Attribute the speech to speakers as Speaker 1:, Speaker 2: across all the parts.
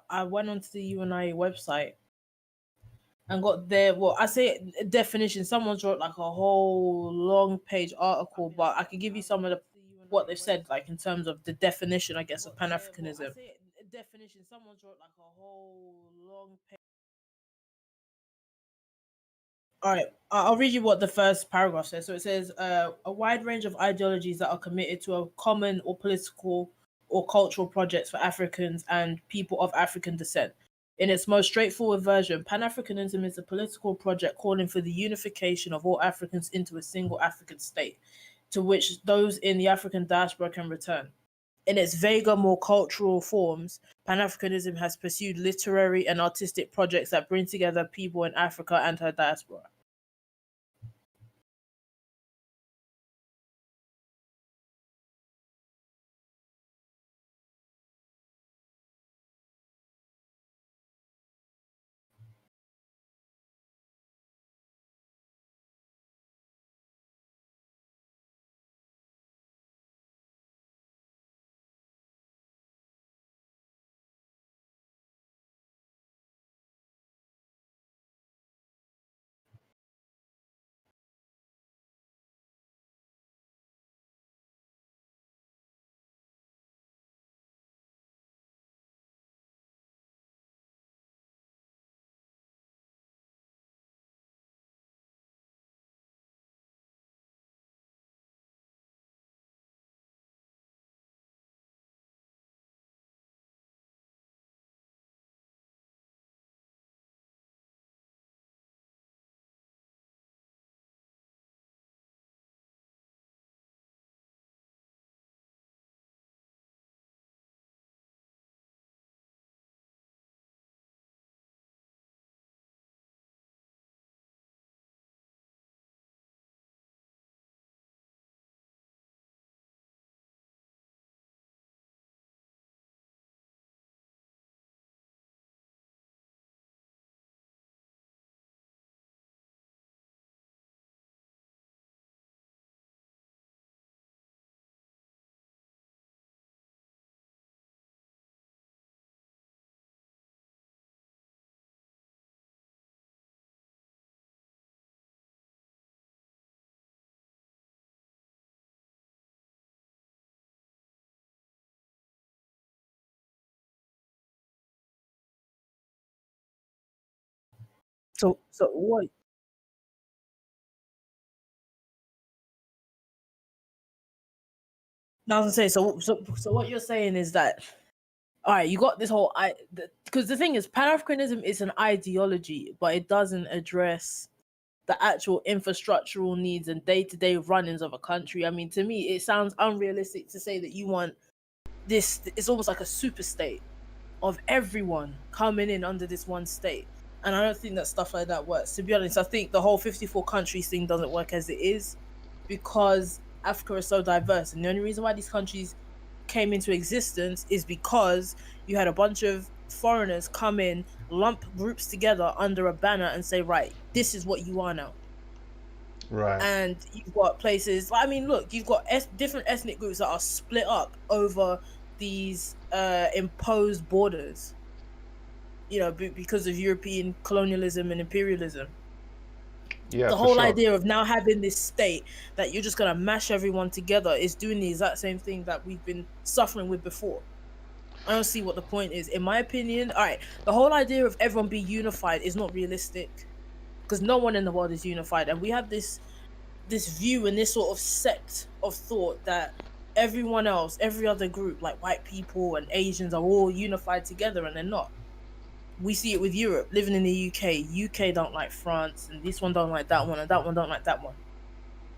Speaker 1: I went onto the UNI website and got their, well, I say definition. Someone's wrote like a whole long page article, but I could give you some of the what they've said, like in terms of the definition, I guess, of Pan Africanism. Definition. Someone's wrote like a whole long page. All right, I'll read you what the first paragraph says. So it says, a wide range of ideologies that are committed to a common or political or cultural projects for Africans and people of African descent. In its most straightforward version, Pan Africanism is a political project calling for the unification of all Africans into a single African state, to which those in the African diaspora can return. In its vaguer, more cultural forms, Pan Africanism has pursued literary and artistic projects that bring together people in Africa and her diaspora. So what? Now I was gonna say, so what you're saying is that, all right, you got this whole because the thing is, Pan Africanism is an ideology, but it doesn't address the actual infrastructural needs and day-to-day runnings of a country. I mean, to me, it sounds unrealistic to say that you want this. It's almost like a super state of everyone coming in under this one state. And I don't think that stuff like that works. To be honest, I think the whole 54 countries thing doesn't work as it is, because Africa is so diverse. And the only reason why these countries came into existence is because you had a bunch of foreigners come in, lump groups together under a banner and say, right, this is what you are now.
Speaker 2: Right.
Speaker 1: And you've got places, I mean, look, you've got different ethnic groups that are split up over these imposed borders, you know, because of European colonialism and imperialism.
Speaker 2: Yeah,
Speaker 1: The
Speaker 2: for
Speaker 1: whole
Speaker 2: sure.
Speaker 1: idea of now having this state that you're just going to mash everyone together is doing the exact same thing that we've been suffering with before. I don't see what the point is. In my opinion, all right, the whole idea of everyone being unified is not realistic, because no one in the world is unified. And we have this view and this sort of sect of thought that everyone else, every other group, like white people and Asians, are all unified together, and they're not. We see it with Europe, living in the UK. UK don't like France, and this one don't like that one, and that one don't like that one.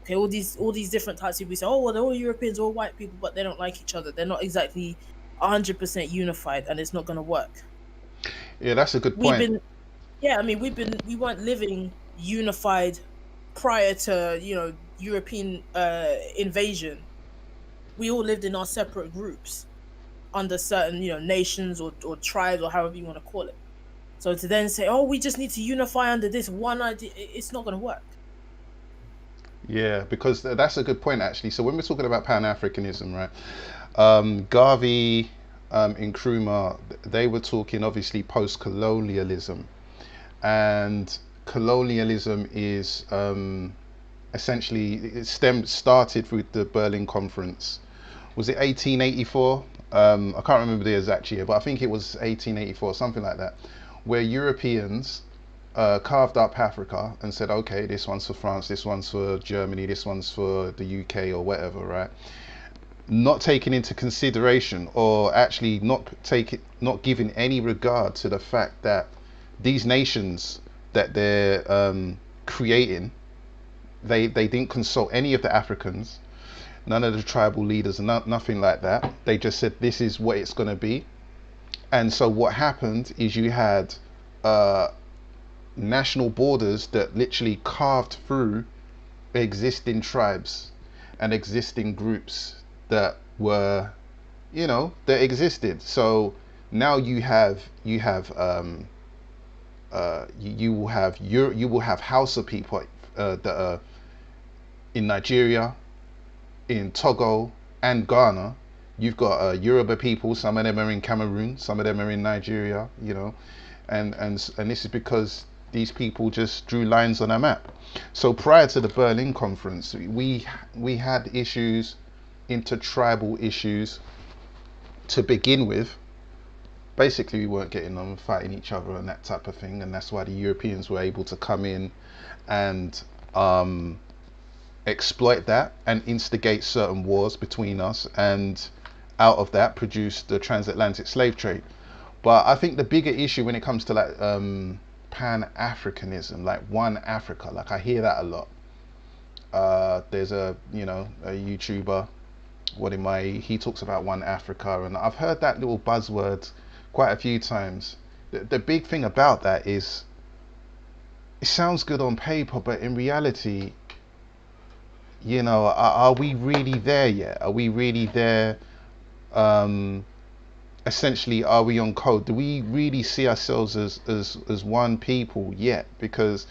Speaker 1: Okay, all these different types of people say, oh well, they're all Europeans, all white people, but they don't like each other. They're not exactly 100% unified, and it's not going to work.
Speaker 2: Yeah, that's a good
Speaker 1: We've
Speaker 2: point.
Speaker 1: been, yeah, I mean, we weren't living unified prior to, you know, European invasion. We all lived in our separate groups under certain, you know, nations or tribes or however you want to call it. So to then say, oh, we just need to unify under this one idea, it's not going to work.
Speaker 2: Yeah, because that's a good point actually. So when we're talking about Pan Africanism, right? Garvey in Nkrumah, they were talking obviously post-colonialism, and colonialism is essentially started with the Berlin Conference. Was it 1884? I can't remember the exact year, but I think it was 1884, something like that, where Europeans carved up Africa and said, okay, this one's for France, this one's for Germany, this one's for the UK or whatever, right? Not taking into consideration, or actually not giving any regard to the fact that these nations that they're creating, they didn't consult any of the Africans, none of the tribal leaders, nothing like that. They just said this is what it's going to be. And so what happened is you had national borders that literally carved through existing tribes and existing groups that were, that existed. So now you will have Hausa people that are in Nigeria, in Togo and Ghana. You've got Yoruba people. Some of them are in Cameroon. Some of them are in Nigeria. And this is because these people just drew lines on a map. So prior to the Berlin Conference, we had issues, intertribal issues, to begin with. Basically, we weren't getting on, fighting each other and that type of thing, and that's why the Europeans were able to come in and exploit that and instigate certain wars between us, and out of that produce the transatlantic slave trade. But I think the bigger issue when it comes to like Pan-Africanism, like one Africa, like I hear that a lot. There's a YouTuber, he talks about one Africa, and I've heard that little buzzword quite a few times. The big thing about that is it sounds good on paper, but in reality, are we really there yet? Are we really there? Essentially, are we on code? Do we really see ourselves as one people yet? Because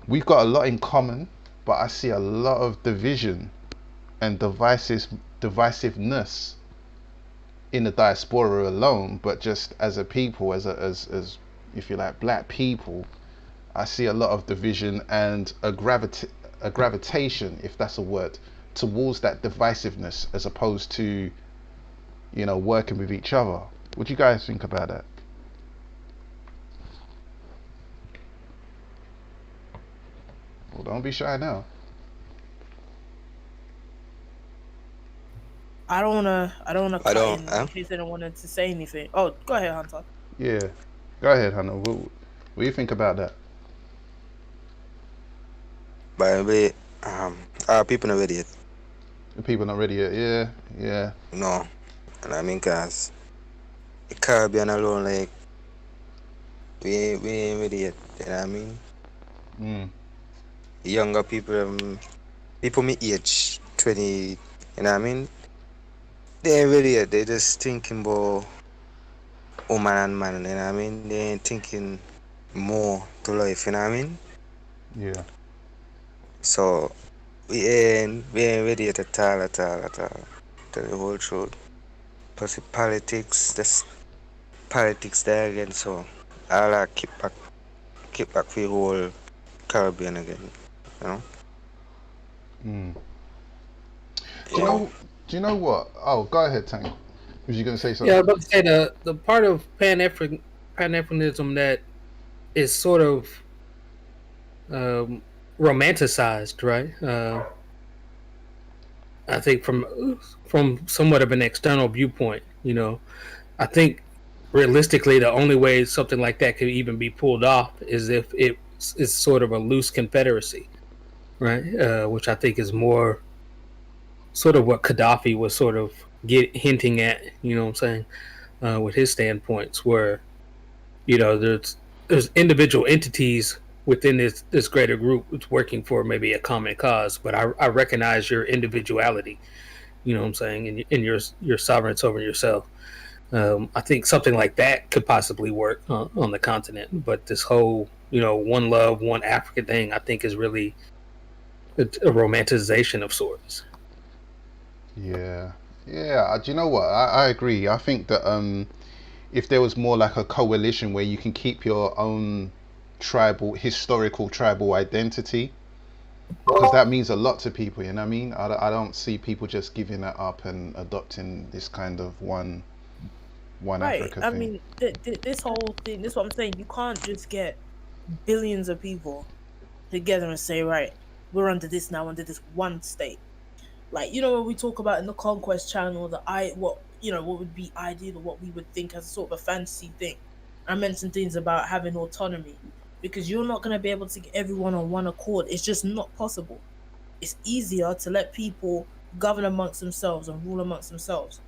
Speaker 2: we've got a lot in common, but I see a lot of division and divisiveness in the diaspora alone. But just as a people, as if you like, black people, I see a lot of division and a gravitation, if that's a word, towards that divisiveness, as opposed to working with each other. What do you guys think about that? Well, don't be shy now.
Speaker 1: I don't wanna cut in case anyone wanted to say anything. Oh, go ahead, Hunter.
Speaker 2: Yeah, go ahead, Hunter. What do you think about that?
Speaker 3: By the way, are people not ready yet?
Speaker 2: The people not ready yet? Yeah.
Speaker 3: No, and I mean, cause the Caribbean alone, like we ain't ready yet. You know what I mean? Younger people, people my age, 20. You know what I mean? They ain't ready yet. They just thinking about woman and man. You know what I mean? They ain't thinking more to life. You know what I mean?
Speaker 2: Yeah.
Speaker 3: So we ain't ready yet at all. Tell the whole truth. Plus the politics there again. So I'll keep back for the whole Caribbean again.
Speaker 2: Do you know what? Oh, go ahead, Tank. Was you going to say something?
Speaker 4: Yeah, I was about to say the part of Pan-Africanism that is sort of romanticized, right? I think from somewhat of an external viewpoint, I think realistically the only way something like that could even be pulled off is if it's sort of a loose confederacy, right? Which I think is more sort of what Gaddafi was sort of hinting at, what I'm saying, with his standpoints, where there's individual entities within this greater group that's working for maybe a common cause, but I recognize your individuality, what I'm saying, and your sovereignty over yourself. I think something like that could possibly work on the continent, but this whole one love, one Africa thing, I think is really a romanticization of sorts.
Speaker 2: Yeah, Yeah, do you know what? I agree. I think that if there was more like a coalition where you can keep your own historical tribal identity, because that means a lot to people, you know what I mean? I don't see people just giving that up and adopting this kind of one
Speaker 1: Right.
Speaker 2: Africa
Speaker 1: I
Speaker 2: thing.
Speaker 1: mean, this whole thing. This is what I'm saying. You can't just get billions of people together and say, right, we're under this now, under this one state. Like, you know, when we talk about in the Conquest channel, what what would be ideal or what we would think as a sort of a fantasy thing. I mentioned things about having autonomy because you're not going to be able to get everyone on one accord. It's just not possible. It's easier to let people govern amongst themselves and rule amongst themselves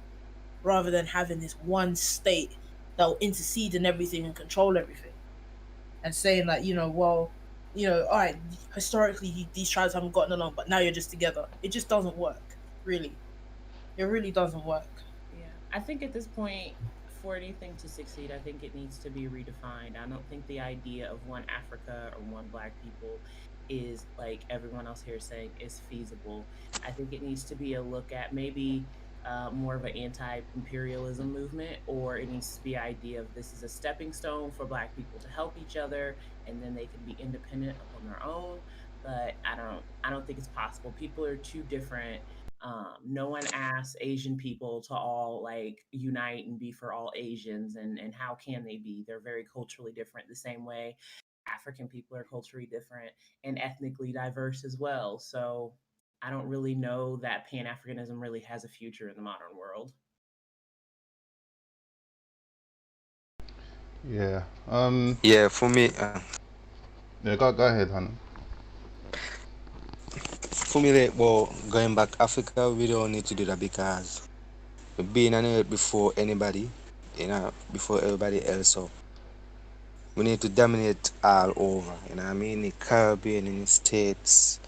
Speaker 1: rather than having this one state that will intercede in everything and control everything and saying like, well, all right, historically these tribes haven't gotten along, but now you're just together. It just doesn't work, really. It really doesn't work.
Speaker 5: Yeah, I think at this point, for anything to succeed, I think it needs to be redefined. I don't think the idea of one Africa or one Black people is like everyone else here is saying is feasible. I think it needs to be a look at maybe more of an anti-imperialism movement, or it needs to be idea of this is a stepping stone for Black people to help each other, and then they can be independent upon their own. But I don't think it's possible. People are too different. No one asks Asian people to all like unite and be for all Asians, and how can they be? They're very culturally different. The same way African people are culturally different and ethnically diverse as well. So I don't really know that Pan Africanism really has a future in the modern world.
Speaker 2: Yeah.
Speaker 3: Yeah, for me,
Speaker 2: Yeah. Go ahead, Hannah.
Speaker 3: like, well, going back Africa, we don't need to do that because we've been on it before anybody, before everybody else. So we need to dominate all over. You know what I mean? The Caribbean, in the States,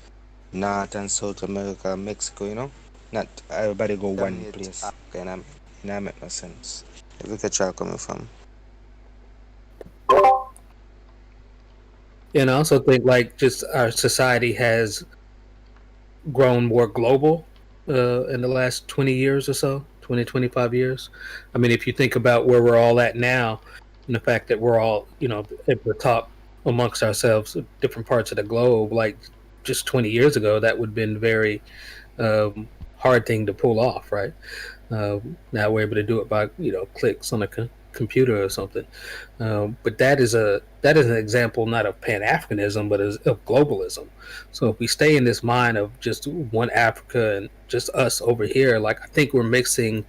Speaker 3: North and South America, Mexico. Not everybody go one place. Okay, make no sense. Look at y'all coming from.
Speaker 4: And I also think like just our society has grown more global in the last 20 years or so, 20, 25 years. I mean, if you think about where we're all at now and the fact that we're all, at the top amongst ourselves, different parts of the globe, like just 20 years ago, that would have been very hard thing to pull off, right? Now we're able to do it by clicks on a computer or something. But that is an example not of Pan Africanism, but of globalism. So if we stay in this mind of just one Africa and just us over here, like I think we're mixing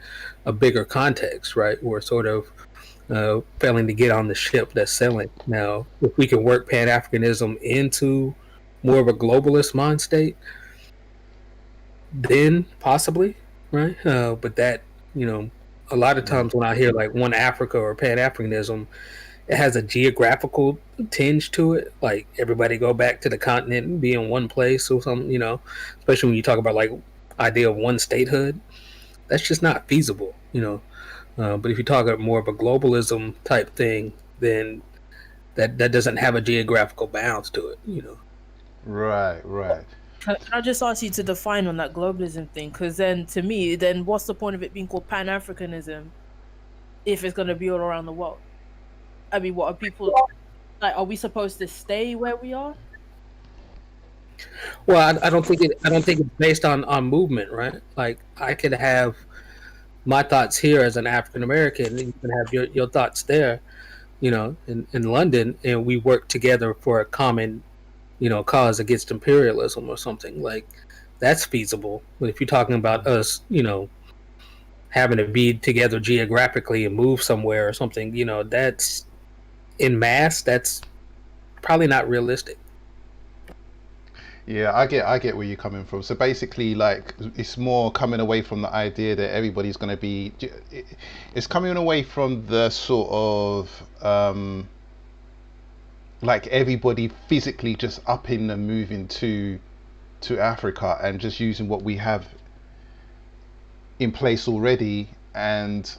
Speaker 4: a bigger context, right? We're sort of failing to get on the ship that's sailing. Now, if we can work Pan Africanism into more of a globalist mind state, then possibly, right? But that, a lot of times when I hear like one Africa or Pan Africanism, it has a geographical tinge to it. Like everybody go back to the continent and be in one place or something, especially when you talk about like idea of one statehood. That's just not feasible. But if you talk about more of a globalism type thing, then that doesn't have a geographical bounds to it.
Speaker 2: Right. Right.
Speaker 1: Can I just ask you to define on that globalism thing? Because then, to me, then what's the point of it being called Pan Africanism if it's going to be all around the world? I mean, what are people like? Are we supposed to stay where we are?
Speaker 4: Well, I don't think it's based on movement, right? Like I could have my thoughts here as an African American, and you can have your thoughts there, in London, and we work together for a common, cause against imperialism or something like that's feasible. But if you're talking about us, having to be together geographically and move somewhere or something, that's in mass, that's probably not realistic.
Speaker 2: Yeah, I get where you're coming from. So basically, like, it's more coming away from the idea that everybody's going to be. It's coming away from the sort of like everybody physically just upping and moving to Africa and just using what we have in place already. And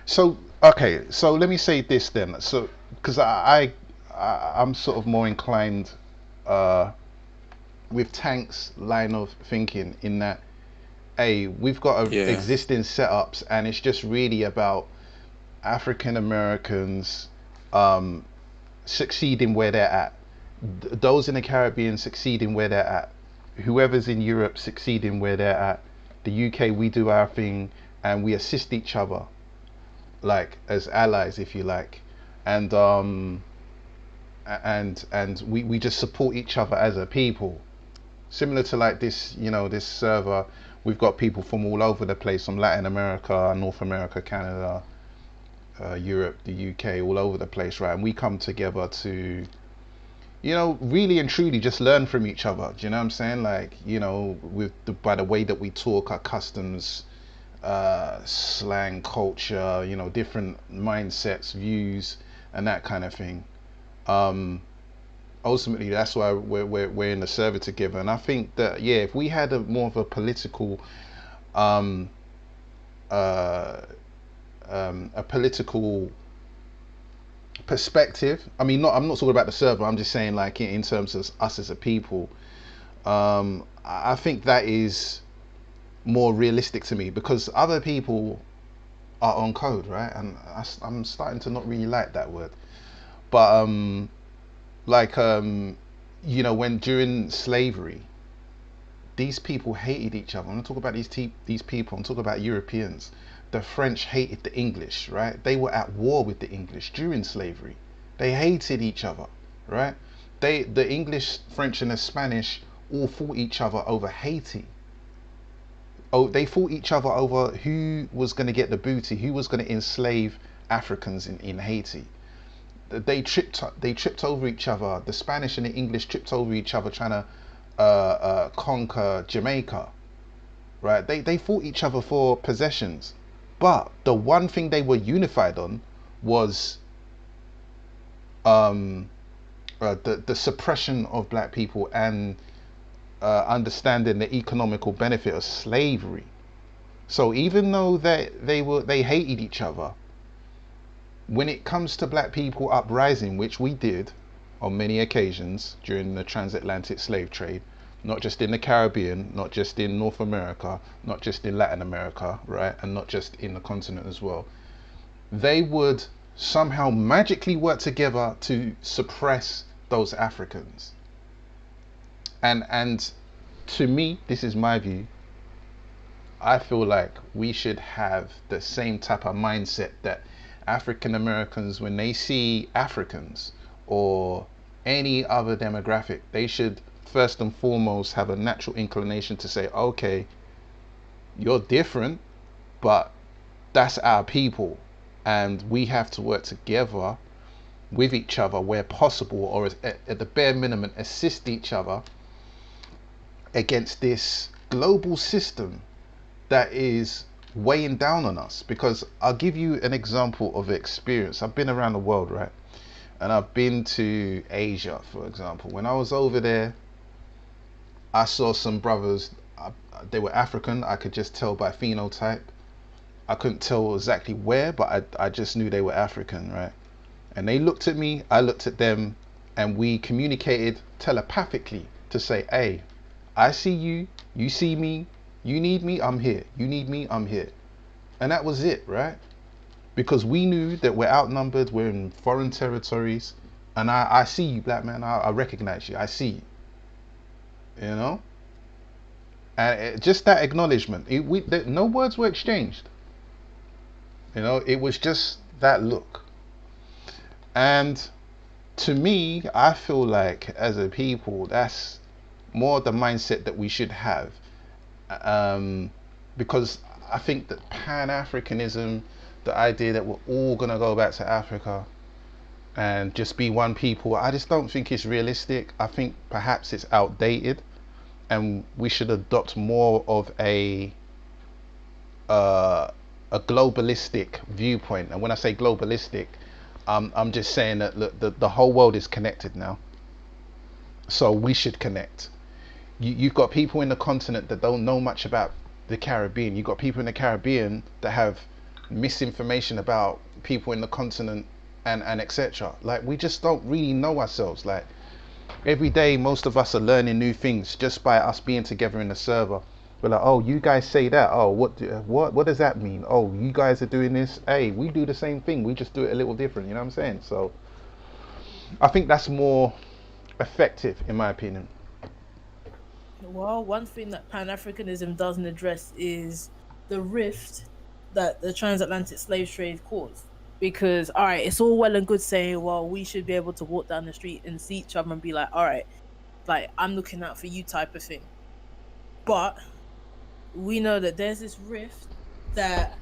Speaker 2: so, okay, so let me say this then. So, because I'm sort of more inclined. With Tank's line of thinking in that hey, we've got
Speaker 3: Yeah.
Speaker 2: existing setups, and it's just really about African Americans succeeding where they're at. Those in the Caribbean succeeding where they're at. Whoever's in Europe succeeding where they're at. The UK, we do our thing and we assist each other, like as allies, if you like, and we just support each other as a people. Similar to like this, you know, this server, we've got people from all over the place, from Latin America, North America, Canada, Europe, the UK, all over the place, right? And we come together to, you know, really and truly just learn from each other. Do you know what I'm saying? Like, you know, by the way that we talk, our customs, slang, culture, you know, different mindsets, views, and that kind of thing. Ultimately, that's why we're in the server together. And I think that, yeah, if we had more of a political perspective. I mean, I'm not talking about the server. I'm just saying, like, in terms of us as a people. I think that is more realistic to me, because other people are on code, right? And I'm starting to not really like that word. But you know, when during slavery, these people hated each other. I'm not talking about these people. I'm talking about Europeans. The French hated the English, right? They were at war with the English during slavery. They hated each other, right? The English, French, and the Spanish all fought each other over Haiti. Oh, they fought each other over who was going to get the booty, who was going to enslave Africans in Haiti. They tripped over each other. The Spanish and the English tripped over each other trying to conquer Jamaica, right? They fought each other for possessions, but the one thing they were unified on was the suppression of black people and understanding the economical benefit of slavery. So even though they hated each other, when it comes to black people uprising, which we did on many occasions during the transatlantic slave trade, not just in the Caribbean, not just in North America, not just in Latin America, right, and not just in the continent as well, they would somehow magically work together to suppress those Africans. And to me, this is my view, I feel like we should have the same type of mindset that African Americans, when they see Africans or any other demographic, they should first and foremost have a natural inclination to say, okay, you're different, but that's our people, and we have to work together with each other where possible, or at the bare minimum assist each other against this global system that is weighing down on us. Because I'll give you an example of experience. I've been around the world, right? And I've been to Asia, for example. When I was over there, I saw some brothers, they were African. I could just tell by phenotype. I couldn't tell exactly where, but I just knew they were African, right? And they looked at me, I looked at them, and we communicated telepathically to say, hey, I see you, you see me, you need me, I'm here. You need me, I'm here. And that was it, right? Because we knew that we're outnumbered, we're in foreign territories, and I see you, black man, I recognize you, I see you. You know? And just that acknowledgement, no words were exchanged. You know, it was just that look. And to me, I feel like as a people, that's more the mindset that we should have. Because I think that Pan-Africanism, the idea that we're all going to go back to Africa and just be one people, I just don't think it's realistic. I think perhaps it's outdated, and we should adopt more of a globalistic viewpoint. And when I say globalistic, I'm just saying that look, the whole world is connected now, so we should connect. You've got people in the continent that don't know much about the Caribbean. You've got people in the Caribbean that have misinformation about people in the continent and etc. Like, we just don't really know ourselves. Like, every day most of us are learning new things just by us being together in the server. We're like, oh, you guys say that. Oh, what does that mean? Oh, you guys are doing this. Hey, we do the same thing. We just do it a little different. You know what I'm saying? So I think that's more effective, in my opinion.
Speaker 1: Well, one thing that Pan-Africanism doesn't address is the rift that the transatlantic slave trade caused. Because, all right, it's all well and good saying, well, we should be able to walk down the street and see each other and be like, all right, like, I'm looking out for you type of thing. But we know that there's this rift that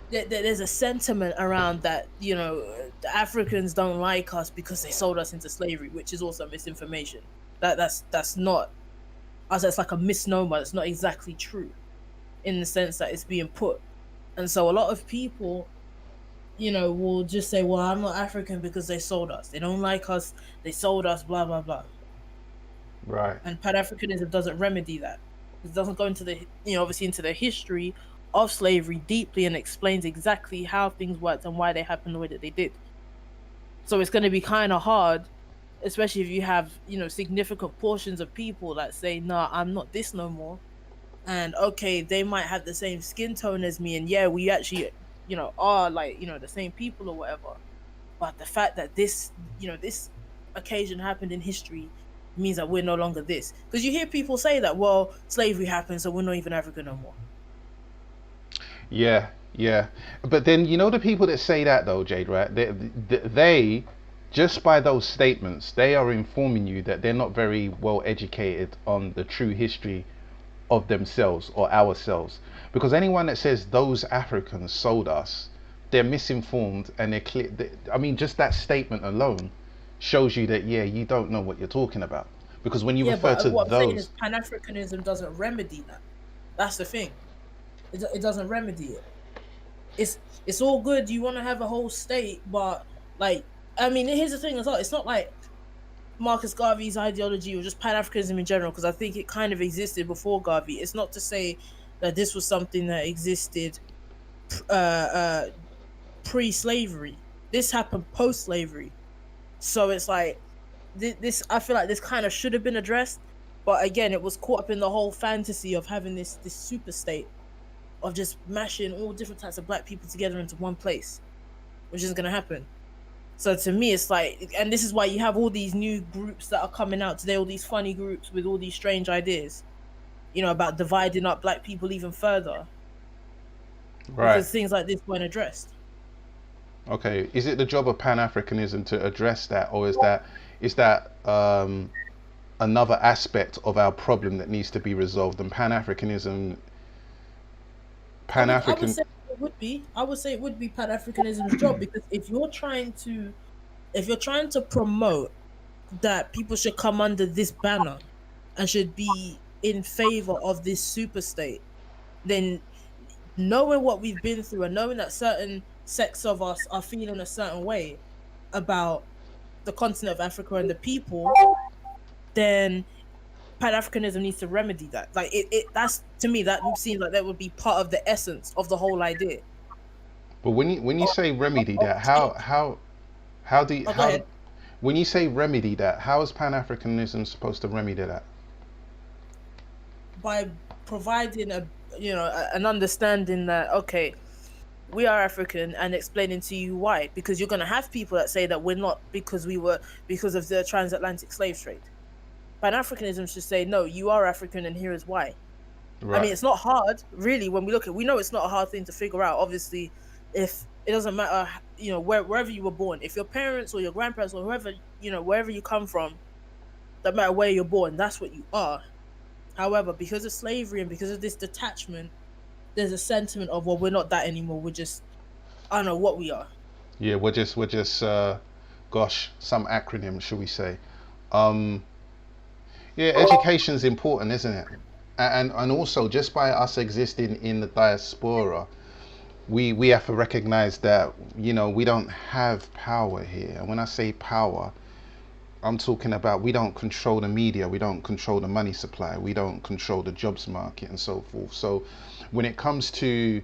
Speaker 1: there's a sentiment around that, you know, the Africans don't like us because they sold us into slavery, which is also misinformation. That's not, as it's like a misnomer. It's not exactly true in the sense that it's being put. And so a lot of people, you know, will just say, well, I'm not African because they sold us. They don't like us. They sold us, blah, blah, blah.
Speaker 2: Right.
Speaker 1: And Pan-Africanism doesn't remedy that. It doesn't go into the, you know, obviously into the history of slavery deeply and explains exactly how things worked and why they happened the way that they did. So it's going to be kind of hard, especially if you have, you know, significant portions of people that say, nah, I'm not this no more. And okay, they might have the same skin tone as me, and yeah, we actually, you know, are like, you know, the same people or whatever. But the fact that this, you know, this occasion happened in history means that we're no longer this. Because you hear people say that, well, slavery happened, so we're not even African no more.
Speaker 2: Yeah, yeah. But then, you know, the people that say that though, Jade, right? They just by those statements, they are informing you that they're not very well educated on the true history of themselves or ourselves. Because anyone that says those Africans sold us, they're misinformed and they're clear. I mean, just that statement alone shows you that, yeah, you don't know what you're talking about. Because when you refer to
Speaker 1: what I'm saying is
Speaker 2: those,
Speaker 1: Pan-Africanism doesn't remedy that. That's the thing. It doesn't remedy it. It's all good. You want to have a whole state, but like, I mean, here's the thing as well. It's not like Marcus Garvey's ideology or just Pan-Africanism in general, because I think it kind of existed before Garvey. It's not to say that this was something that existed pre-slavery. This happened post-slavery. So it's like this. I feel like this kind of should have been addressed, but again, it was caught up in the whole fantasy of having this super state of just mashing all different types of black people together into one place, which isn't gonna happen. So to me, it's like, and this is why you have all these new groups that are coming out today, all these funny groups with all these strange ideas, you know, about dividing up black people even further.
Speaker 2: right?
Speaker 1: Because things like this weren't addressed.
Speaker 2: Okay, is it the job of Pan-Africanism to address that, or is that another aspect of our problem that needs to be resolved? And Pan-Africanism,
Speaker 1: I would say it would be. I would say it would be Pan-Africanism's job, because if you're trying to promote that people should come under this banner and should be in favor of this super state, then knowing what we've been through and knowing that certain sects of us are feeling a certain way about the continent of Africa and the people, then Pan-Africanism needs to remedy that. Like that's, to me, that seems like that would be part of the essence of the whole idea.
Speaker 2: But when you say remedy that, how do you,
Speaker 1: Go
Speaker 2: how
Speaker 1: ahead.
Speaker 2: when you say remedy that, how is Pan-Africanism supposed to remedy that?
Speaker 1: By providing an understanding that, okay, we are African, and explaining to you why, because you're going to have people that say that we're not because of the transatlantic slave trade. Pan-Africanism should say, no, you are African and here is why.
Speaker 2: Right.
Speaker 1: I mean, it's not hard, really, when we know it's not a hard thing to figure out. Obviously, if it doesn't matter, you know, wherever you were born, if your parents or your grandparents or whoever, you know, wherever you come from, no matter where you're born, that's what you are. However, because of slavery and because of this detachment, there's a sentiment of, well, we're not that anymore. We're just, I don't know what we are.
Speaker 2: Yeah, we're just gosh, some acronym, should we say? Yeah, education's important, isn't it? And also, just by us existing in the diaspora, we have to recognize that, you know, we don't have power here. And when I say power, I'm talking about, we don't control the media, we don't control the money supply, we don't control the jobs market and so forth. So when it comes to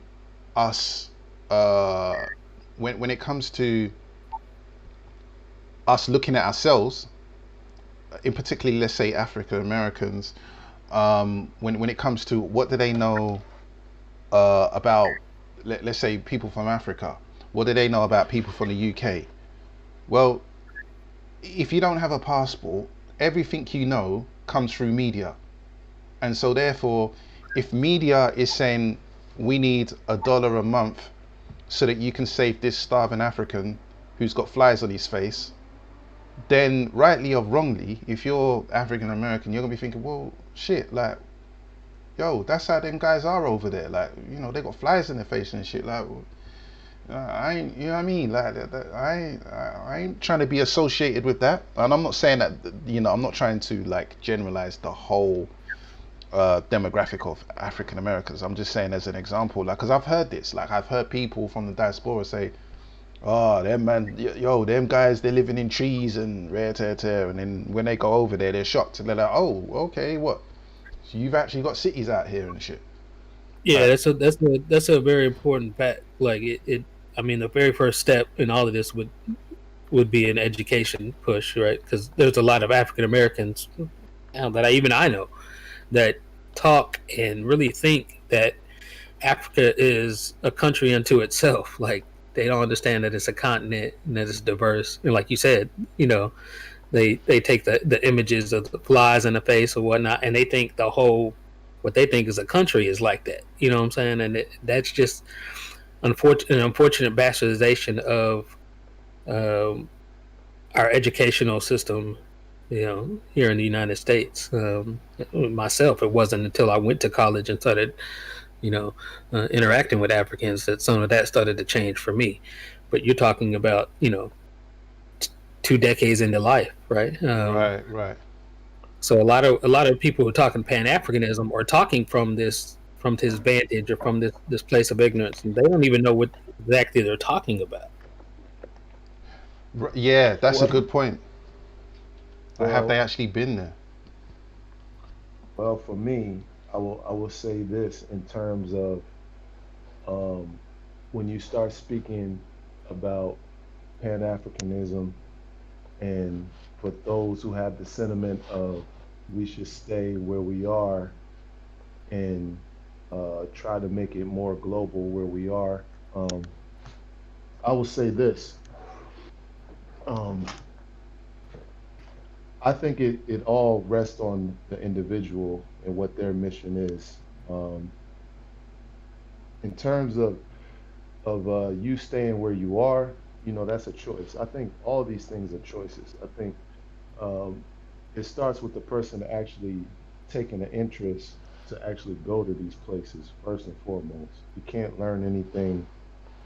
Speaker 2: us, when it comes to us looking at ourselves, in particularly, let's say African Americans, when it comes to what do they know about, let's say, people from Africa? What do they know about people from the UK? Well, if you don't have a passport, everything you know comes through media. And so therefore, if media is saying we need $1 a month so that you can save this starving African who's got flies on his face, then rightly or wrongly, if you're African American, you're gonna be thinking, well, shit, like, yo, that's how them guys are over there. Like, you know, they got flies in their face and shit. Like, I ain't, you know what I mean? Like, I ain't trying to be associated with that. And I'm not saying that, you know, I'm not trying to like generalize the whole demographic of African Americans. I'm just saying as an example, like, because I've heard this. Like, I've heard people from the diaspora say, oh, them man, yo, them guys, they're living in trees and rare tear tear. And then when they go over there, they're shocked. And they're like, oh, okay, what? So you've actually got cities out here and shit.
Speaker 4: Yeah,
Speaker 2: Like,
Speaker 4: that's a very important fact. Like it I mean, the very first step in all of this would be an education push, right? Because there's a lot of African Americans that I know that talk and really think that Africa is a country unto itself. Like they don't understand that it's a continent and that it's diverse. And like you said, you know, they take the images of the flies in the face or whatnot, and they think the whole what they think is a country is like that. You know what I'm saying? And that's just an unfortunate bastardization of our educational system. You know, here in the United States. Myself, it wasn't until I went to college and started, you know, interacting with Africans that some of that started to change for me. But you're talking about, you know, 2 decades into life, right?
Speaker 2: right.
Speaker 4: So a lot of people who are talking Pan Africanism are talking from this vantage or from this place of ignorance, and they don't even know what exactly they're talking about.
Speaker 2: Yeah, that's a
Speaker 6: Well,
Speaker 2: good point. Like, have they
Speaker 6: well,
Speaker 2: actually been there?
Speaker 6: well, for me, I will say this in terms of um, when you start speaking about Pan Africanism, and for those who have the sentiment of we should stay where we are and try to make it more global where we are, I will say this. Um, I think it all rests on the individual and what their mission is. In terms of you staying where you are, you know, that's a choice. I think all these things are choices. I think um, it starts with the person actually taking an interest to actually go to these places first and foremost. You can't learn anything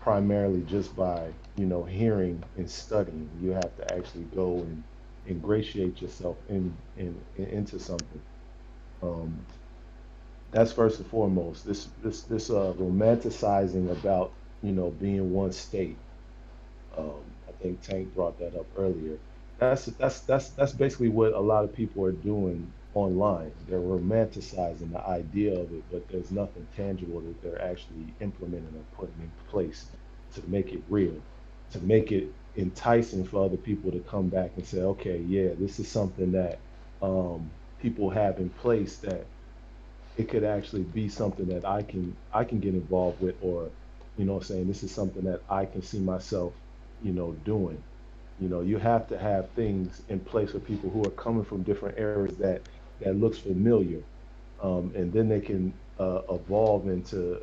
Speaker 6: primarily just by, you know, hearing and studying. You have to actually go and ingratiate yourself into something. Um, that's first and foremost. This romanticizing about, you know, being one state. I think Tank brought that up earlier. That's basically what a lot of people are doing online. They're romanticizing the idea of it, but there's nothing tangible that they're actually implementing or putting in place to make it real, to make it enticing for other people to come back and say, okay, yeah, this is something that people have in place that it could actually be something that I can get involved with, or you know, saying this is something that I can see myself, you know, doing. You know, you have to have things in place for people who are coming from different areas that looks familiar, and then they can evolve into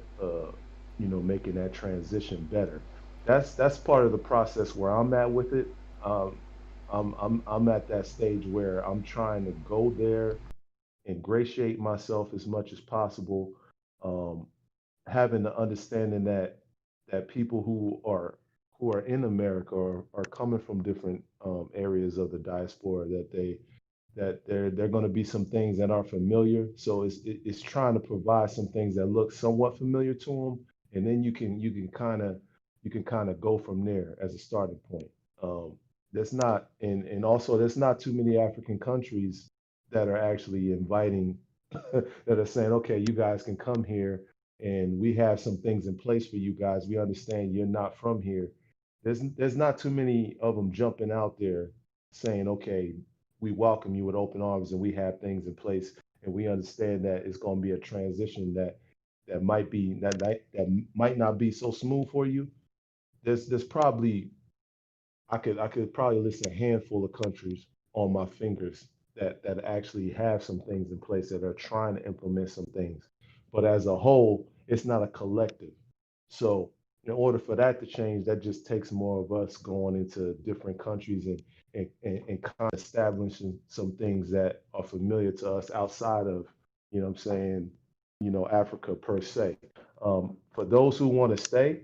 Speaker 6: you know, making that transition better. That's part of the process where I'm at with it. Um, I'm at that stage where I'm trying to go there, ingratiate myself as much as possible, um, having the understanding that people who are in America are coming from different areas of the diaspora, that they're going to be some things that are familiar. So it's trying to provide some things that look somewhat familiar to them, and then you can kind of go from there as a starting point. Um, there's not and also there's not too many African countries that are actually inviting that are saying, okay, you guys can come here and we have some things in place for you guys. We understand you're not from here. There's not too many of them jumping out there saying, okay, we welcome you with open arms and we have things in place and we understand that it's going to be a transition that might not be so smooth for you. There's probably I could probably list a handful of countries on my fingers that actually have some things in place that are trying to implement some things. But as a whole, it's not a collective. So in order for that to change, that just takes more of us going into different countries and kind of establishing some things that are familiar to us outside of, you know what I'm saying, Africa per se. For those who want to stay,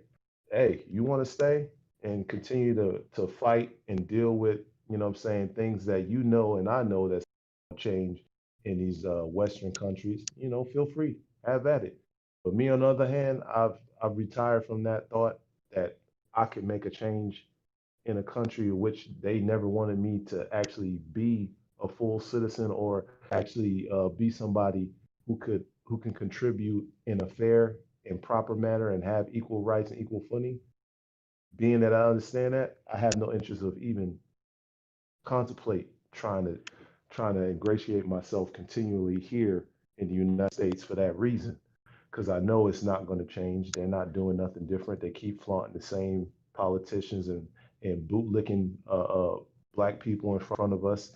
Speaker 6: hey, you want to stay and continue to fight and deal with, what I'm saying, things that and I know that's change in these Western countries, feel free, have at it. But me, on the other hand, I've retired from that thought that I could make a change in a country in which they never wanted me to actually be a full citizen or actually be somebody who can contribute in a fair and proper manner and have equal rights and equal footing. Being that I understand that, I have no interest of even contemplate trying to ingratiate myself continually here in the United States for that reason. Because I know it's not going to change. They're not doing nothing different. They keep flaunting the same politicians and bootlicking black people in front of us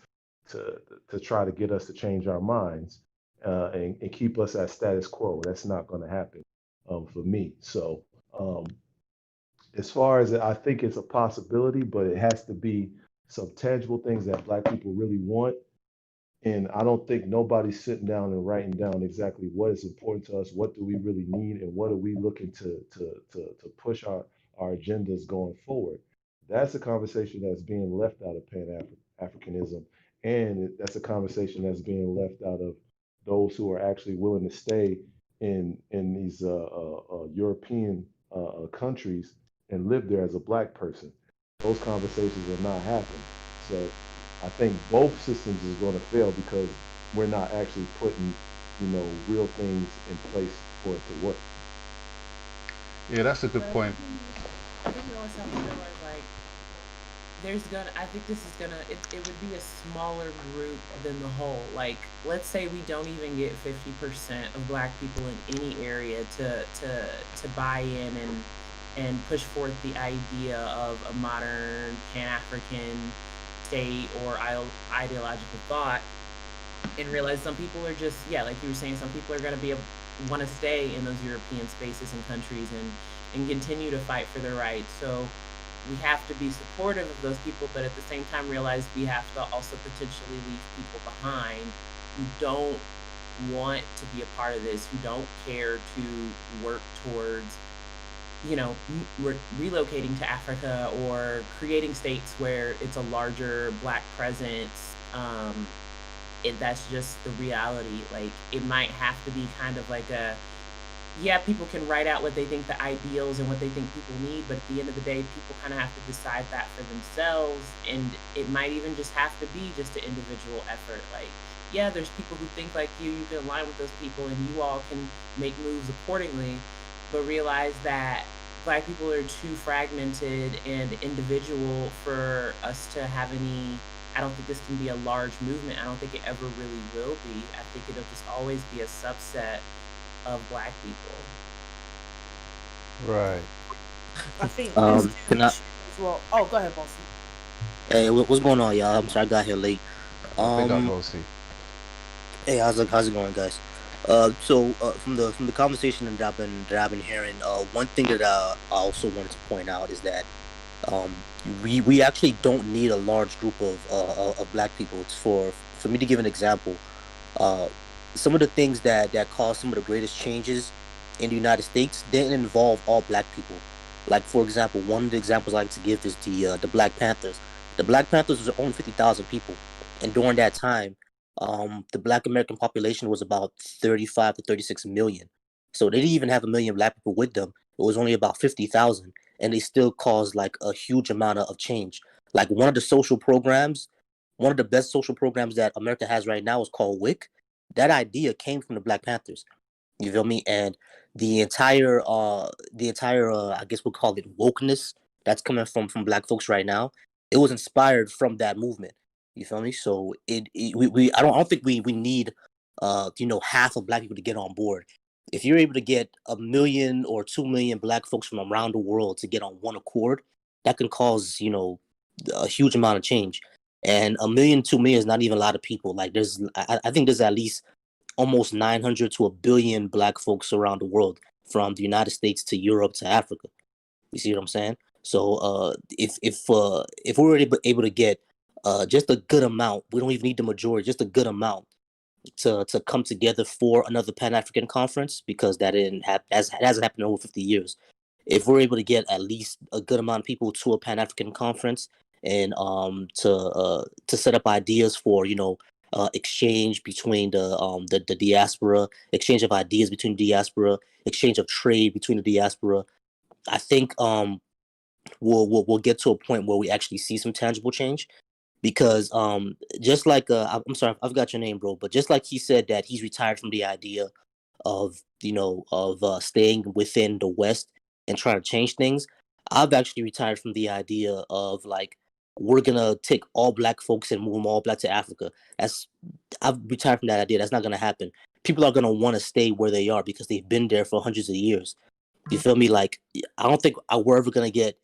Speaker 6: to try to get us to change our minds and keep us at status quo. That's not going to happen for me. So as far as I think it's a possibility, but it has to be some tangible things that black people really want. And I don't think nobody's sitting down and writing down exactly what is important to us, what do we really need, and what are we looking to push our agendas going forward. That's a conversation that's being left out of Pan-Africanism, and that's a conversation that's being left out of those who are actually willing to stay in these European countries and live there as a black person. Those conversations are not happening. So I think both systems is going to fail because we're not actually putting, real things in place for it to work.
Speaker 2: Yeah, that's a good
Speaker 5: But
Speaker 2: point.
Speaker 5: I think we always have to realize, like, I think this is gonna, it would be a smaller group than the whole. Like, let's say we don't even get 50% of black people in any area to buy in and push forth the idea of a modern Pan-African state or ideological thought, and realize some people are just, yeah, like you were saying, some people are going to want to stay in those European spaces and countries and continue to fight for their rights. So we have to be supportive of those people, but at the same time realize we have to also potentially leave people behind who don't want to be a part of this, who don't care to work towards relocating to Africa or creating states where it's a larger black presence. That's just the reality. Like, it might have to be kind of like people can write out what they think the ideals and what they think people need, but at the end of the day, people kind of have to decide that for themselves. And it might even just have to be just an individual effort. Like, yeah, there's people who think like you can align with those people and you all can make moves accordingly, but realize that black people are too fragmented and individual for us to have any. I don't think this can be a large movement. I don't think it ever really will be. I think it'll just always be a subset of black people.
Speaker 2: Right.
Speaker 1: I think there's two
Speaker 7: Can I?
Speaker 1: issues as well. Oh, go ahead, boss.
Speaker 7: Hey, what's going on, y'all? I'm sorry I got here late.
Speaker 2: Big up, OC.
Speaker 7: Hey, how's it going, guys? From the conversation that I've been hearing, one thing that I also wanted to point out is that we actually don't need a large group of black people. It's for me to give an example. Some of the things that caused some of the greatest changes in the United States didn't involve all black people. Like, for example, one of the examples I like to give is the Black Panthers. The Black Panthers was only 50,000 people, and during that time, the Black American population was about 35 to 36 million. So they didn't even have a million black people with them. It was only about 50,000, and they still caused like a huge amount of change. Like, one of the best social programs that America has right now is called WIC. That idea came from the Black Panthers. You feel me? And the entire I guess we'll call it wokeness that's coming from black folks right now, it was inspired from that movement. You feel me? So I don't think we need half of black people to get on board. If you're able to get 1 million or 2 million black folks from around the world to get on one accord, that can cause, a huge amount of change. And 1 million, 2 million is not even a lot of people. Like I think there's at least almost 900 to 1 billion black folks around the world, from the United States to Europe to Africa. You see what I'm saying? So if we were able to get just a good amount, we don't even need the majority, just a good amount to come together for another Pan-African conference, because that hasn't happened in over 50 years. If we're able to get at least a good amount of people to a Pan-African conference, and to set up ideas for exchange between the diaspora, exchange of ideas between diaspora, exchange of trade between the diaspora, I think we'll get to a point where we actually see some tangible change. Because just like I'm sorry, I've got your name, bro, but just like he said that he's retired from the idea of staying within the West and trying to change things, I've actually retired from the idea of, like, we're gonna take all black folks and move them all back to Africa. I've retired from that idea. That's not gonna happen. People are gonna want to stay where they are because they've been there for hundreds of years. You feel me? Like, I don't think we're ever gonna get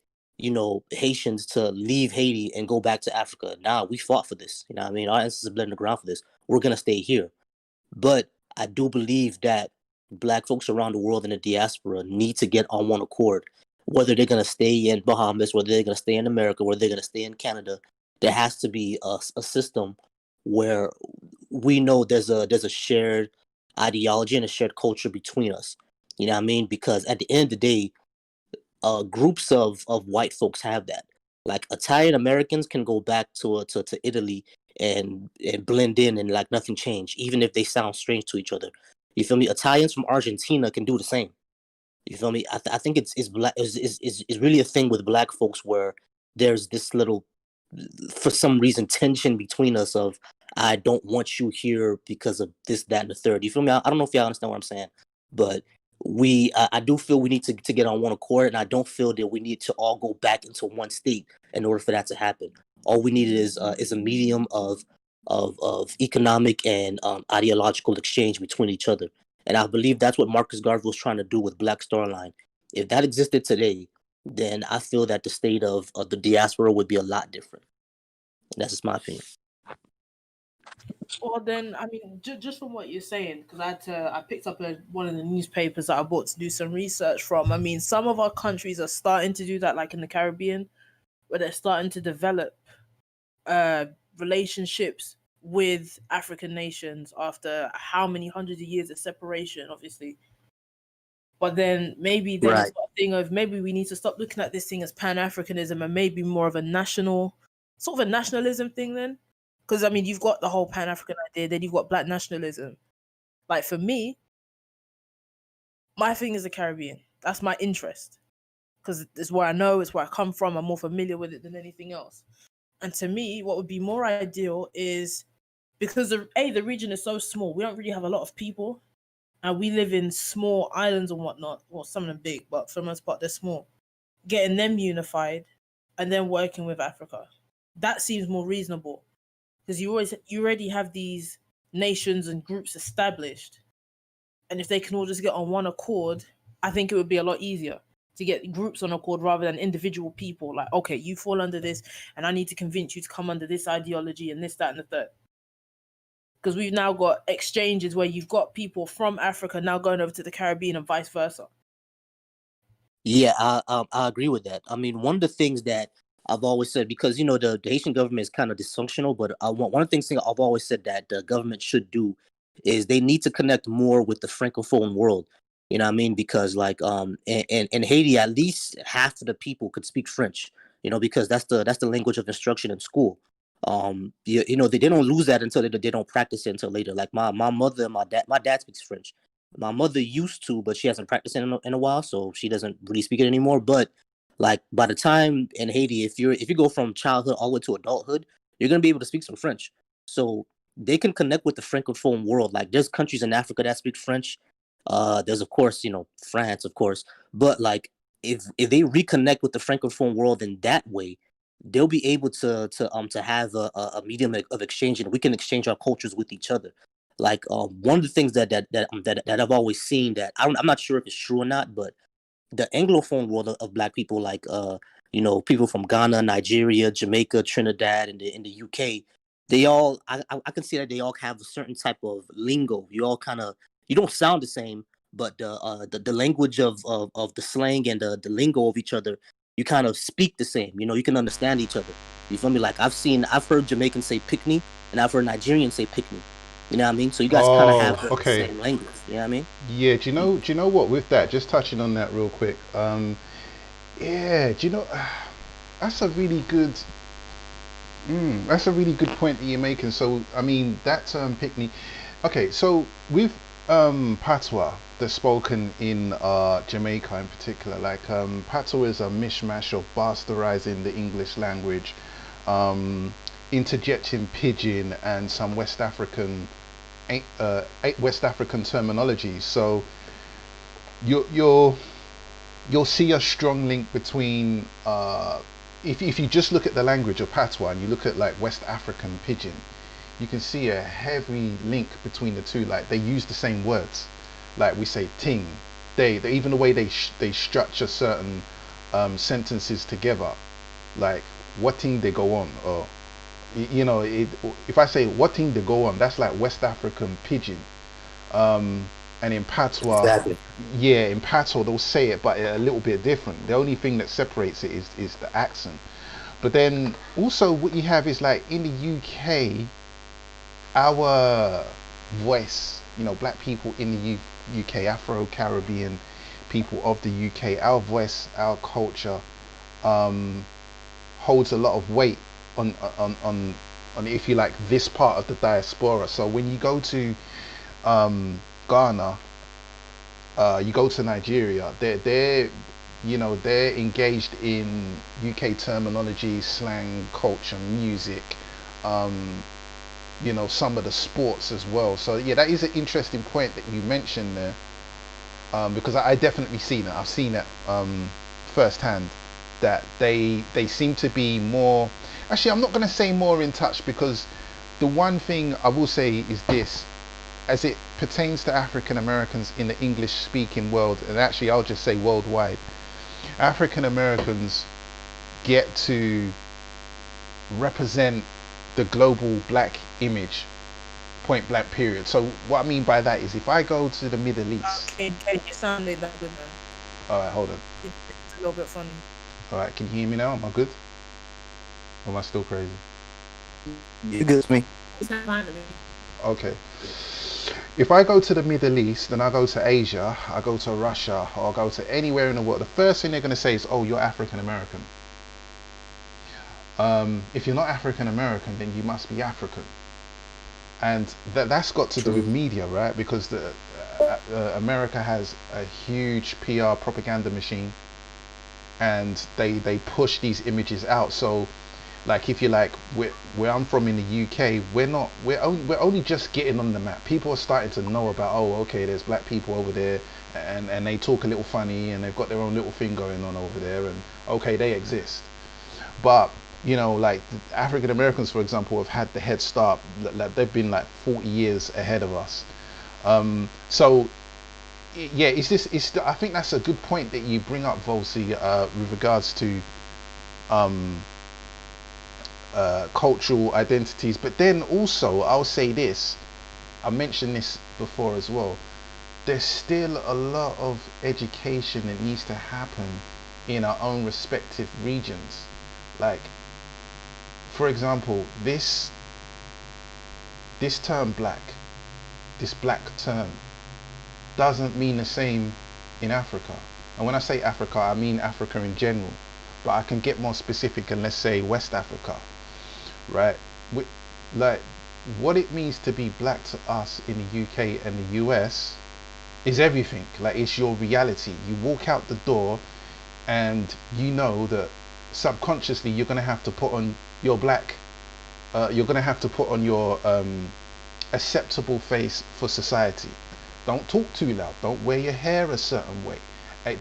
Speaker 7: Haitians to leave Haiti and go back to Africa. Nah, we fought for this. You know what I mean? Our ancestors bled in the ground for this. We're gonna stay here. But I do believe that black folks around the world in the diaspora need to get on one accord. Whether they're gonna stay in Bahamas, whether they're gonna stay in America, whether they're gonna stay in Canada, there has to be a system where we know there's a shared ideology and a shared culture between us. You know what I mean? Because at the end of the day, groups of white folks have that. Like, Italian Americans can go back to Italy and blend in and like nothing changed, even if they sound strange to each other. You feel me? Italians from Argentina can do the same. You feel me? I think it's really a thing with black folks where there's this little, for some reason, tension between us of, I don't want you here because of this, that, and the third. You feel me? I don't know if y'all understand what I'm saying, but I do feel we need to get on one accord, and I don't feel that we need to all go back into one state in order for that to happen. All we need is a medium of economic and ideological exchange between each other. And I believe that's what Marcus Garvey was trying to do with Black Star Line. If that existed today, then I feel that the state of the diaspora would be a lot different. That's just my opinion.
Speaker 1: Well, then, I mean, just from what you're saying, because I picked up one of the newspapers that I bought to do some research from. I mean, some of our countries are starting to do that, like in the Caribbean, where they're starting to develop relationships with African nations after how many hundreds of years of separation, obviously. But then maybe there's a thing of, maybe we need to stop looking at this thing as Pan-Africanism and maybe more of a nationalism thing then. Because, I mean, you've got the whole Pan-African idea, then you've got Black nationalism. Like, for me, my thing is the Caribbean. That's my interest. Because it's where I know, it's where I come from. I'm more familiar with it than anything else. And to me, what would be more ideal is, because the region is so small, we don't really have a lot of people. And we live in small islands and whatnot. Well, some of them big, but for the most part, they're small. Getting them unified and then working with Africa. That seems more reasonable. Because you already have these nations and groups established. And if they can all just get on one accord, I think it would be a lot easier to get groups on accord rather than individual people. Like, okay, you fall under this, and I need to convince you to come under this ideology and this, that, and the third. Because we've now got exchanges where you've got people from Africa now going over to the Caribbean and vice versa.
Speaker 7: Yeah, I agree with that. I mean, one of the things that I've always said, because, the Haitian government is kind of dysfunctional, but one of the things I've always said that the government should do is they need to connect more with the Francophone world. You know what I mean? Because, like, in Haiti, at least half of the people could speak French, because that's the language of instruction in school. They don't lose that until they don't practice it until later. Like, my mother and my dad speaks French. My mother used to, but she hasn't practiced it in a while, so she doesn't really speak it anymore. But, like, by the time in Haiti, if you go from childhood all the way to adulthood, you're gonna be able to speak some French. So they can connect with the Francophone world. Like, there's countries in Africa that speak French. There's, of course, France, of course. But, like, if they reconnect with the Francophone world in that way, they'll be able to have a medium of exchange, and we can exchange our cultures with each other. Like one of the things that I've always seen that I'm not sure if it's true or not, but the Anglophone world of Black people, like people from Ghana, Nigeria, Jamaica, Trinidad, and in the UK, they all I can see that they all have a certain type of lingo. You don't sound the same, but the language of the slang and the lingo of each other, you kind of speak the same. You can understand each other. You feel me? Like I've heard Jamaicans say "pickney" and I've heard Nigerians say "pickney." You know what I mean? So you guys kind of have the
Speaker 2: Okay.
Speaker 7: same language. You know what I mean?
Speaker 2: Yeah, do you know what, with that, just touching on that real quick, yeah, do you know, that's a really good point that you're making. So I mean, that term "picnic," okay, so with patois that's spoken in Jamaica in particular, like patois is a mishmash of bastardizing the English language, interjecting pidgin and some West African terminology. So you'll see a strong link between if you just look at the language of patois and you look at like West African pidgin, you can see a heavy link between the two. Like they use the same words, like we say ting, they even the way they structure certain sentences together, like what thing they go on, or if I say what thing they go on, that's like West African pidgin. And in patois,
Speaker 7: Exactly.
Speaker 2: yeah, in patois they'll say it, but a little bit different. The only thing that separates it is the accent. But then also what you have is like in the UK, our voice, Black people in the UK, Afro-Caribbean people of the UK, our voice, our culture, holds a lot of weight on if you like this part of the diaspora. So when you go to Ghana, you go to Nigeria, they're engaged in UK terminology, slang, culture, music, some of the sports as well. So yeah, that is an interesting point that you mentioned there, because I definitely seen it. I've seen it firsthand, that they seem to be more. Actually, I'm not going to say more in touch, because the one thing I will say is this: as it pertains to African Americans in the English speaking world, and actually I'll just say worldwide, African Americans get to represent the global Black image, point blank period. So what I mean by that is, if I go to the Middle East,
Speaker 1: Okay, you sounded that good, man.
Speaker 2: all right, hold on,
Speaker 1: It's a little bit funny.
Speaker 2: all right, can you hear me now? Am I good, or am I still crazy?
Speaker 7: You good with me?
Speaker 5: It's not fine to me.
Speaker 2: Okay, if I go to the Middle East, then I go to Asia, I go to Russia, or I go to anywhere in the world, the first thing they're going to say is, oh, you're African American. If you're not African American, then you must be African. And that's got to do with media, right? Because America has a huge PR propaganda machine, and they push these images out. So like, if you like, where I'm from in the UK, we're only just getting on the map. People are starting to know about, oh, okay, there's Black people over there, and they talk a little funny, and they've got their own little thing going on over there, and okay, they exist. But like African Americans, for example, have had the head start. Like, they've been like 40 years ahead of us. So yeah, I think that's a good point that you bring up, Volsi, with regards to cultural identities. But then also, I'll say this, I mentioned this before as well, there's still a lot of education that needs to happen in our own respective regions. Like, for example, this term Black, this Black term, doesn't mean the same in Africa. And when I say Africa, I mean Africa in general. But I can get more specific, and let's say West Africa, right? Like, what it means to be Black to us in the UK and the US is everything. Like, it's your reality. You walk out the door, and you know that subconsciously you're going to have to put on your Black, you're going to have to put on your acceptable face for society. Don't talk too loud, don't wear your hair a certain way,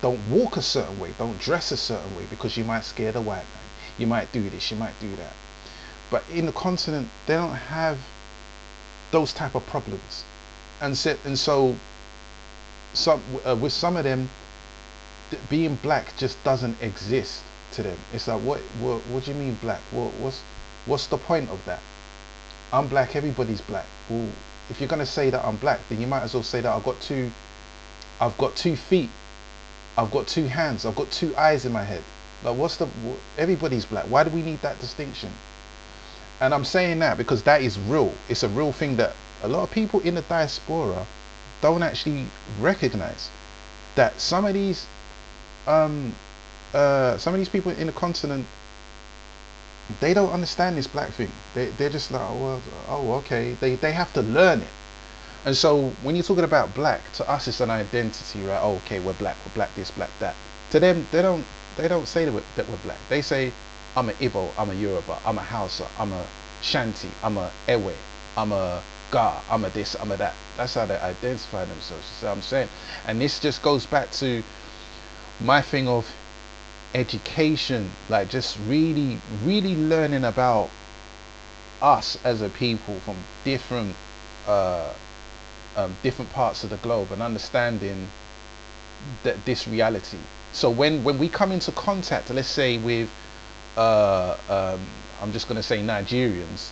Speaker 2: don't walk a certain way, don't dress a certain way, because you might scare the white man, you might do this, you might do that. But in the continent, they don't have those type of problems, and so some with some of them, being black just doesn't exist to them. It's like, what do you mean black? What's the point of that? I'm black, everybody's black. Well, if you're gonna say that I'm black, then you might as well say that I've got 2 feet, I've got 2 hands, I've got 2 eyes in my head. Like, everybody's black. Why do we need that distinction? And I'm saying that because that is real. It's a real thing that a lot of people in the diaspora don't actually recognize. That some of these people in the continent, they don't understand this black thing. They're just like, oh, okay. They have to learn it. And so when you're talking about black, to us it's an identity, right? Oh, okay, we're black this, black that. To them, they don't say that we're black. They say, I'm an Igbo, I'm a Yoruba, I'm a Hausa, I'm a Shanti, I'm a Ewe, I'm a Ga, I'm a this, I'm a that. That's how they identify themselves. You see what I'm saying? And this just goes back to my thing of education, like just really learning about us as a people from different parts of the globe, and understanding that this reality. So when we come into contact, let's say with I'm just going to say Nigerians,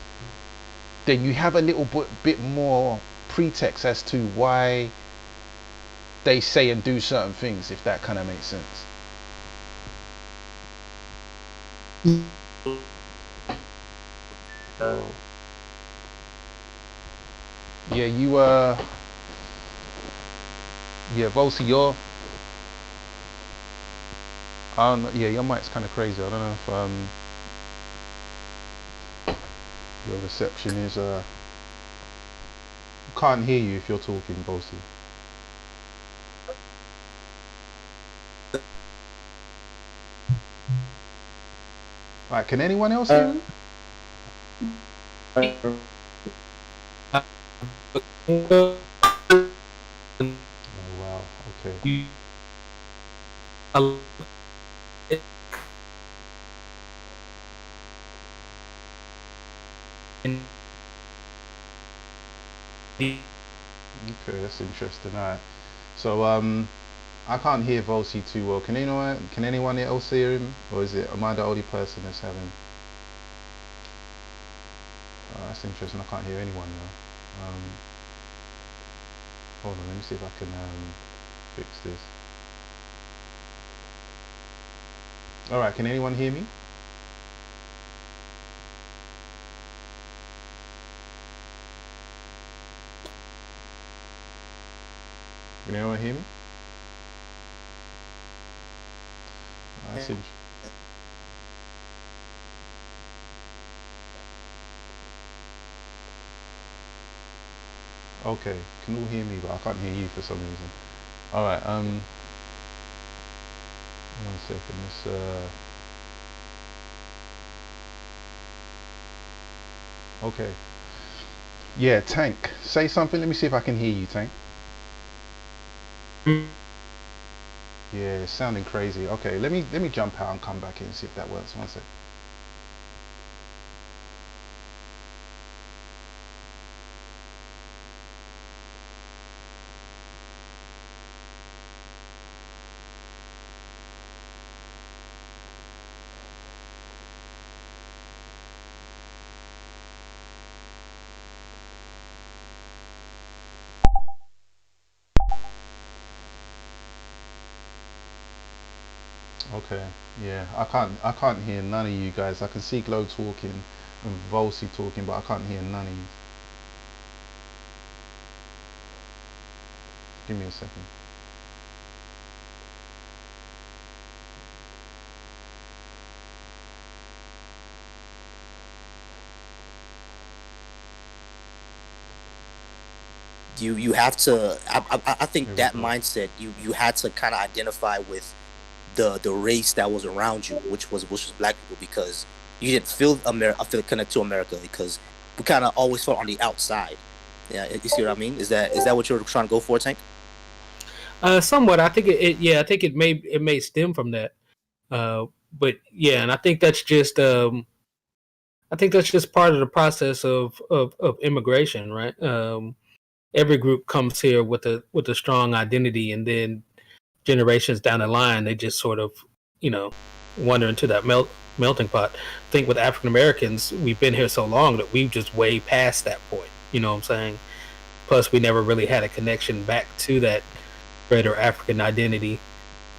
Speaker 2: then you have a little bit more pretext as to why they say and do certain things, if that kind of makes sense. Yeah, Volsi, your mic's kind of crazy. I don't know if your reception is can't hear you if you're talking, Volsi. Right, can anyone else hear me? Oh wow, okay. Okay, that's interesting. Alright. So I can't hear Volsi too well. Can anyone else hear him? Or am I the only person that's having that's interesting. I can't hear anyone now. Hold on, let me see if I can fix this. Alright, can anyone hear me? Can anyone hear me? That's interesting. Okay, can all hear me, but I can't hear you for some reason. Alright, 1 second, okay. Yeah, Tank, say something, let me see if I can hear you, Tank. Yeah, it's sounding crazy. Okay, let me jump out and come back in and see if that works. 1 sec. Okay, yeah, I can't hear none of you guys. I can see Glow talking and Volsi talking, but I can't hear none of you. Give me a second.
Speaker 7: You have to. I think
Speaker 2: Here we
Speaker 7: that
Speaker 2: go.
Speaker 7: mindset you had to kind of identify with the race that was around you, which was black people, because you didn't feel connected to America, because we kind of always felt on the outside. Yeah, you see what I mean? Is that what you're trying to go for, Tank?
Speaker 4: Somewhat. I think I think it may stem from that. But yeah, and I think that's just I think that's just part of the process of immigration, right? Every group comes here with a strong identity, and then generations down the line, they just sort of, wander into that melting pot. I think with African Americans, we've been here so long that we've just way past that point. You know what I'm saying? Plus, we never really had a connection back to that greater African identity.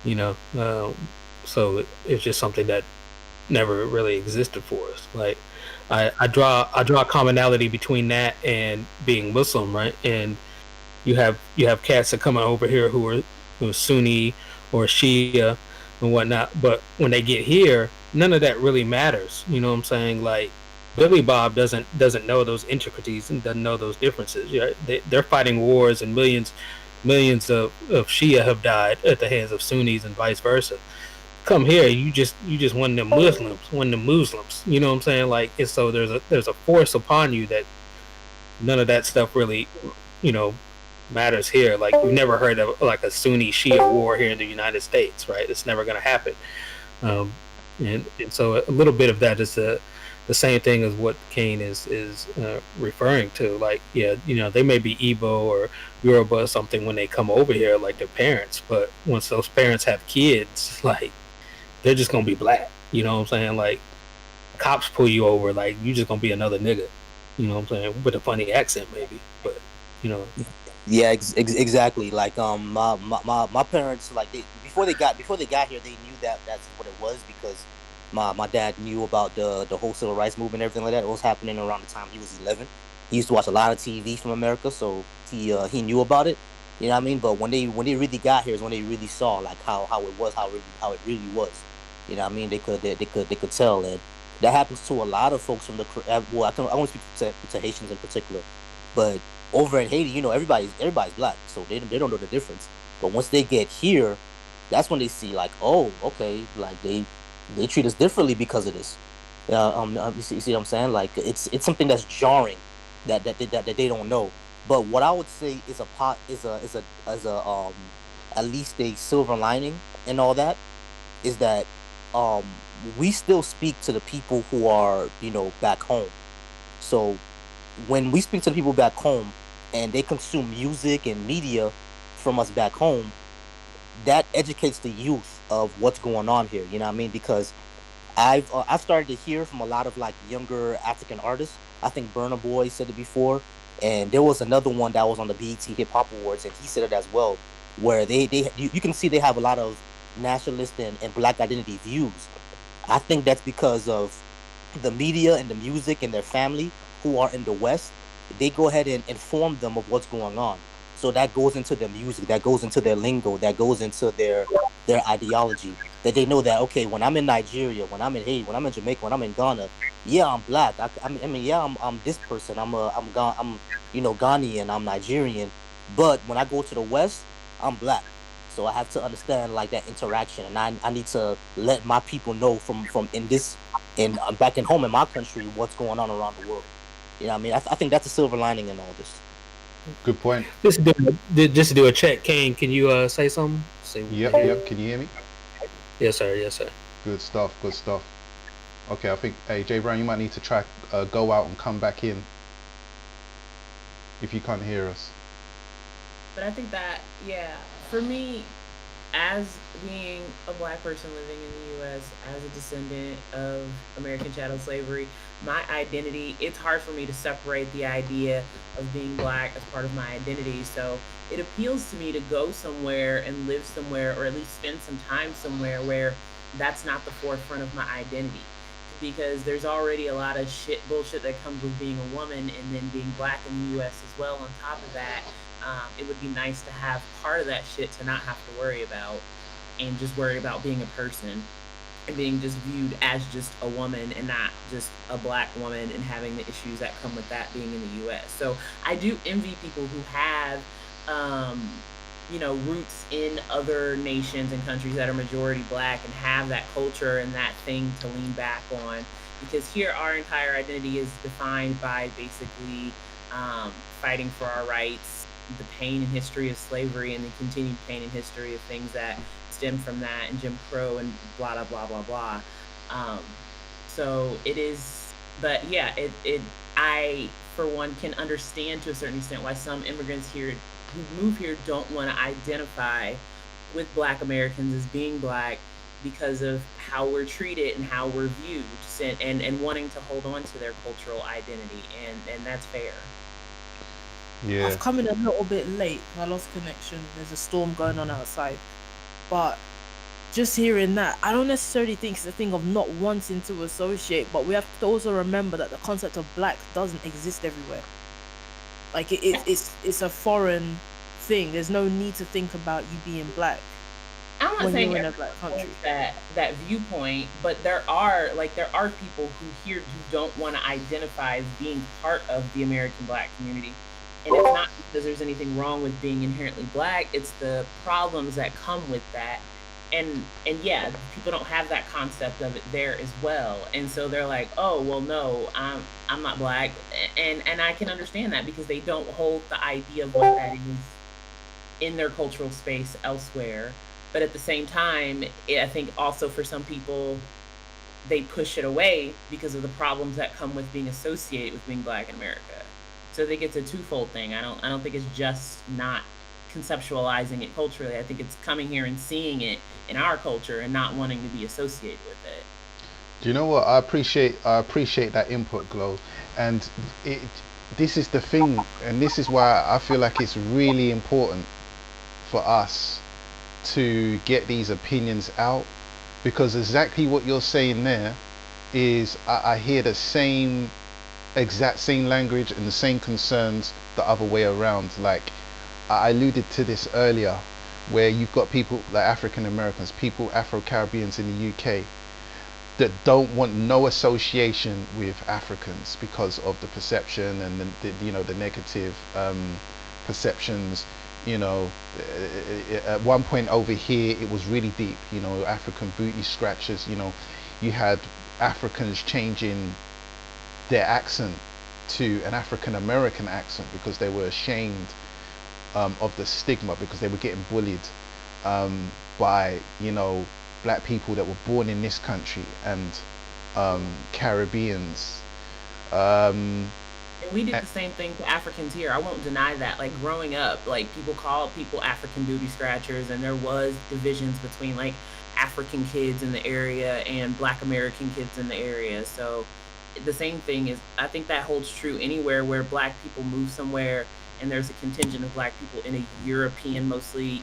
Speaker 4: So it's just something that never really existed for us. Like, I draw a commonality between that and being Muslim, right? And you have cats that come over here who are Sunni or Shia and whatnot, but when they get here, none of that really matters. You know what I'm saying? Like, Billy Bob doesn't know those intricacies and doesn't know those differences. They're fighting wars, and millions of Shia have died at the hands of Sunnis and vice versa. Come here, you just one of them Muslims. You know what I'm saying? Like, and so there's a force upon you that none of that stuff really, matters here. Like, you've never heard of like a Sunni Shia war here in the United States, right? It's never going to happen. And so a little bit of that is the same thing as what Kane is referring to. Like, yeah, they may be Igbo or Yoruba or something when they come over here, like their parents, but once those parents have kids, like, they're just gonna be black. You know what I'm saying? Like, cops pull you over, like, you just gonna be another nigga. You know what I'm saying? With a funny accent, maybe, but
Speaker 7: Yeah, exactly. Like, my parents, like, before they got here, they knew that that's what it was, because my dad knew about the whole civil rights movement and everything like that. It was happening around the time he was 11. He used to watch a lot of TV from America, so he knew about it. You know what I mean? But when they really got here is when they really saw, like, how it really was. You know what I mean? They could tell, and that happens to a lot of folks from the well. I won't speak to Haitians in particular, but over in Haiti, everybody's black, so they don't know the difference. But once they get here, that's when they see, like, oh, okay, like, they treat us differently because of this. You see what I'm saying? Like, it's something that's jarring that they don't know. But what I would say is at least a silver lining and all that is that we still speak to the people who are back home. So when we speak to the people back home and they consume music and media from us back home, that educates the youth of what's going on here. You know what I mean? Because I've started to hear from a lot of, like, younger African artists. I think Burna Boy said it before, and there was another one that was on the BET Hip Hop Awards, and he said it as well, where you can see they have a lot of nationalist and black identity views. I think that's because of the media and the music and their family who are in the West. They go ahead and inform them of what's going on. So that goes into their music, that goes into their lingo, that goes into their ideology. That they know that, okay, when I'm in Nigeria, when I'm in Haiti, when I'm in Jamaica, when I'm in Ghana, yeah, I'm black. I'm this person. I'm Ghanaian. I'm Nigerian. But when I go to the West, I'm black. So I have to understand, like, that interaction, and I need to let my people know from back in home in my country what's going on around the world. You know what I mean? I think that's a silver lining in all this.
Speaker 2: Good point.
Speaker 4: Just to do a check, Kane, can you say something?
Speaker 2: Yep. Can you hear me?
Speaker 4: Yes, sir.
Speaker 2: Good stuff. Okay, I think, hey, Jay Brown, you might need to try go out and come back in if you can't hear us.
Speaker 5: But I think that, yeah, for me, as being a black person living in the U.S., as a descendant of American chattel slavery, my identity, it's hard for me to separate the idea of being black as part of my identity. So it appeals to me to go somewhere and live somewhere, or at least spend some time somewhere where that's not the forefront of my identity. Because there's already a lot of bullshit that comes with being a woman and then being black in the U.S. as well. On top of that, it would be nice to have part of that shit to not have to worry about, and just worry about being a person and being just viewed as just a woman and not just a black woman, and having the issues that come with that being in the U.S. So I do envy people who have, roots in other nations and countries that are majority black and have that culture and that thing to lean back on. Because here our entire identity is defined by basically fighting for our rights, the pain and history of slavery, and the continued pain and history of things that stem from that, and Jim Crow and blah, blah, blah, blah, blah. So it is But yeah, I for one can understand to a certain extent why some immigrants here who move here don't want to identify with Black Americans as being Black because of how we're treated and how we're viewed, and wanting to hold on to their cultural identity, and that's fair.
Speaker 2: Yeah.
Speaker 1: I've come in a little bit late. I lost connection. There's a storm going on outside. But just hearing that, I don't necessarily think it's a thing of not wanting to associate, but we have to also remember that the concept of Black doesn't exist everywhere. Like it's a foreign thing. There's no need to think about you being Black
Speaker 5: I'm not
Speaker 1: when
Speaker 5: saying
Speaker 1: you're in a
Speaker 5: everyone
Speaker 1: Black country.
Speaker 5: holds that viewpoint, but there are people who here who don't want to identify as being part of the American Black community. And it's not because there's anything wrong with being inherently Black, it's the problems that come with that. And yeah, people don't have that concept of it there as well. And so they're like, oh well no, I'm not Black. And I can understand that because they don't hold the idea of what that is in their cultural space elsewhere. But at the same time, I think also for some people, they push it away because of the problems that come with being associated with being Black in America. So I think it's a twofold thing. I don't think it's just not conceptualizing it culturally. I think it's coming here and seeing it in our culture and not wanting to be associated with it.
Speaker 2: Do you know what? I appreciate that input, Glow. And this is the thing, and this is why I feel like it's really important for us to get these opinions out, because exactly what you're saying there is I hear the exact same language and the same concerns the other way around. Like I alluded to this earlier, where you've got people like African Americans, people Afro-Caribbeans in the UK that don't want no association with Africans because of the perception and the negative perceptions. At one point over here it was really deep, African booty scratchers, you had Africans changing their accent to an African American accent because they were ashamed of the stigma, because they were getting bullied by Black people that were born in this country and Caribbeans.
Speaker 5: And we did the same thing to Africans here. I won't deny that. Like growing up, like people called people African booty scratchers, and there was divisions between like African kids in the area and Black American kids in the area. So the same thing is, I think that holds true anywhere where Black people move somewhere and there's a contingent of Black people in a European, mostly,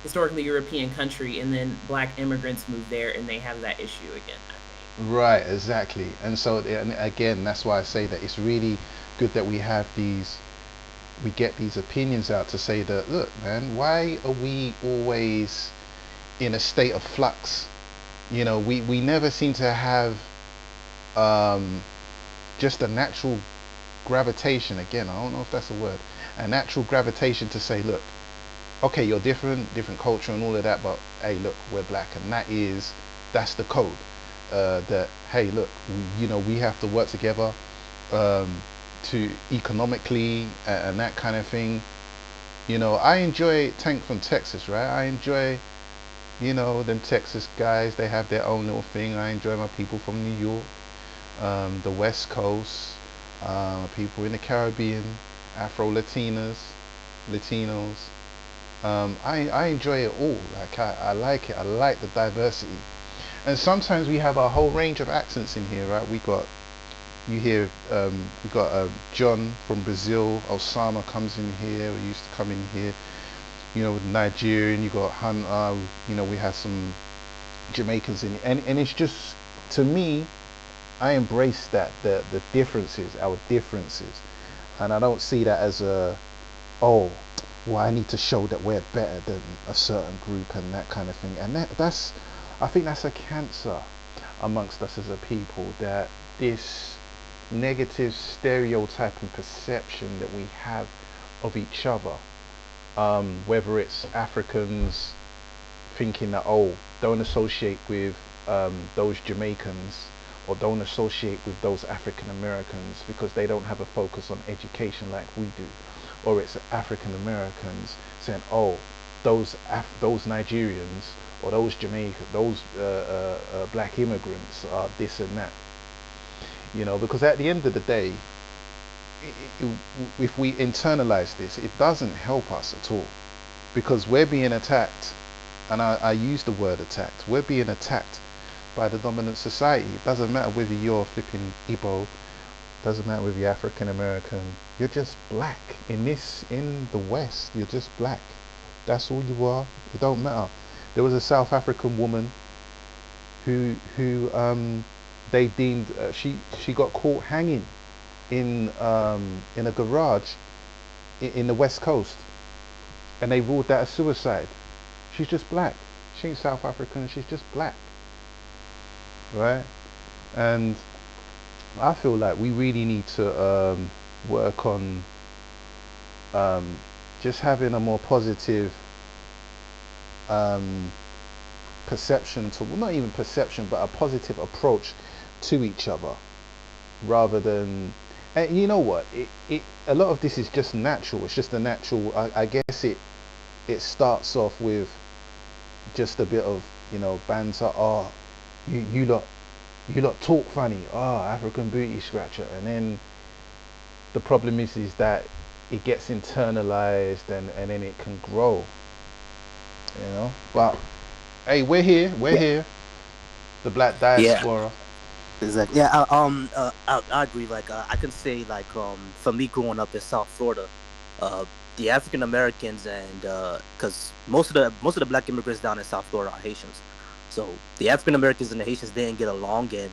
Speaker 5: historically European country, and then Black immigrants move there and they have that issue again, I think.
Speaker 2: Right, exactly. And so, and again, that's why I say that it's really good that we get these opinions out to say that, look, man, why are we always in a state of flux? We never seem to have just a natural gravitation. Again, I don't know if that's a word, a natural gravitation to say, look, okay, you're different culture and all of that, but hey, look, we're Black, and that's the code. That hey, look, we have to work together to economically and that kind of thing. I enjoy Tank from Texas, right? I enjoy them Texas guys. They have their own little thing. I enjoy my people from New York, the West Coast, people in the Caribbean, Afro-Latinos. I enjoy it all. Like I like it. I like the diversity. And sometimes we have a whole range of accents in here, right? We got John from Brazil. Osama comes in here. We used to come in here. With Nigerian. You got Hunter. We had some Jamaicans in here. And it's just, to me, I embrace that the differences, our differences, and I don't see that as I need to show that we're better than a certain group and that kind of thing. And I think that's a cancer amongst us as a people, that this negative stereotype and perception that we have of each other, whether it's Africans thinking that, don't associate with those Jamaicans, or don't associate with those African Americans because they don't have a focus on education like we do. Or it's African Americans saying, those Nigerians or those Black immigrants are this and that. you know, because at the end of the day, if we internalize this, it doesn't help us at all, because we're being attacked, and I use the word attacked. We're being attacked by the dominant society. It doesn't matter whether you're flipping Igbo, doesn't matter whether you're African American. You're just black in the West. You're just black. That's all you are. It don't matter. There was a South African woman who they deemed she got caught hanging in a garage in the West Coast, and they ruled that a suicide. She's just black. She ain't South African. She's just black, right? And I feel like we really need to work on just having a more positive perception to, well, not even perception, but a positive approach to each other, rather than, and you know what, it a lot of this is just natural. It's just a natural, I guess it starts off with just a bit of, you know, banter. Oh, you lot talk funny. Oh, African booty scratcher. And then the problem is that it gets internalized, and then it can grow, you know. But hey, we're here, the Black Diaspora.
Speaker 7: Exactly. Yeah. I agree. Like, I can say, like, for me growing up in South Florida, the African Americans, and because most of the black immigrants down in South Florida are Haitians, so the African Americans and the Haitians didn't get along, and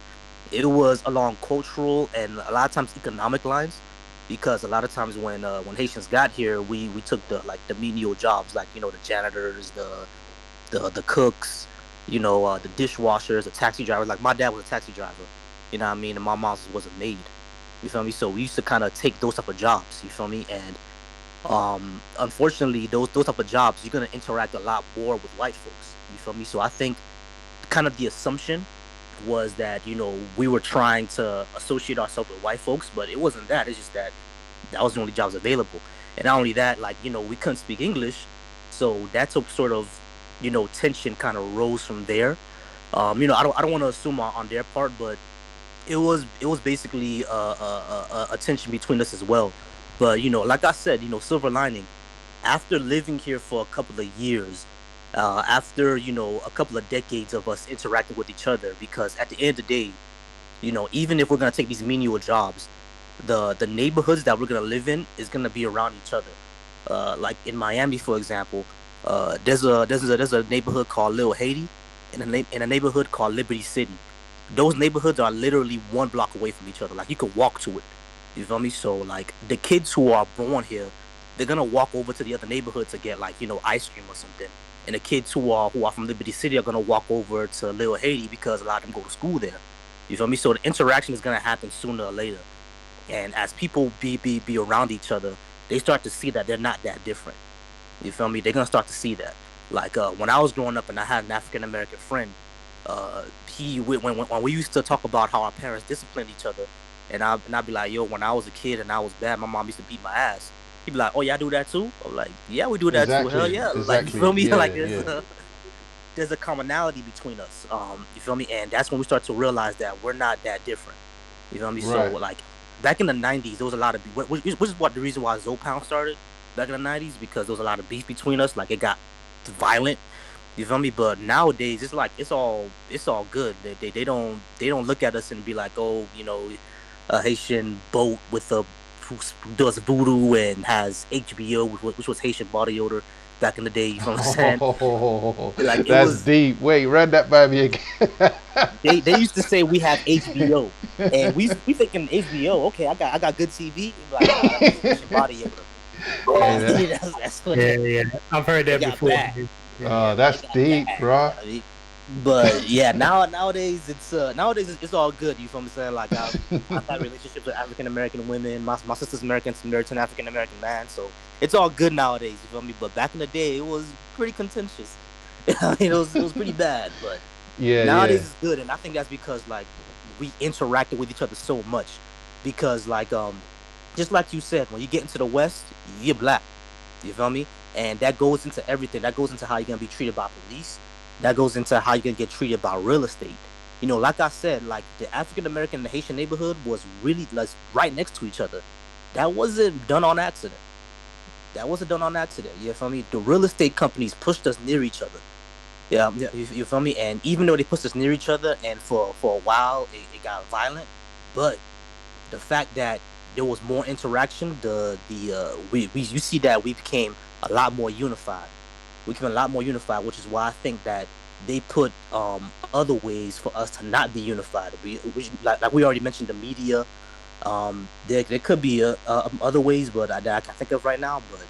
Speaker 7: it was along cultural and a lot of times economic lines, because a lot of times when Haitians got here, we took the menial jobs, like, you know, the janitors, the cooks, you know, the dishwashers, the taxi drivers. Like, my dad was a taxi driver, you know what I mean, and my mom was a maid. You feel me? So we used to kind of take those type of jobs. You feel me? And unfortunately, those type of jobs, you're gonna interact a lot more with white folks. You feel me? So I think kind of the assumption was that, you know, we were trying to associate ourselves with white folks, but it wasn't that. It's just that was the only jobs available. And not only that, like, you know, we couldn't speak English, so that's a sort of, you know, tension kind of rose from there. You know, I don't want to assume on their part, but it was basically a tension between us as well. But, you know, like I said, you know, silver lining, after living here for a couple of years, after, you know, a couple of decades of us interacting with each other, because at the end of the day, you know, even if we're going to take these menial jobs, the neighborhoods that we're going to live in is going to be around each other. Like in Miami, for example, there's a neighborhood called Little Haiti, and a neighborhood called Liberty City. Those neighborhoods are literally 1 block away from each other. Like, you could walk to it. You feel me? So, like, the kids who are born here, they're gonna walk over to the other neighborhood to get, like, you know, ice cream or something. And the kids who are from Liberty City are gonna walk over to Little Haiti because a lot of them go to school there. You feel me? So the interaction is gonna happen sooner or later. And as people be around each other, they start to see that they're not that different. You feel me? They're gonna start to see that. Like, when I was growing up and I had an African American friend, when we used to talk about how our parents disciplined each other, and I'd be like, yo, when I was a kid and I was bad, my mom used to beat my ass. He'd be like, oh, y'all do that too? I'm like, yeah, we do that too. Hell yeah.
Speaker 2: Exactly.
Speaker 7: Like, you feel me?
Speaker 2: Yeah,
Speaker 7: Like, there's a commonality between us. You feel me? And that's when we start to realize that we're not that different. You feel me?
Speaker 2: Right.
Speaker 7: So, like, back in the 90s, there was a lot of beef, which is what the reason why Zopound started back in the 90s, because there was a lot of beef between us. Like, it got violent. You feel me? But nowadays, it's like, it's all good. They don't look at us and be like, oh, you know, a Haitian boat with who does voodoo and has HBO, which was Haitian body odor back in the day. You know what I'm saying? Like,
Speaker 2: that's deep. Wait, run that by me again.
Speaker 7: they used to say we have HBO, and we thinking HBO. Okay, I got good TV. Like, that's Haitian body odor. That's funny.
Speaker 4: Yeah. I've heard that before.
Speaker 2: Oh, that's deep, bro.
Speaker 7: But yeah, nowadays it's all good. You feel me saying? Like, I've had relationships with African American women. My sister's American, married to an African American man, so it's all good nowadays. You feel me? But back in the day, it was pretty contentious. I mean, it was pretty bad. But nowadays it's good, and I think that's because, like, we interacted with each other so much. Because, like, just like you said, when you get into the West, you're black. You feel me? And that goes into everything. That goes into how you're gonna be treated by police. That goes into how you're gonna get treated by real estate. like I said, like the African American and the Haitian neighborhood was really like right next to each other. That wasn't done on accident. You feel me? The real estate companies pushed us near each other. Yeah, you feel me? And even though they pushed us near each other, and for a while it got violent, but the fact that there was more interaction, you see that we became a lot more unified. Which is why I think that they put other ways for us to not be unified. Like we already mentioned, the media. There could be other ways, but that I can think of right now. But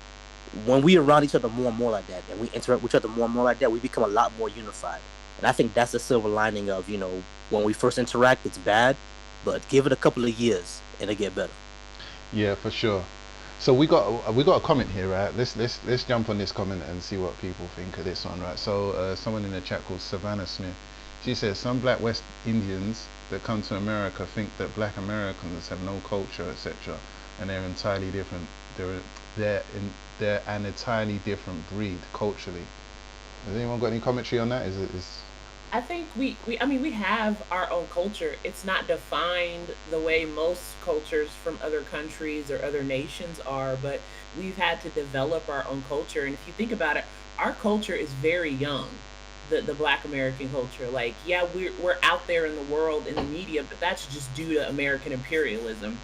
Speaker 7: when we around each other more and more like that, and we interact with each other more and more like that, we become a lot more unified. And I think that's the silver lining of, when we first interact, it's bad, but give it a couple of years and it'll get better.
Speaker 2: Yeah, for sure. So we got a comment here, right? Let's jump on this comment and see what people think of this one, right? So someone in the chat called Savannah Smith, she says some Black West Indians that come to America think that Black Americans have no culture, etc., and they're entirely different. They're an entirely different breed culturally. Has anyone got any commentary on that?
Speaker 5: I think we have our own culture. It's not defined the way most cultures from other countries or other nations are, but we've had to develop our own culture. And if you think about it, our culture is very young. The Black American culture, like, yeah, we're out there in the world in the media, but that's just due to American imperialism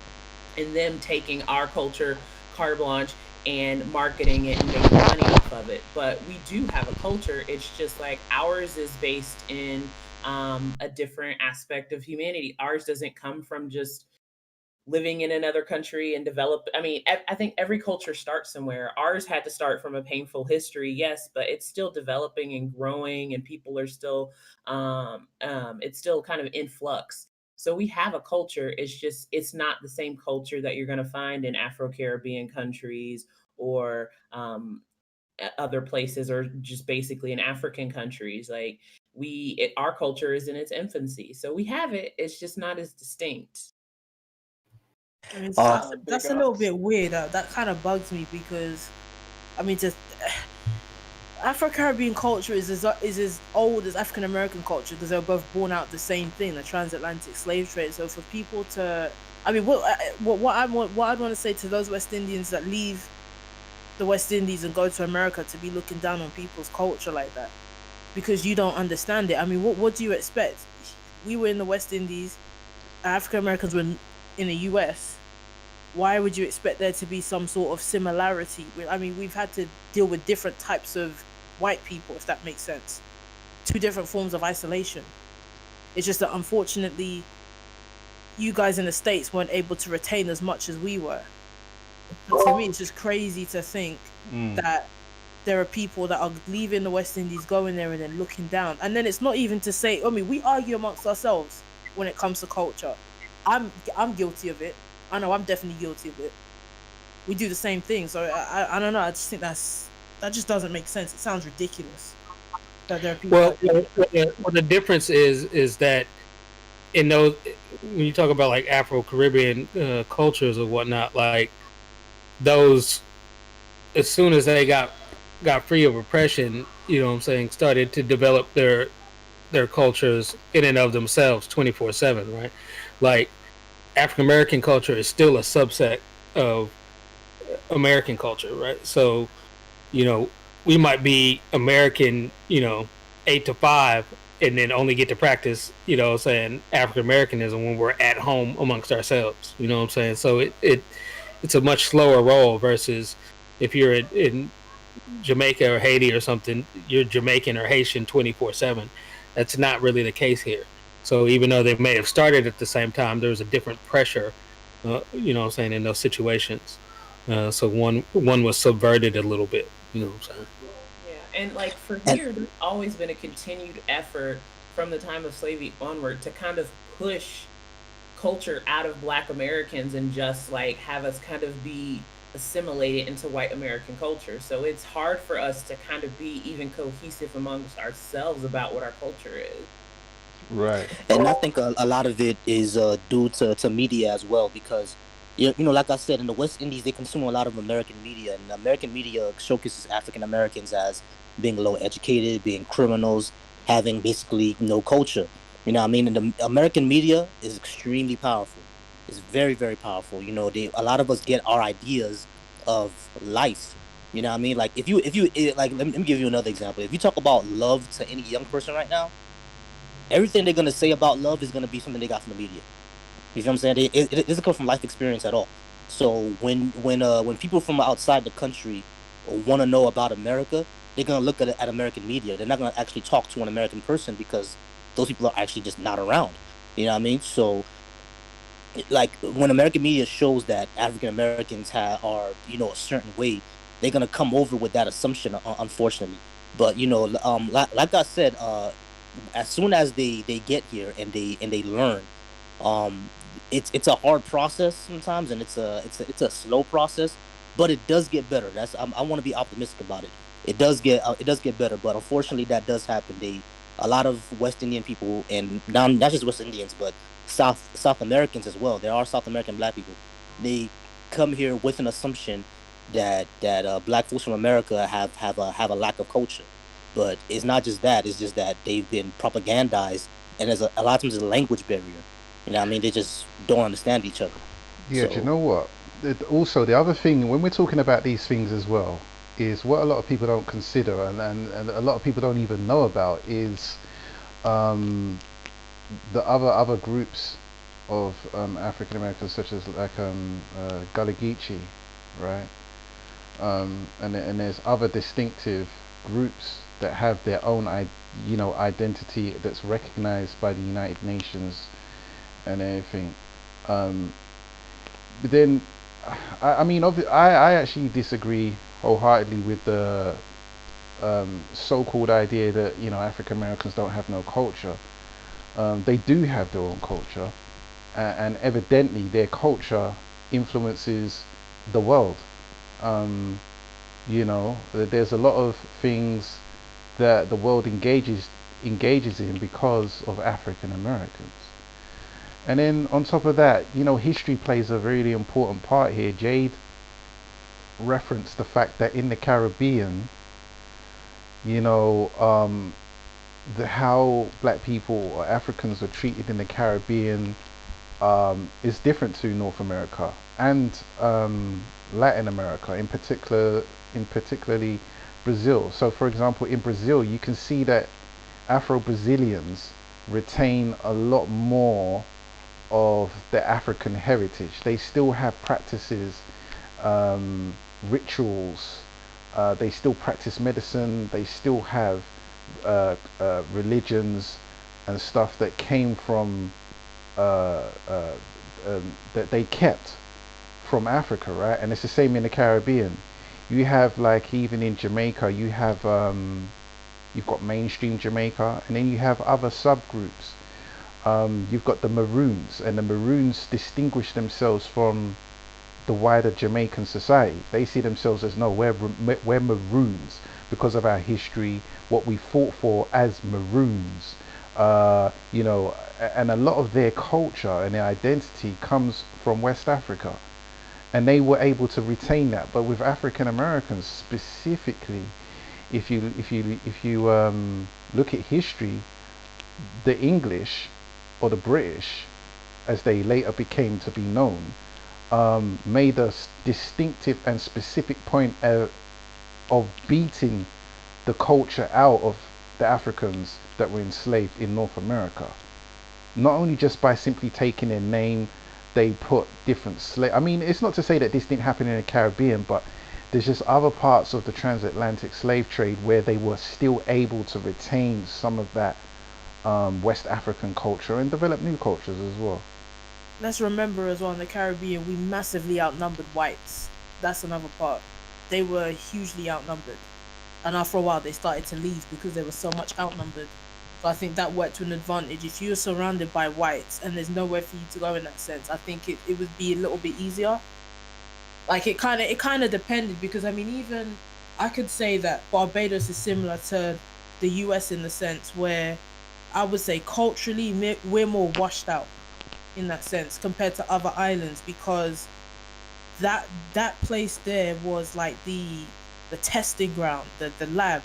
Speaker 5: and them taking our culture carte blanche and marketing it and making money off of it. But we do have a culture. It's just like ours is based in a different aspect of humanity. Ours doesn't come from just living in another country and I think every culture starts somewhere. Ours had to start from a painful history, yes, but it's still developing and growing, and people are still it's still kind of in flux. So we have a culture. It's not the same culture that you're going to find in Afro-Caribbean countries or other places, or just basically in African countries. Like our culture is in its infancy. So we have it. It's just not as distinct.
Speaker 1: I mean, that's a little bit weird. That kind of bugs me because, Afro-Caribbean culture is as old as African American culture because they're both born out the same thing, the transatlantic slave trade. So for people to, what I'd want to say to those West Indians that leave the West Indies and go to America to be looking down on people's culture like that, because you don't understand it. What do you expect? We were in the West Indies, African Americans were in the US. Why would you expect there to be some sort of similarity? We've had to deal with different types of white people, if that makes sense. Two different forms of isolation. It's just that unfortunately, you guys in the States weren't able to retain as much as we were. But to me, it's just crazy to think that there are people that are leaving the West Indies, going there and then looking down. And then it's not even to say, we argue amongst ourselves when it comes to culture. I'm guilty of it. I know I'm definitely guilty of it. We do the same thing. So I don't know. I just think that just doesn't make sense. It sounds ridiculous. That there are people
Speaker 4: the difference is that in those, when you talk about like Afro-Caribbean cultures or whatnot, like those, as soon as they got free of oppression, started to develop their cultures in and of themselves 24/7, right? Like African American culture is still a subset of American culture, right? So, we might be American, 8 to 5, and then only get to practice, African Americanism when we're at home amongst ourselves. You know what I'm saying? So it's a much slower role versus if you're in Jamaica or Haiti or something, you're Jamaican or Haitian 24/7. That's not really the case here. So even though they may have started at the same time, there was a different pressure, in those situations. So one was subverted a little bit,
Speaker 5: Yeah, and like for here, there's always been a continued effort from the time of slavery onward to kind of push culture out of Black Americans and just like have us kind of be assimilated into white American culture. So it's hard for us to kind of be even cohesive amongst ourselves about what our culture is.
Speaker 2: Right.
Speaker 7: And I think a lot of it is due to media as well, because like I said, in the West Indies they consume a lot of American media, and American media showcases African Americans as being low educated, being criminals, having basically no culture. You know what I mean? And the American media is extremely powerful. It's very, very powerful. You know, a lot of us get our ideas of life. You know what I mean? Like like, let me give you another example. If you talk about love to any young person right now, everything they're gonna say about love is gonna be something they got from the media. You feel what I'm saying? It doesn't come from life experience at all. So when people from outside the country want to know about America, they're gonna look at American media. They're not gonna actually talk to an American person because those people are actually just not around. You know what I mean? So like when American media shows that African Americans are a certain way, they're gonna come over with that assumption, unfortunately. But like I said, as soon as they get here and they learn, um it's a hard process sometimes, and it's a slow process, but it does get better. I want to be optimistic about it. It does get better, but unfortunately that does happen. A lot of West Indian people, and not just West Indians, but South Americans as well. There are South American black people. They come here with an assumption that black folks from America have a lack of culture, but it's not just that. It's just that they've been propagandized, and there's a lot of times there's a language barrier. You know what I mean? They just don't understand each other.
Speaker 2: Yeah, do you
Speaker 7: So
Speaker 2: know what? Also, the other thing, when we're talking about these things as well, is what a lot of people don't consider, and a lot of people don't even know about, is um, the other groups of African Americans, such as like Gullah Geechee, right? And there's other distinctive groups that have their own identity that's recognized by the United Nations and everything. Um, but then, I mean, I actually disagree wholeheartedly with the so-called idea that African Americans don't have no culture. They do have their own culture, and evidently their culture influences the world. There's a lot of things that the world engages in because of African Americans. And then on top of that, history plays a really important part here. Jade referenced the fact that in the Caribbean, you know, how black people or Africans were treated in the Caribbean is different to North America and Latin America, particularly Brazil. So, for example, in Brazil, you can see that Afro-Brazilians retain a lot more of the African heritage. They still have practices, rituals. They still practice medicine. They still have religions and stuff that came from that they kept from Africa, right? And it's the same in the Caribbean. You have, like, even in Jamaica, you've got mainstream Jamaica, and then you have other subgroups. You've got the Maroons, and the Maroons distinguish themselves from the wider Jamaican society. They see themselves as, no, we're Maroons because of our history, what we fought for as Maroons. And a lot of their culture and their identity comes from West Africa, and they were able to retain that. But with African Americans specifically, if you look at history, the English, or the British, as they later became to be known, made a distinctive and specific point of beating the culture out of the Africans that were enslaved in North America. Not only just by simply taking their name, they put different slave. I mean, it's not to say that this didn't happen in the Caribbean, but there's just other parts of the transatlantic slave trade where they were still able to retain some of that West African culture and develop new cultures as well.
Speaker 1: Let's remember as well, in the Caribbean, we massively outnumbered whites. That's another part. They were hugely outnumbered. And after a while, they started to leave because they were so much outnumbered. So I think that worked to an advantage. If you're surrounded by whites and there's nowhere for you to go in that sense, I think it would be a little bit easier. Like, it kind of depended, because I mean, even I could say that Barbados is similar to the US in the sense where I would say culturally we're more washed out in that sense compared to other islands, because that place there was like the testing ground, the lab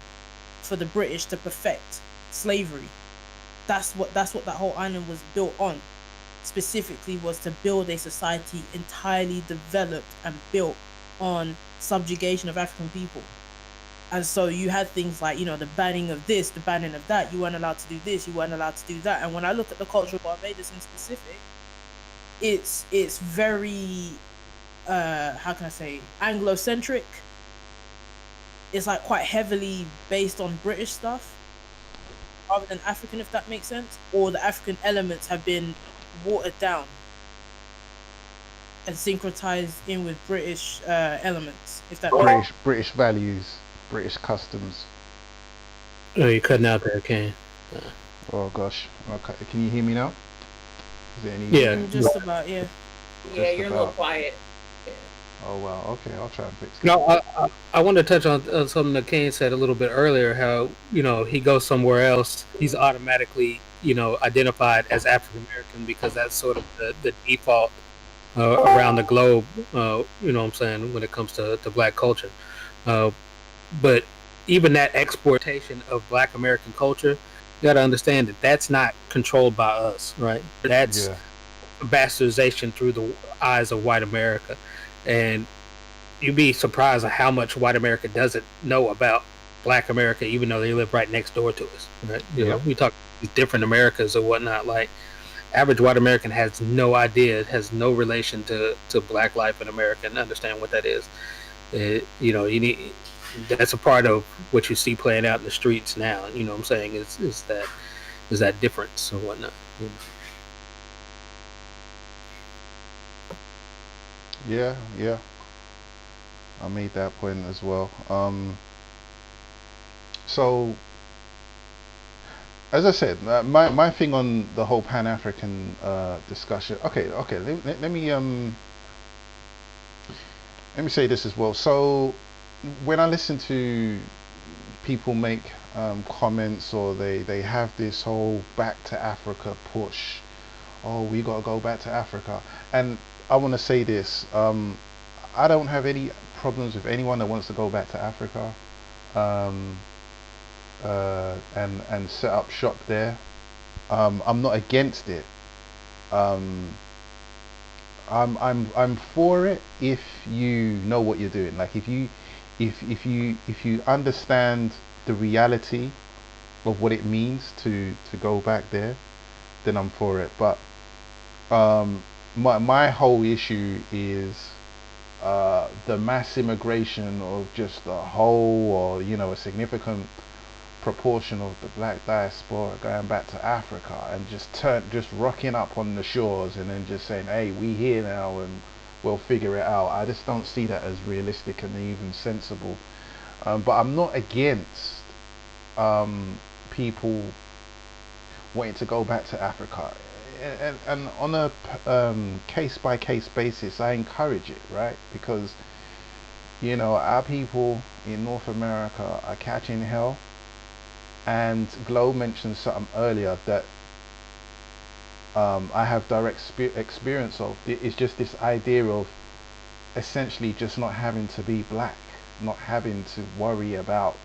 Speaker 1: for the British to perfect slavery. that's what that whole island was built on. Specifically, was to build a society entirely developed and built on subjugation of African people. And so you had things like, the banning of this, the banning of that. You weren't allowed to do this, you weren't allowed to do that. And when I look at the culture of Barbados in specific, it's very how can I say, Anglo-centric. It's like quite heavily based on British stuff rather than African, if that makes sense. Or the African elements have been watered down and syncretized in with British elements, if that makes sense.
Speaker 2: British values, British customs.
Speaker 4: Oh, you're cutting out there, Kane.
Speaker 2: Oh gosh. Okay, can you hear me now? Is there any?
Speaker 4: Yeah.
Speaker 1: Just about, yeah.
Speaker 5: Yeah,
Speaker 2: Just
Speaker 5: you're a little
Speaker 2: about.
Speaker 5: quiet.
Speaker 2: Oh wow. Okay, I'll try and fix it.
Speaker 4: No, I want to touch on something that Kane said a little bit earlier. How he goes somewhere else, he's automatically identified as African American because that's sort of the default around the globe. What I'm saying, when it comes to Black culture. But even that exportation of Black American culture, you got to understand that that's not controlled by us, right? That's bastardization through the eyes of white America. And you'd be surprised at how much white America doesn't know about Black America, even though they live right next door to us. Right? We talk different Americas or whatnot. Like, average white American has no idea, has no relation to Black life in America, and understand what that is. You need. That's a part of what you see playing out in the streets now. You know what I'm saying? Is that difference or whatnot?
Speaker 2: Yeah. I made that point as well. So, as I said, my thing on the whole Pan-African discussion. Okay. Let me say this as well. So, when I listen to people make comments, or they have this whole back to Africa push. Oh, we gotta go back to Africa, and I want to say this. I don't have any problems with anyone that wants to go back to Africa and set up shop there. I'm not against it. I'm for it if you know what you're doing. Like, if you understand the reality of what it means to go back there, then I'm for it. But my whole issue is the mass immigration of just a whole, or a significant proportion of the Black diaspora going back to Africa and just rocking up on the shores and then just saying, hey, we here now and we'll figure it out. I just don't see that as realistic and even sensible. But I'm not against people wanting to go back to Africa. And on a case-by-case basis, I encourage it, right? Because, our people in North America are catching hell. And Glow mentioned something earlier that I have direct experience of. It's just this idea of essentially just not having to be Black, not having to worry about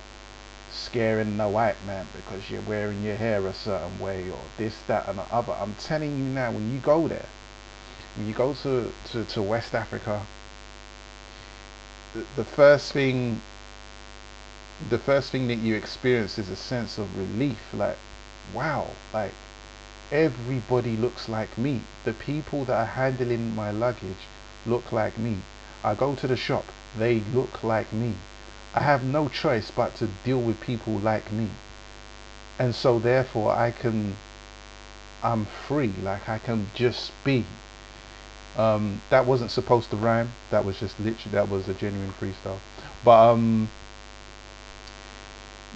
Speaker 2: scaring the white man because you're wearing your hair a certain way, or this, that, and the other. I'm telling you now, when you go there, when you go to West Africa, the first thing that you experience is a sense of relief. Like, wow, like, everybody looks like me. The people that are handling my luggage look like me. I go to the shop, they look like me. I have no choice but to deal with people like me. And so therefore I'm free, like I can just be. That wasn't supposed to rhyme. That was just literally, that was a genuine freestyle. But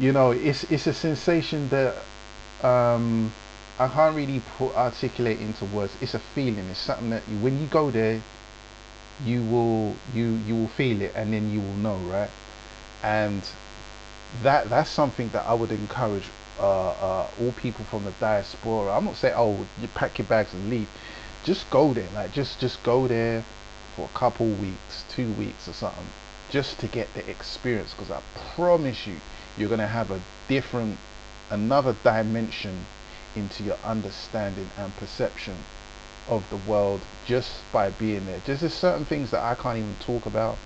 Speaker 2: it's a sensation that I can't really articulate into words. It's a feeling. It's something that when you go there, you will feel it, and then you will know, right? And that's something that I would encourage all people from the diaspora. I'm not saying, oh, you pack your bags and leave. Just go there, like just go there for a couple weeks, 2 weeks or something, just to get the experience. Because I promise you, you're gonna have another dimension into your understanding and perception of the world just by being there. Just there's certain things that I can't even talk about.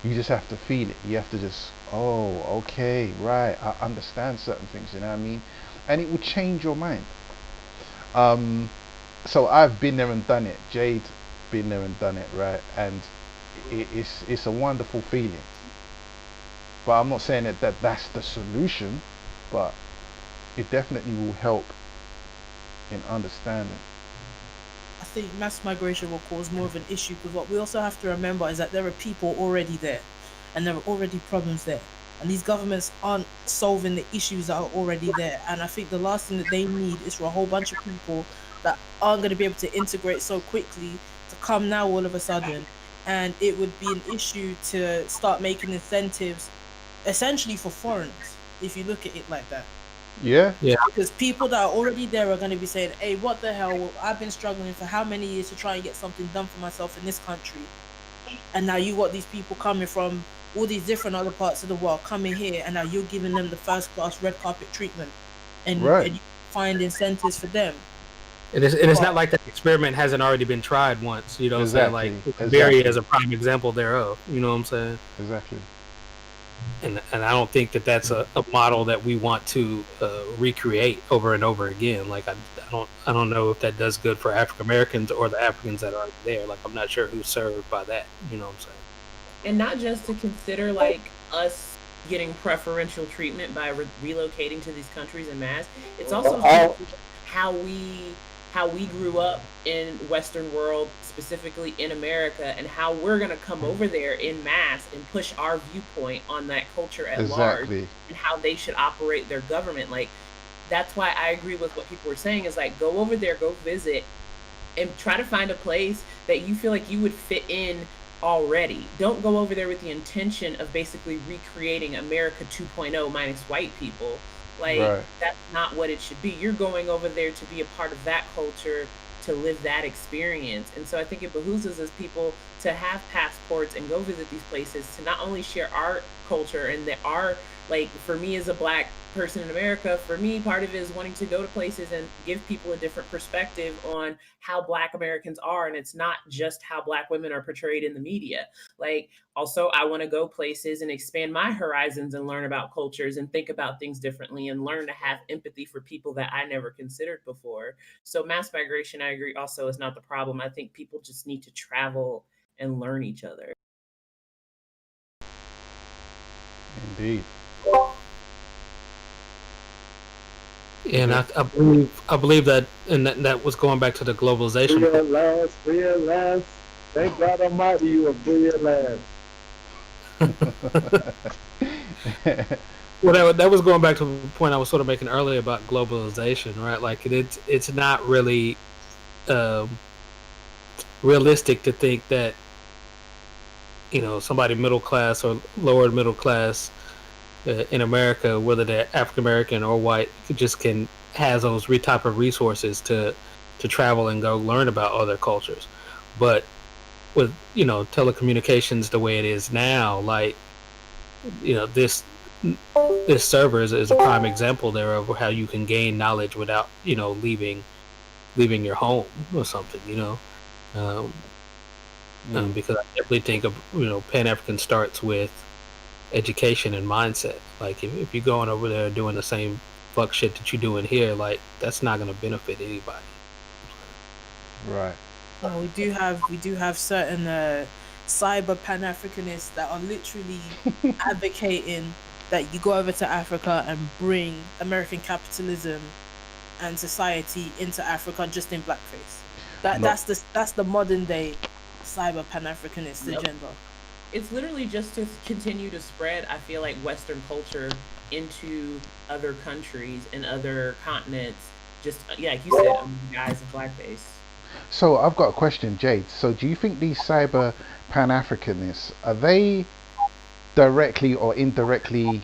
Speaker 2: You just have to feel it. You have to just, oh, okay, right, I understand certain things, you know what I mean? And it will change your mind. So I've been there and done it. Jade been there and done it, right? And it's a wonderful feeling. But I'm not saying that that's the solution, but it definitely will help in understanding.
Speaker 1: I think mass migration will cause more of an issue, because what we also have to remember is that there are people already there, and there are already problems there, and these governments aren't solving the issues that are already there. And I think the last thing that they need is for a whole bunch of people that aren't going to be able to integrate so quickly to come now all of a sudden. And it would be an issue to start making incentives essentially for foreigners, if you look at it like that.
Speaker 2: Yeah.
Speaker 1: Because people that are already there are going to be saying, hey, what the hell, I've been struggling for how many years to try and get something done for myself in this country, and now you got these people coming from all these different other parts of the world coming here, and now you're giving them the first class red carpet treatment, and,
Speaker 2: Right.
Speaker 1: and you find incentives for them.
Speaker 4: It's not like that experiment hasn't already been tried once, you know what I'm saying? Like Liberia is a prime example thereof, you know what I'm saying?
Speaker 2: Exactly.
Speaker 4: And I don't think that that's a model that we want to recreate over and over again. Like I don't know if that does good for African Americans or the Africans that are there. Like I'm not sure who's served by that, you know what I'm saying?
Speaker 5: And not just to consider like us getting preferential treatment by relocating to these countries en masse. It's also how we grew up in Western world, specifically in America, and how we're going to come over there in mass and push our viewpoint on that culture at large, and how they should operate their government. Like, that's why I agree with what people were saying, is like, go over there, go visit, and try to find a place that you feel like you would fit in already. Don't go over there with the intention of basically recreating America 2.0 minus white people. Like, that's not what it should be. You're going over there to be a part of that culture, to live that experience. And so I think it behooves us as people to have passports and go visit these places, to not only share our culture and that our, like, for me as a Black person in America, for me, part of it is wanting to go to places and give people a different perspective on how Black Americans are. And it's not just how Black women are portrayed in the media. Like, also, I want to go places and expand my horizons and learn about cultures and think about things differently and learn to have empathy for people that I never considered before. So mass migration, I agree, also is not the problem. I think people just need to travel and learn each other.
Speaker 2: Indeed.
Speaker 4: And I believe that, and that was going back to the globalization.
Speaker 6: Real last. Thank God Almighty, you a brilliant lad.
Speaker 4: Well, that was going back to the point I was sort of making earlier about globalization, right? Like it's not really realistic to think that, you know, somebody middle class or lower middle class in America, whether they're African American or white, has those type of resources to travel and go learn about other cultures. But with, you know, telecommunications the way it is now, like, you know, this server is a prime example there of how you can gain knowledge without, you know, leaving your home or something, you know. Because I definitely think of, you know, Pan-African starts with education and mindset. Like if you're going over there doing the same fuck shit that you're doing here, like that's not going to benefit anybody.
Speaker 2: Right.
Speaker 1: Well, we do have certain cyber Pan-Africanists that are literally advocating that you go over to Africa and bring American capitalism and society into Africa just in blackface. That's the modern day cyber Pan-Africanist agenda.
Speaker 5: It's literally just to continue to spread, I feel like, Western culture into other countries and other continents. Just, yeah, like you said, guys in blackface.
Speaker 2: So I've got a question, Jade. So do you think these cyber Pan-Africanists, are they directly or indirectly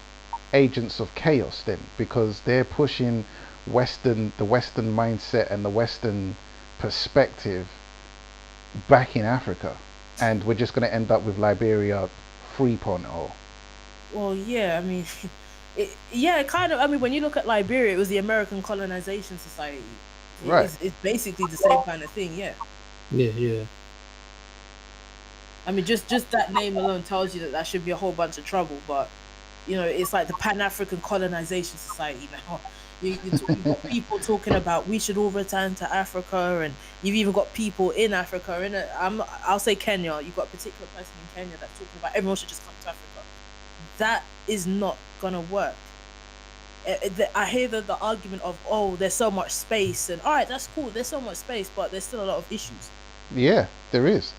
Speaker 2: agents of chaos then? Because they're pushing the Western mindset and the Western perspective back in Africa, and we're just going to end up with Liberia 3.0.
Speaker 1: Well, yeah, I mean, Yeah, kind of. I mean, when you look at Liberia, it was the American Colonization Society.
Speaker 2: Right.
Speaker 1: It's basically the same kind of thing. Yeah.
Speaker 4: Yeah.
Speaker 1: I mean, just that name alone tells you that should be a whole bunch of trouble. But it's like the Pan African Colonization Society now. You've got people talking about we should all return to Africa, and you've even got people in Africa. I'll say Kenya. You've got a particular person in Kenya that's talking about everyone should just come to Africa. That is not gonna work. I hear the argument of, oh, there's so much space, and all right, that's cool. There's so much space, but there's still a lot of issues.
Speaker 2: Yeah, there is.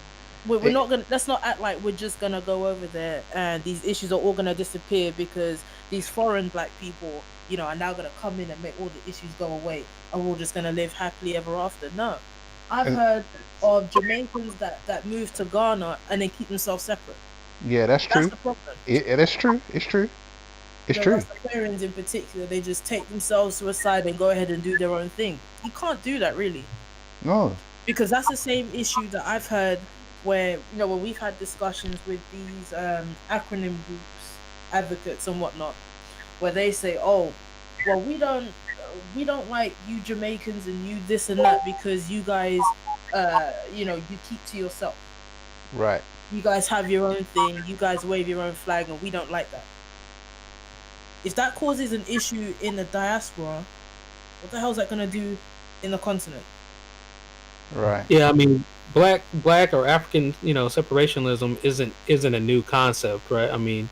Speaker 1: We're not gonna. Let's not act like we're just gonna go over there and these issues are all gonna disappear because these foreign black people, are now gonna come in and make all the issues go away, and we're all just gonna live happily ever after. No, I've heard of Jamaicans that move to Ghana and then keep themselves separate.
Speaker 2: Yeah, that's true.
Speaker 1: That's the problem.
Speaker 2: That's true. It's true. It's
Speaker 1: The
Speaker 2: true.
Speaker 1: Rastafarians in particular, they just take themselves to a side and go ahead and do their own thing. You can't do that, really.
Speaker 2: No.
Speaker 1: Because that's the same issue that I've heard where, when we've had discussions with these acronym groups, advocates and whatnot, where they say, oh, well, we don't like you Jamaicans and you this and that because you guys, you keep to yourself.
Speaker 2: Right.
Speaker 1: You guys have your own thing. You guys wave your own flag and we don't like that. If that causes an issue in the diaspora, what the hell is that going to do in the continent?
Speaker 2: Right.
Speaker 4: Yeah, I mean, black or African, separationism isn't a new concept, right? I mean,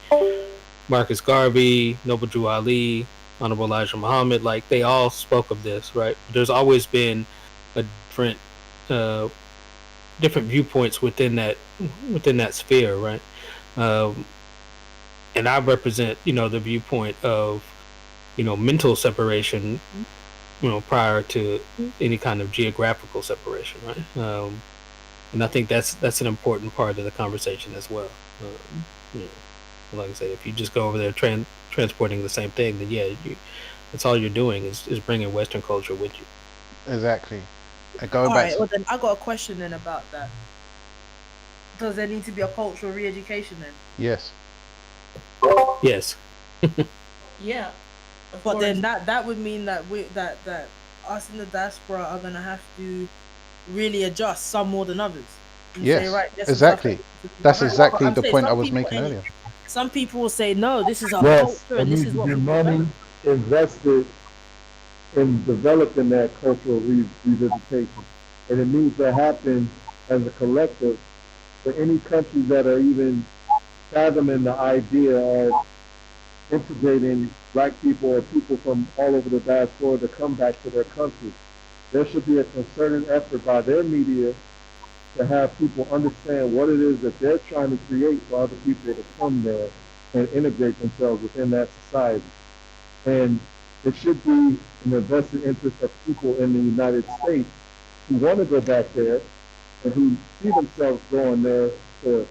Speaker 4: Marcus Garvey, Noble Drew Ali, Honorable Elijah Muhammad, like they all spoke of this, right? There's always been a different viewpoints within that sphere, right? And I represent, the viewpoint of, mental separation, prior to any kind of geographical separation, right? And I think that's an important part of the conversation as well. Like I said, if you just go over there transporting the same thing, then that's all you're doing is bringing Western culture with you.
Speaker 2: Exactly. And going
Speaker 1: All
Speaker 2: back.
Speaker 1: right, well then I got a question then about that. Does there need to be a cultural re-education then?
Speaker 2: Yes.
Speaker 4: Yes.
Speaker 5: Yeah.
Speaker 1: But then that would mean that that us in the diaspora are gonna have to really adjust, some more than others.
Speaker 2: Yes,
Speaker 1: say, right,
Speaker 2: exactly. That's exactly the point I was making earlier.
Speaker 1: Some people will say, no, this is our
Speaker 6: Yes,
Speaker 1: culture, and this is what we
Speaker 6: money invested in developing that cultural revisitation. And it needs to happen as a collective for any countries that are even fathoming the idea of integrating black people or people from all over the diaspora to come back to their country. There should be a concerted effort by their media to have people understand what it is that they're trying to create for other people to come there and integrate themselves within that society. And it should be in the vested interest of people in the United States who want to go back there and who see themselves going there to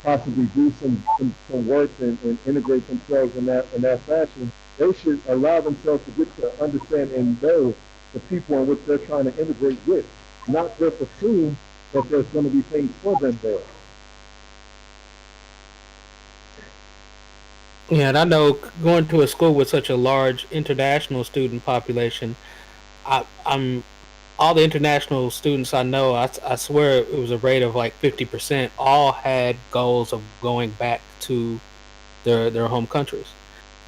Speaker 6: possibly do some work and integrate themselves in that fashion. They should allow themselves to get to understand and know the people in which they're trying to integrate with, not just assume that there's going to be things for them there.
Speaker 4: Yeah, and I know going to a school with such a large international student population, I'm all the international students I know, I swear it was a rate of like 50%, all had goals of going back to their home countries.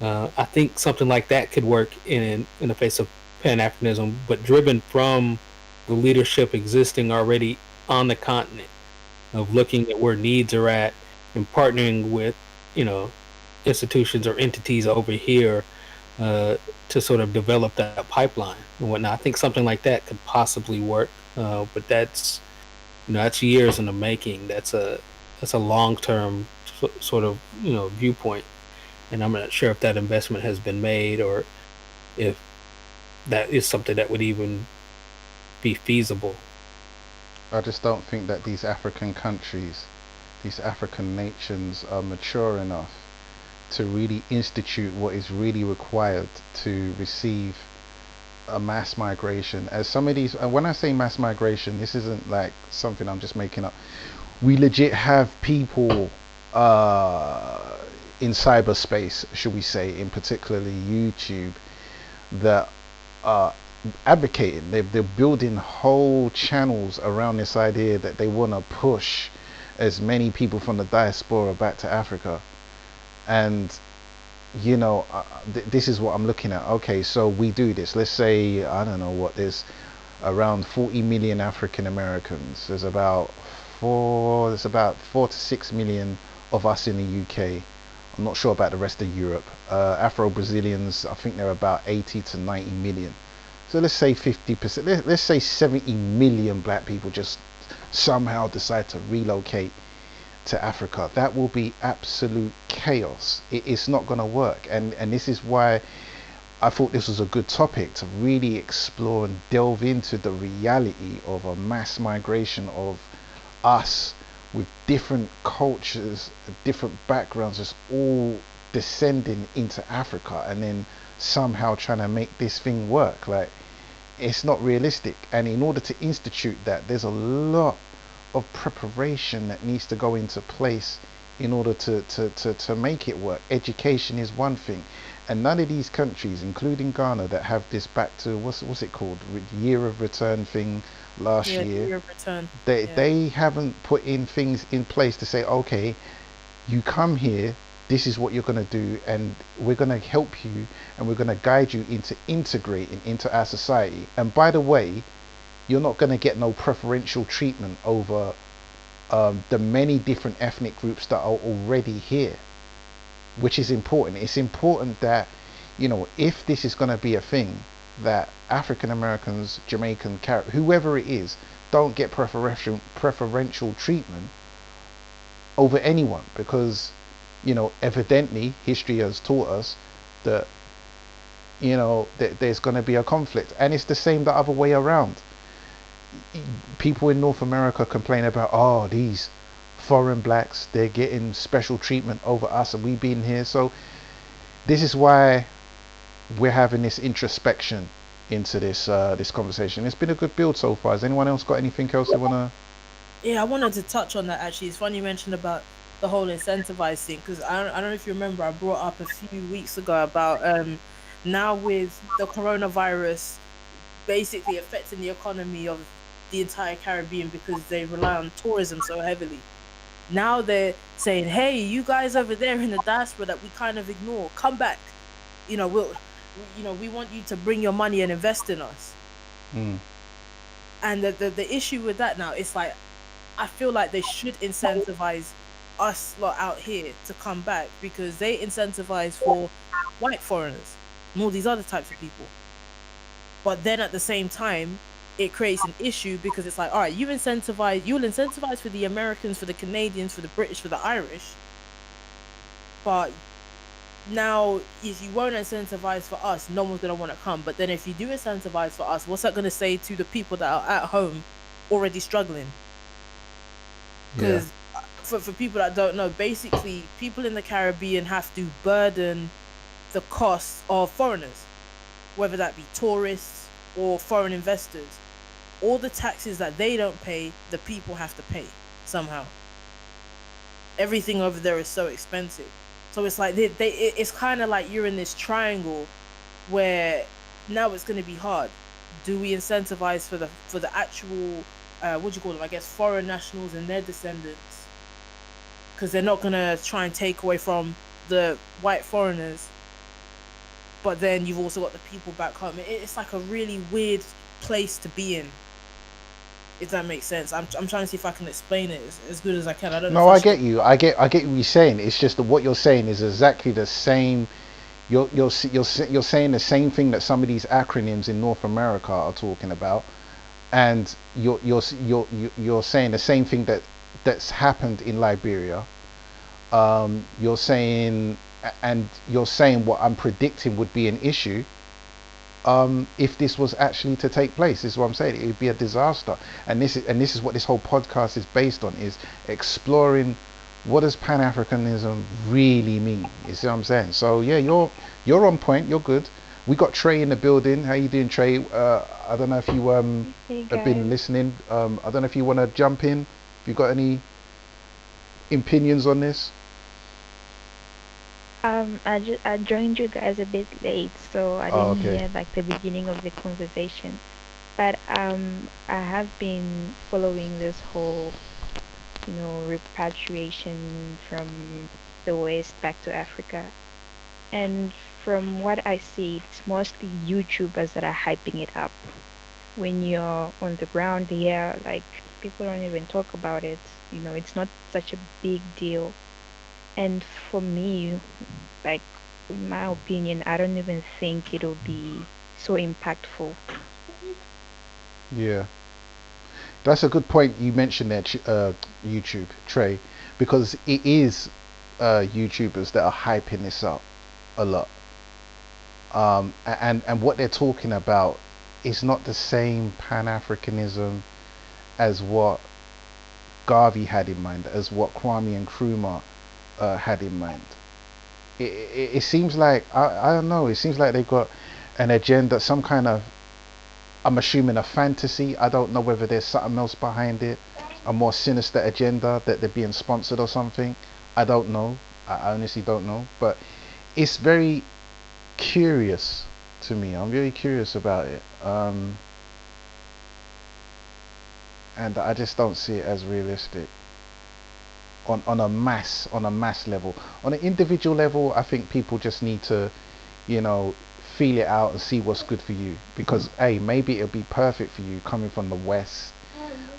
Speaker 4: I think something like that could work in the face of Pan-Africanism, but driven from the leadership existing already on the continent, of looking at where needs are at and partnering with, institutions or entities over here to sort of develop that pipeline and whatnot. I think something like that could possibly work, but that's years in the making. That's a long-term sort of viewpoint, and I'm not sure if that investment has been made or if that is something that would even be feasible.
Speaker 2: I just don't think that these African countries, these African nations are mature enough to really institute what is really required to receive a mass migration. As some of these, and when I say mass migration, this isn't like something I'm just making up. We legit have people in cyberspace, should we say, in particularly YouTube, that are advocating. They're building whole channels around this idea that they want to push as many people from the diaspora back to Africa. And you know, this is what I'm looking at. Okay, so we do this. Let's say, I don't know what, there's around 40 million African Americans. There's about 4 to 6 million of us in the UK. I'm not sure about the rest of Europe. Afro-Brazilians, I think they're about 80 to 90 million. So let's say 50%, let's say 70 million black people just somehow decide to relocate to Africa. That will be absolute chaos. It's not going to work. And this is why I thought this was a good topic to really explore and delve into the reality of a mass migration of us with different cultures, different backgrounds, just all descending into Africa and then somehow trying to make this thing work. Like, it's not realistic. And in order to institute that, there's a lot of preparation that needs to go into place in order to make it work. Education is one thing, and none of these countries, including Ghana, that have this back to what's it called, year of return thing last year,
Speaker 1: year of return.
Speaker 2: They haven't put in things in place to say, okay, you come here, this is what you're going to do, and we're going to help you, and we're going to guide you into integrating into our society. And by the way, you're not going to get no preferential treatment over the many different ethnic groups that are already here, which is important. It's important that, you know, if this is going to be a thing, that African Americans, Jamaican, whoever it is, don't get preferential treatment over anyone, because, you know, evidently history has taught us that, you know, that there's going to be a conflict. And it's the same the other way around. People in North America complain about, oh, these foreign blacks, they're getting special treatment over us and we being here. So this is why we're having this introspection into this this conversation. It's been a good build so far. Has anyone else got anything else they want to?
Speaker 1: Yeah, I wanted to touch on that actually. It's funny you mentioned about the whole incentivized thing, because I don't know if you remember, I brought up a few weeks ago about now with the coronavirus basically affecting the economy of the entire Caribbean because they rely on tourism so heavily. Now they're saying, hey, you guys over there in the diaspora that we kind of ignore, come back. You know, we want you to bring your money and invest in us. And the issue with that now, it's like, I feel like they should incentivize us lot out here to come back, because they incentivize for white foreigners and all these other types of people. But then at the same time, it creates an issue, because it's like, all right, you'll incentivize for the Americans, for the Canadians, for the British, for the Irish, but now if you won't incentivize for us, no one's going to want to come. But then if you do incentivize for us, what's that going to say to the people that are at home already struggling? Because for people that don't know, basically people in the Caribbean have to burden the costs of foreigners, whether that be tourists or foreign investors. All the taxes that they don't pay, the people have to pay somehow. Everything over there is so expensive. So it's like it's kind of like you're in this triangle where now it's going to be hard. Do we incentivize for the actual what do you call them? I guess foreign nationals and their descendants, because they're not going to try and take away from the white foreigners. But then you've also got the people back home. It's like a really weird place to be in, if that makes sense. I'm trying to see if I can explain it as good as I can. I don't know.
Speaker 2: No, I get you. I get what you're saying. It's just that what you're saying is exactly the same. You're saying the same thing that some of these acronyms in North America are talking about, and you're saying the same thing that's happened in Liberia. You're saying what I'm predicting would be an issue. If this was actually to take place, this is what I'm saying. It would be a disaster, and this is what this whole podcast is based on: is exploring what does Pan-Africanism really mean. You see what I'm saying? So yeah, you're on point. You're good. We got Trey in the building. How you doing, Trey? I don't know if you have been listening. I don't know if you want to jump in. If you got any opinions on this.
Speaker 8: I joined you guys a bit late, so I
Speaker 2: Oh,
Speaker 8: didn't
Speaker 2: okay.
Speaker 8: hear like the beginning of the conversation. But I have been following this whole, repatriation from the West back to Africa. And from what I see, it's mostly YouTubers that are hyping it up. When you're on the ground here, like people don't even talk about it. It's not such a big deal. And for me, like in my opinion, I don't even think it'll be so impactful.
Speaker 2: Yeah, that's a good point you mentioned there, YouTube, Trey, because it is YouTubers that are hyping this up a lot. And what they're talking about is not the same Pan-Africanism as what Garvey had in mind, as what Kwame and Nkrumah had in mind. It seems like I don't know. It seems like they've got an agenda, some kind of, I'm assuming, a fantasy. I don't know whether there's something else behind it, a more sinister agenda that they're being sponsored or something. I don't know. I honestly don't know. But it's very curious to me. I'm very curious about it. And I just don't see it as realistic on a mass level. On an individual level, I think people just need to, you know, feel it out and see what's good for you. Because hey, maybe it'll be perfect for you coming from the West,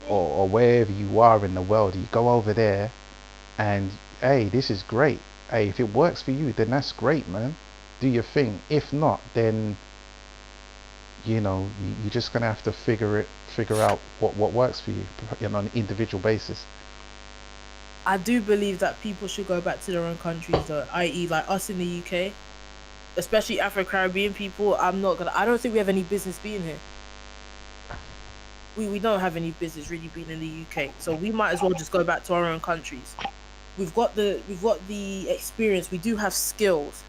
Speaker 2: or wherever you are in the world. You go over there and hey, this is great. Hey, if it works for you, then that's great, man. Do your thing. If not, then you're just gonna have to figure out what works for you, on an individual basis.
Speaker 1: I do believe that people should go back to their own countries, though, i.e., like us in the UK, especially Afro Caribbean people. I don't think we have any business being here. We don't have any business really being in the UK, so we might as well just go back to our own countries. We've got the experience. We do have skills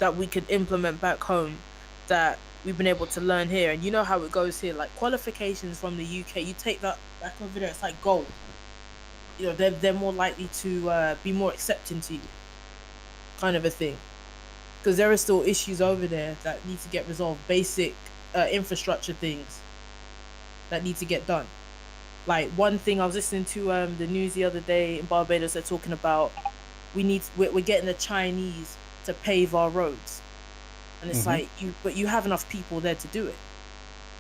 Speaker 1: that we could implement back home that we've been able to learn here. And you know how it goes here, like qualifications from the UK, you take that back over there, it's like gold. They're more likely to be more accepting to you, kind of a thing. Because there are still issues over there that need to get resolved, basic infrastructure things that need to get done. Like one thing, I was listening to the news the other day in Barbados. They're talking about we're getting the Chinese to pave our roads, and it's
Speaker 2: Hmm.
Speaker 1: like you have enough people there to do it,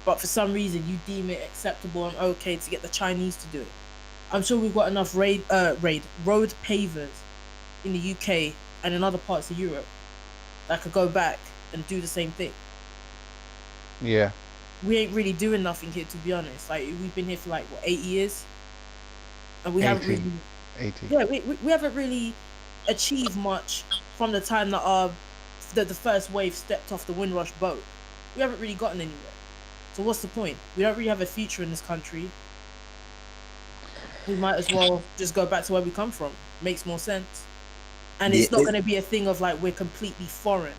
Speaker 1: but for some reason you deem it acceptable and okay to get the Chinese to do it. I'm sure we've got enough road pavers in the UK and in other parts of Europe that could go back and do the same thing.
Speaker 2: Yeah.
Speaker 1: We ain't really doing nothing here, to be honest. Like we've been here for like what, 8 years, and we haven't
Speaker 2: 80.
Speaker 1: really,
Speaker 2: 80.
Speaker 1: yeah, we haven't really achieved much from the time that the first wave stepped off the Windrush boat. We haven't really gotten anywhere. So what's the point? We don't really have a future in this country. We might as well just go back to where we come from. Makes more sense. And
Speaker 7: Yeah,
Speaker 1: it's not going to be a thing of like we're completely foreign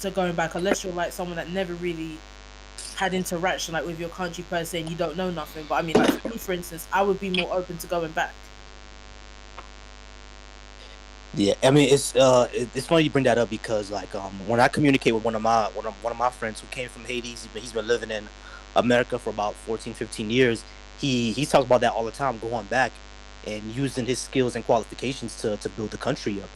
Speaker 1: to going back, unless you're like someone that never really had interaction like with your country per se and you don't know nothing. But I mean, like for me, for instance, I would be more open to going back.
Speaker 7: yeah. I mean, it's funny you bring that up because like when I communicate with one of my friends who came from Haiti, he's been living in America for about 14, 15 years. He talks about that all the time, going back and using his skills and qualifications to build the country up.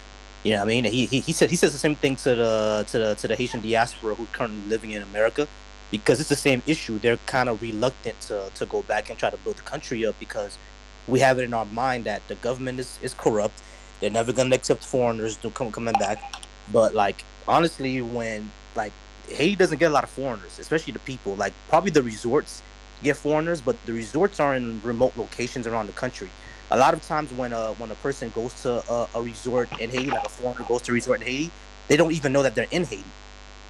Speaker 7: You know what I mean? He says the same thing to the Haitian diaspora who's currently living in America, because it's the same issue. They're kind of reluctant to go back and try to build the country up because we have it in our mind that the government is corrupt. They're never gonna accept foreigners to coming back. But like honestly, when like Haiti doesn't get a lot of foreigners, especially the people. Like probably the resorts get foreigners, but the resorts are in remote locations around the country. A lot of times when a person goes to a resort in Haiti, like a foreigner goes to a resort in Haiti, they don't even know that they're in Haiti.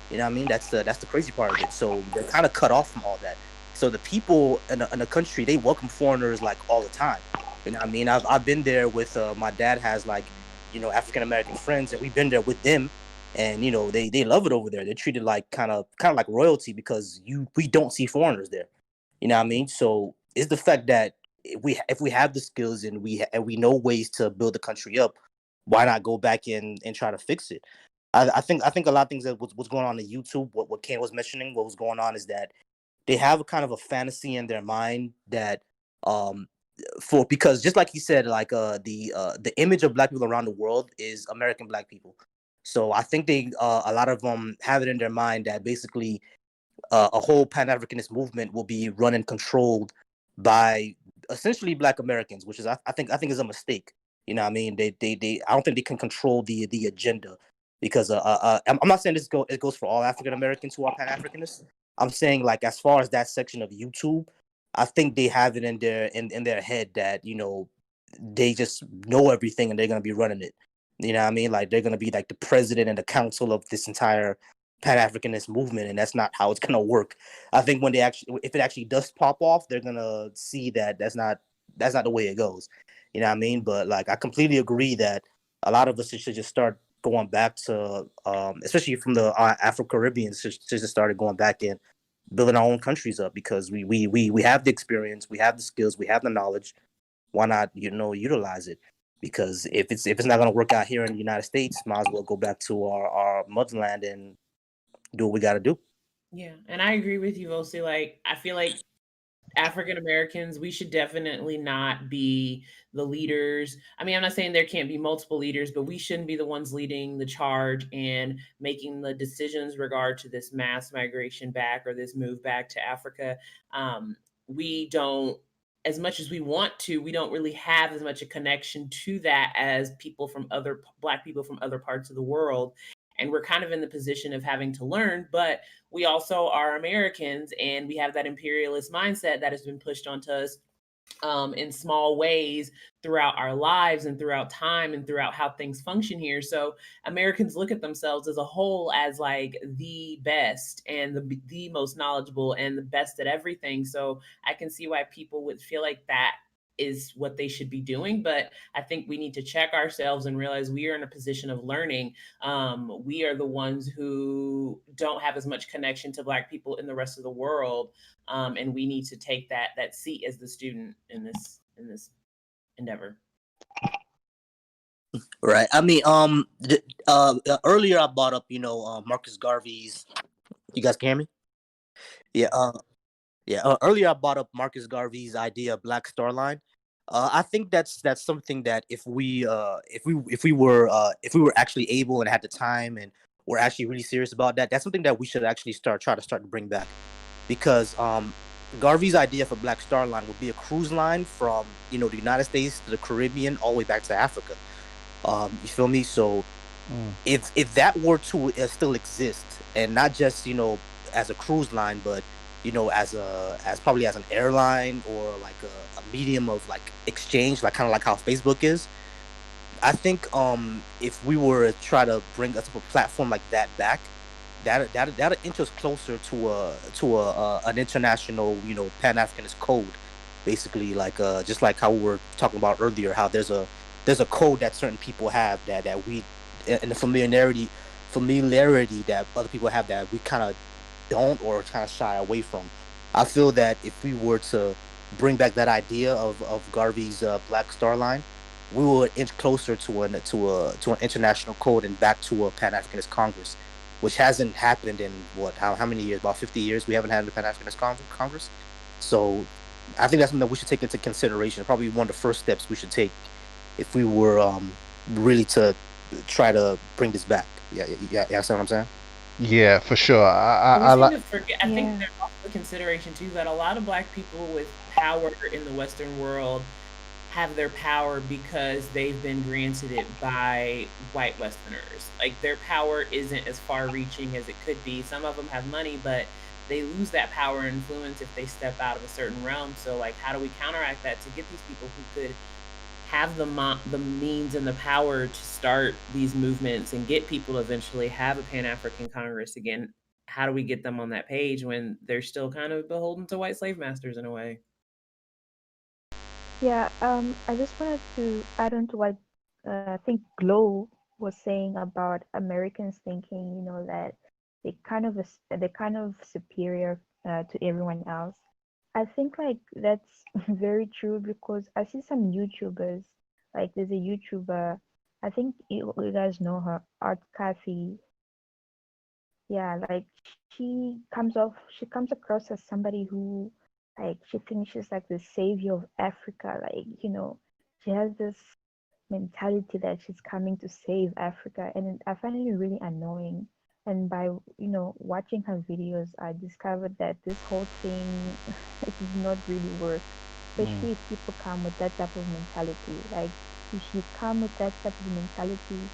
Speaker 7: You know what I mean? That's the crazy part of it. So they're kind of cut off from all that. So the people in the country, they welcome foreigners like all the time. You know what I mean? I've been there with my dad has like African American friends, and we've been there with them, and they love it over there. They're treated like kind of like royalty because we don't see foreigners there. You know what I mean? So it's the fact that if we have the skills and we know ways to build the country up, why not go back in and try to fix it? I think a lot of things that what's going on YouTube, what Ken was mentioning, what was going on is that they have a kind of a fantasy in their mind that um because just like you said, like the image of black people around the world is American black people. So I think they a lot of them have it in their mind that basically a whole Pan-Africanist movement will be run and controlled by essentially Black Americans, which is I think is a mistake. You know what I mean? They I don't think they can control the agenda because I'm not saying it goes for all African Americans who are Pan-Africanists. I'm saying like as far as that section of YouTube, I think they have it in their head that they just know everything and they're gonna be running it. You know what I mean? Like they're gonna be like the president and the council of this entire Pan-Africanist movement, and that's not how it's gonna work. I think when if it actually does pop off, they're gonna see that that's not the way it goes. You know what I mean? But like, I completely agree that a lot of us should just start going back to, especially from the Afro Caribbeans, should just started going back and building our own countries up because we have the experience, we have the skills, we have the knowledge. Why not utilize it? Because if it's not gonna work out here in the United States, might as well go back to our motherland and do what we got to do.
Speaker 5: Yeah, and I agree with you, Vosi. Like, I feel like African Americans, we should definitely not be the leaders. I mean, I'm not saying there can't be multiple leaders, but we shouldn't be the ones leading the charge and making the decisions regard to this mass migration back or this move back to Africa. We don't, as much as we want to, we don't really have as much a connection to that as people from other Black people from other parts of the world. And we're kind of in the position of having to learn, but we also are Americans and we have that imperialist mindset that has been pushed onto us in small ways throughout our lives and throughout time and throughout how things function here. So Americans look at themselves as a whole as like the best and the most knowledgeable and the best at everything. So I can see why people would feel like that is what they should be doing. But I think we need to check ourselves and realize we are in a position of learning. We are the ones who don't have as much connection to Black people in the rest of the world, and we need to take that seat as the student in this endeavor.
Speaker 7: Right. I mean, earlier I brought up, Marcus Garvey's. You guys can hear me? Yeah. Earlier I brought up Marcus Garvey's idea of Black Star Line. I think that's something that if we were actually able and had the time and we're actually really serious about that, that's something that we should actually try to bring back, because Garvey's idea for Black Star Line would be a cruise line from the United States to the Caribbean all the way back to Africa. You feel me? So if that were to still exist, and not just as a cruise line, but as probably as an airline or like a medium of like exchange, like kind of like how Facebook is. I think if we were to try to bring us a platform like that back, that'll inch us closer to an international Pan-Africanist code, basically, like just like how we were talking about earlier, how there's a code that certain people have that we, and the familiarity that other people have that we kind of don't, or kind of shy away from. I feel that if we were to bring back that idea of Garvey's Black Star Line, we would inch closer to an international code and back to a Pan-Africanist Congress, which hasn't happened in how many years? About 50 years we haven't had a Pan-Africanist Congress. So I think that's something that we should take into consideration. Probably one of the first steps we should take if we were really to try to bring this back. Yeah, you understand what I'm saying?
Speaker 2: Yeah, for sure.
Speaker 5: I
Speaker 2: like.
Speaker 5: think there's also a consideration too that a lot of Black people with power in the Western world have their power because they've been granted it by white Westerners. Like, their power isn't as far reaching as it could be. Some of them have money, but they lose that power and influence if they step out of a certain realm. So like, how do we counteract that to get these people who could have the means and the power to start these movements and get people to eventually have a Pan-African Congress again? How do we get them on that page when they're still kind of beholden to white slave masters in a way?
Speaker 8: Yeah, I just wanted to add on to what I think Glow was saying about Americans thinking, that they're kind of superior to everyone else. I think like that's very true, because I see some YouTubers, like there's a YouTuber, I think you guys know her, Art Kathy. Yeah, like she comes across as somebody who, like, she thinks she's like the savior of Africa. Like, she has this mentality that she's coming to save Africa, and I find it really annoying. And by watching her videos, I discovered that this whole thing it does not really work, especially if people come with that type of mentality. Like, if you come with that type of mentality,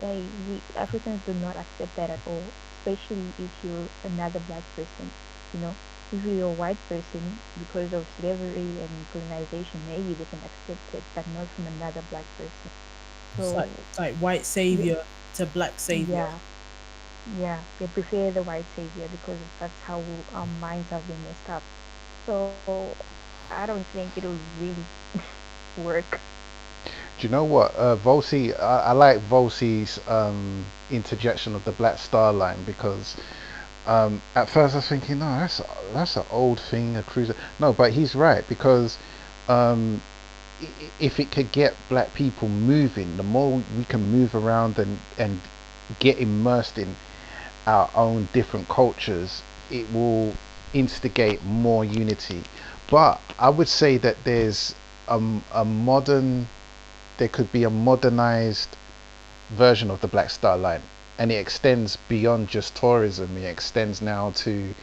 Speaker 8: we Africans do not accept that at all, especially if you're another black person. You know, if you're a white person, because of slavery and colonization, maybe they can accept it, but not from another black person. So
Speaker 1: It's like white savior to black savior.
Speaker 8: yeah, yeah, they prefer the white savior because that's how our minds have been messed up. So I don't think it'll really work.
Speaker 2: Do you know what, Volsi? I like Volsi's interjection of the Black Star Line because at first I was thinking, no, that's an old thing, a cruiser. No, but he's right because um, if it could get black people moving, the more we can move around and get immersed in our own different cultures, it will instigate more unity. But I would say that a modern, there could be a modernized version of the Black Star Line, and it extends beyond just tourism. It extends now to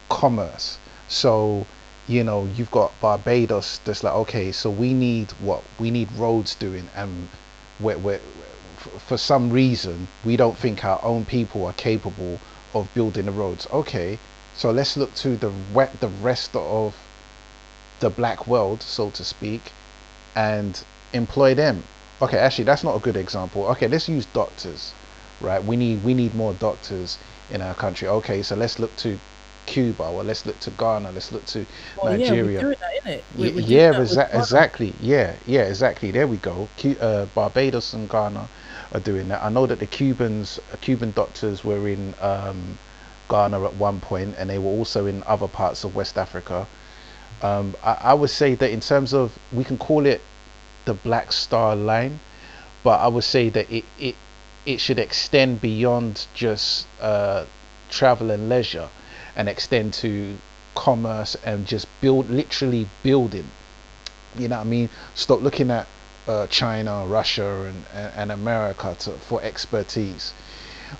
Speaker 2: commerce. So you've got Barbados that's like, okay, so we need what we need roads doing, and we're for some reason we don't think our own people are capable of building the roads. Okay, so let's look to the rest of the black world, so to speak, and employ them. Okay, actually that's not a good example. Okay, let's use doctors, right? We need more doctors in our country. Okay, so let's look to Cuba, or let's look to Ghana, let's look to Nigeria.
Speaker 1: Yeah, we're doing that, innit? We're doing
Speaker 2: Yeah,
Speaker 1: that with Ghana.
Speaker 2: exactly. Yeah, exactly. There we go. Barbados and Ghana are doing that. I know that the Cuban doctors were in Ghana at one point, and they were also in other parts of West Africa. I would say that in terms of, we can call it the Black Star Line, but I would say that it should extend beyond just travel and leisure, and extend to commerce and just literally building. You know what I mean? Stop looking at China, Russia, and America for expertise.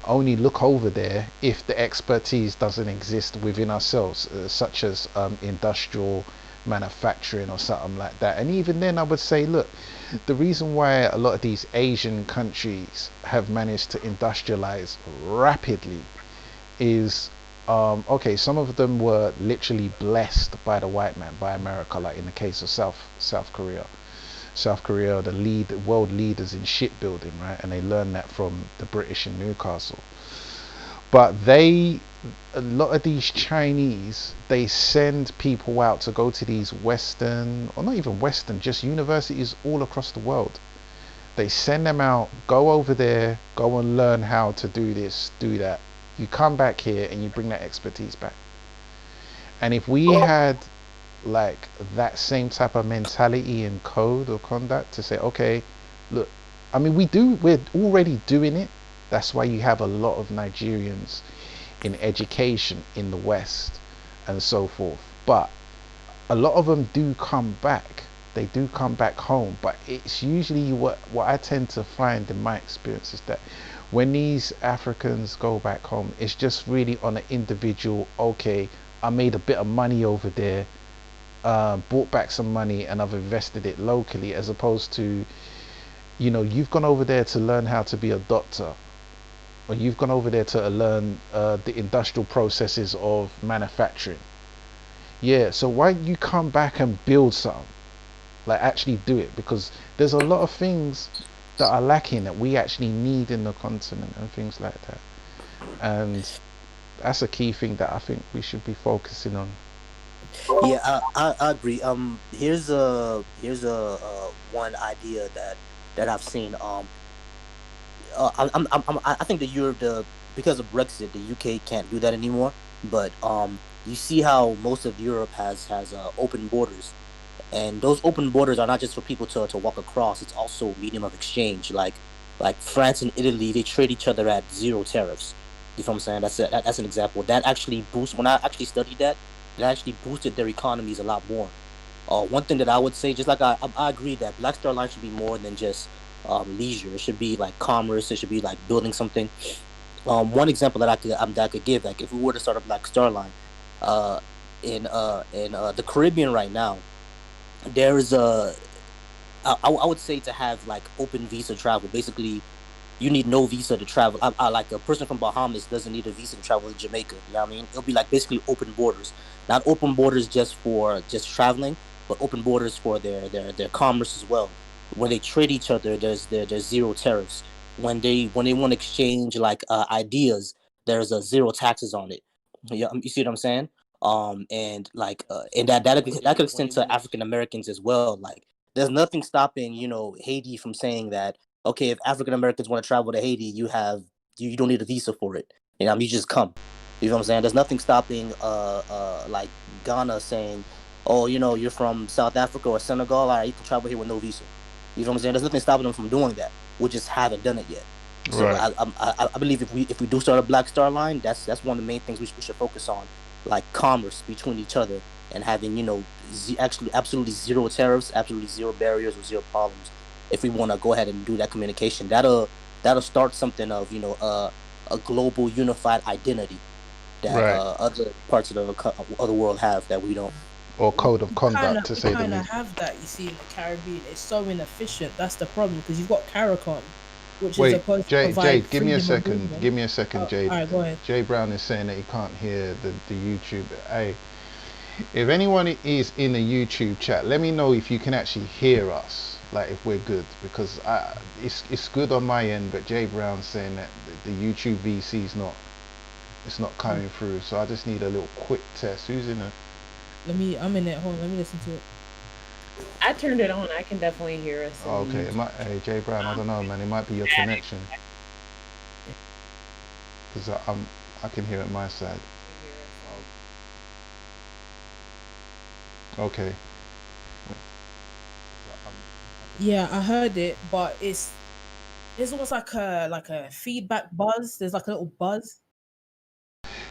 Speaker 2: Only look over there if the expertise doesn't exist within ourselves, such as industrial manufacturing or something like that. And even then, I would say, look, the reason why a lot of these Asian countries have managed to industrialize rapidly is okay, some of them were literally blessed by the white man, by America, like in the case of South Korea. South Korea, the world leaders in shipbuilding, right? And they learned that from the British in Newcastle. But a lot of these Chinese, they send people out to go to these Western, or not even Western, just universities all across the world. They send them out, go over there, go and learn how to do this, do that. You come back here and you bring that expertise back. And if we had like that same type of mentality and code or conduct to say, okay, look, I mean, we're already doing it. That's why you have a lot of Nigerians in education in the West and so forth. But a lot of them do come back. They do come back home. But it's usually what I tend to find in my experience is that when these Africans go back home, it's just really on an individual, okay, I made a bit of money over there, brought back some money and I've invested it locally, as opposed to, you've gone over there to learn how to be a doctor, or you've gone over there to learn the industrial processes of manufacturing. Yeah, so why don't you come back and build something? Like, actually do it, because there's a lot of things that are lacking that we actually need in the continent and things like that. And that's a key thing that I think we should be focusing on.
Speaker 7: Yeah, I agree. Here's a one idea that I've seen. I think that because of Brexit, the UK can't do that anymore. But you see how most of Europe has open borders, and those open borders are not just for people to walk across. It's also a medium of exchange. Like Like France and Italy, they trade each other at zero tariffs. You feel what I'm saying? That's an example. That actually boosts. When I actually studied that, it actually boosted their economies a lot more. One thing that I would say, just like I agree that Black Star Line should be more than just leisure. It should be like commerce. It should be like building something. One example that I could give, like if we were to start a Black Star Line, uh, in the Caribbean right now, there's I would say to have like open visa travel. Basically, you need no visa to travel. I like a person from Bahamas doesn't need a visa to travel to Jamaica. You know what I mean? It'll be like basically open borders, not open borders just for just traveling, but open borders for their commerce as well. When they trade each other, there's zero tariffs. When they want to exchange like ideas, there's a zero taxes on it. You see what I'm saying? And like and that could extend to African Americans as well. Like there's nothing stopping Haiti from saying that, okay, if African Americans want to travel to Haiti, you don't need a visa for it. You just come. You know what I'm saying? There's nothing stopping like Ghana saying, oh, you're from South Africa or Senegal, all right, you can travel here with no visa. You know what I'm saying? There's nothing stopping them from doing that. We just haven't done it yet. So
Speaker 2: Right.
Speaker 7: I believe if we do start a Black Star Line, that's one of the main things we should focus on, like commerce between each other and having actually absolutely zero tariffs, absolutely zero barriers or zero problems. If we want to go ahead and do that communication, that'll start something of a global unified identity that
Speaker 2: Right.
Speaker 7: other parts of the world have that we don't.
Speaker 2: Or code of conduct, to
Speaker 1: We
Speaker 2: say the
Speaker 1: kind of
Speaker 2: least.
Speaker 1: have that, you see, in the Caribbean. It's so inefficient. That's the problem because you've got CARICOM, which is
Speaker 2: Wait,
Speaker 1: supposed to provide
Speaker 2: Jade, give me a
Speaker 1: freedom of
Speaker 2: second.
Speaker 1: movement.
Speaker 2: Give me a second,
Speaker 1: Oh,
Speaker 2: Jade.
Speaker 1: all right, go ahead.
Speaker 2: Jay Brown is saying that he can't hear the YouTube. Hey, if anyone is in the YouTube chat, let me know if you can actually hear us, like if we're good, because it's good on my end, but Jay Brown's saying that the YouTube VC is it's not coming through. So I just need a little quick test. Who's in it?
Speaker 1: I'm in it. Hold on, let me listen to it.
Speaker 5: I turned it on. I can definitely hear us.
Speaker 2: Oh, okay, hey Jay Brown, I don't know, man. It might be your connection, because I can hear it my side. Okay.
Speaker 1: Yeah, I heard it, but it's almost like a feedback buzz. There's like a little buzz.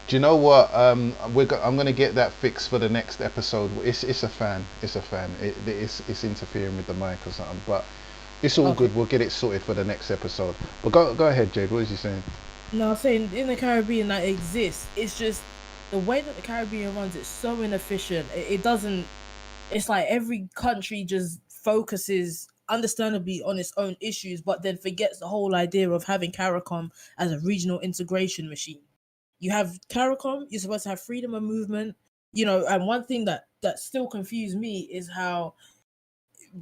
Speaker 2: Do you know what? I'm gonna get that fixed for the next episode. It's a fan. It's a fan. It's interfering with the mic or something. But it's all
Speaker 1: Okay.
Speaker 2: good. We'll get it sorted for the next episode. But go ahead, Jade. What was you saying?
Speaker 1: No, I'm saying in the Caribbean that exists. It's just the way that the Caribbean runs. It's so inefficient. It doesn't. It's like every country just focuses, understandably, on its own issues, but then forgets the whole idea of having CARICOM as a regional integration machine. You have CARICOM. You're supposed to have freedom of movement. And one thing that still confused me is how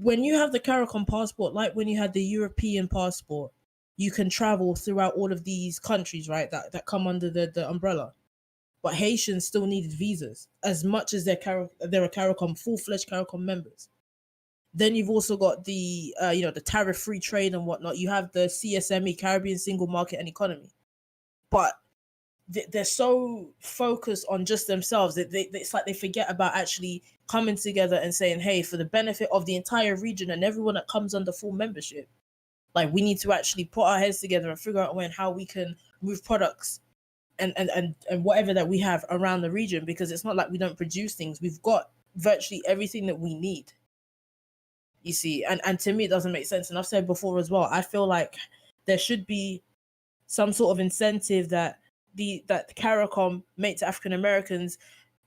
Speaker 1: when you have the CARICOM passport, like when you had the European passport, you can travel throughout all of these countries, right? That come under the umbrella. But Haitians still needed visas as much as they're a CARICOM, full-fledged CARICOM members. Then you've also got the the tariff-free trade and whatnot. You have the CSME, Caribbean Single Market and Economy, but they're so focused on just themselves that it's like they forget about actually coming together and saying, hey, for the benefit of the entire region and everyone that comes under full membership, like we need to actually put our heads together and figure out how we can move products and whatever that we have around the region, because it's not like we don't produce things. We've got virtually everything that we need, you see. And to me it doesn't make sense, and I've said before as well, I feel like there should be some sort of incentive that the CARICOM make to African Americans,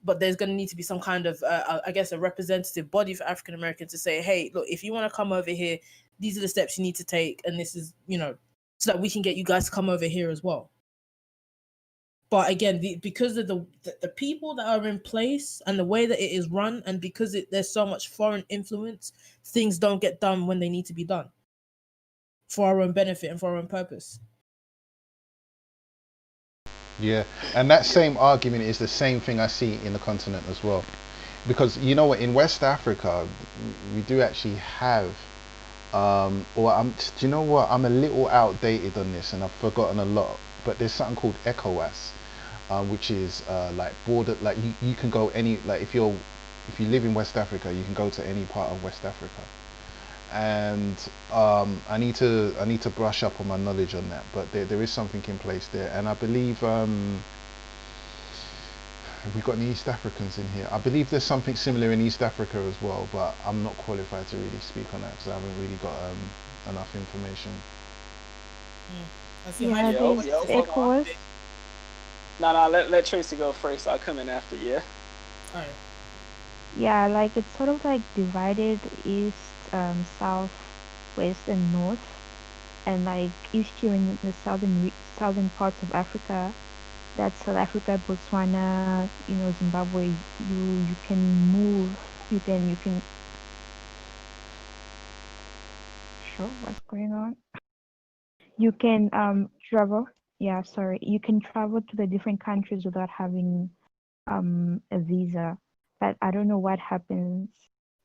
Speaker 1: but there's going to need to be some kind of I guess a representative body for African Americans to say, hey, look, if you want to come over here, these are the steps you need to take, and this is so that we can get you guys to come over here as well. But again, because of the people that are in place and the way that it is run, and because there's so much foreign influence, things don't get done when they need to be done for our own benefit and for our own purpose.
Speaker 2: Yeah, and that same argument is the same thing I see in the continent as well, because you know what, in West Africa we do actually have do you know what, I'm a little outdated on this and I've forgotten a lot, but there's something called ECOWAS, which is like border, like you can go any, like if you live in West Africa, you can go to any part of West Africa, and I need to brush up on my knowledge on that. But there is something in place there, and I believe we've got any East Africans in here. I believe there's something similar in East Africa as well, but I'm not qualified to really speak on that because I haven't really got enough information.
Speaker 1: I see
Speaker 8: Yeah,
Speaker 1: how you
Speaker 8: there's ECOWAS.
Speaker 9: No, let Tracy go first. I'll come in after, yeah.
Speaker 1: All right.
Speaker 8: Yeah, like it's sort of like divided east, south, west, and north. And like if you're in the southern parts of Africa, that's South Africa, Botswana, Zimbabwe, you can move, you can. Sure, what's going on? You can travel. Yeah, sorry. You can travel to the different countries without having a visa. But I don't know what happens.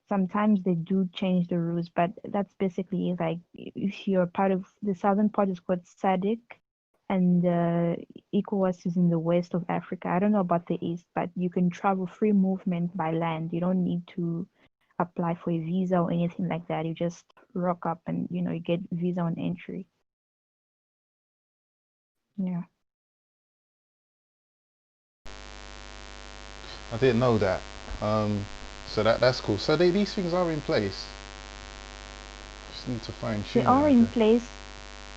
Speaker 8: Sometimes they do change the rules, but that's basically it. Like if you're part of the southern part is called SADC, and ECOWAS is in the west of Africa. I don't know about the east, but you can travel free movement by land. You don't need to apply for a visa or anything like that. You just rock up and you get visa on entry. Yeah.
Speaker 2: I didn't know that. So that's cool. So these things are in place. Just need to fine tune.
Speaker 8: They are in place.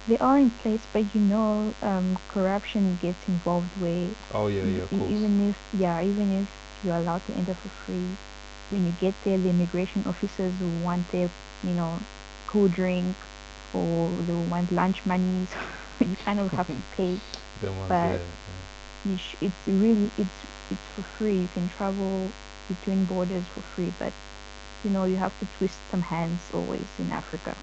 Speaker 8: They are in place, but corruption gets involved where
Speaker 2: Oh yeah, of course.
Speaker 8: even if you're allowed to enter for free, when you get there, the immigration officers will want their cool drink, or they will want lunch money. So you kind of have to pay. But it's for free. You can travel between borders for free, but you have to twist some hands always in Africa.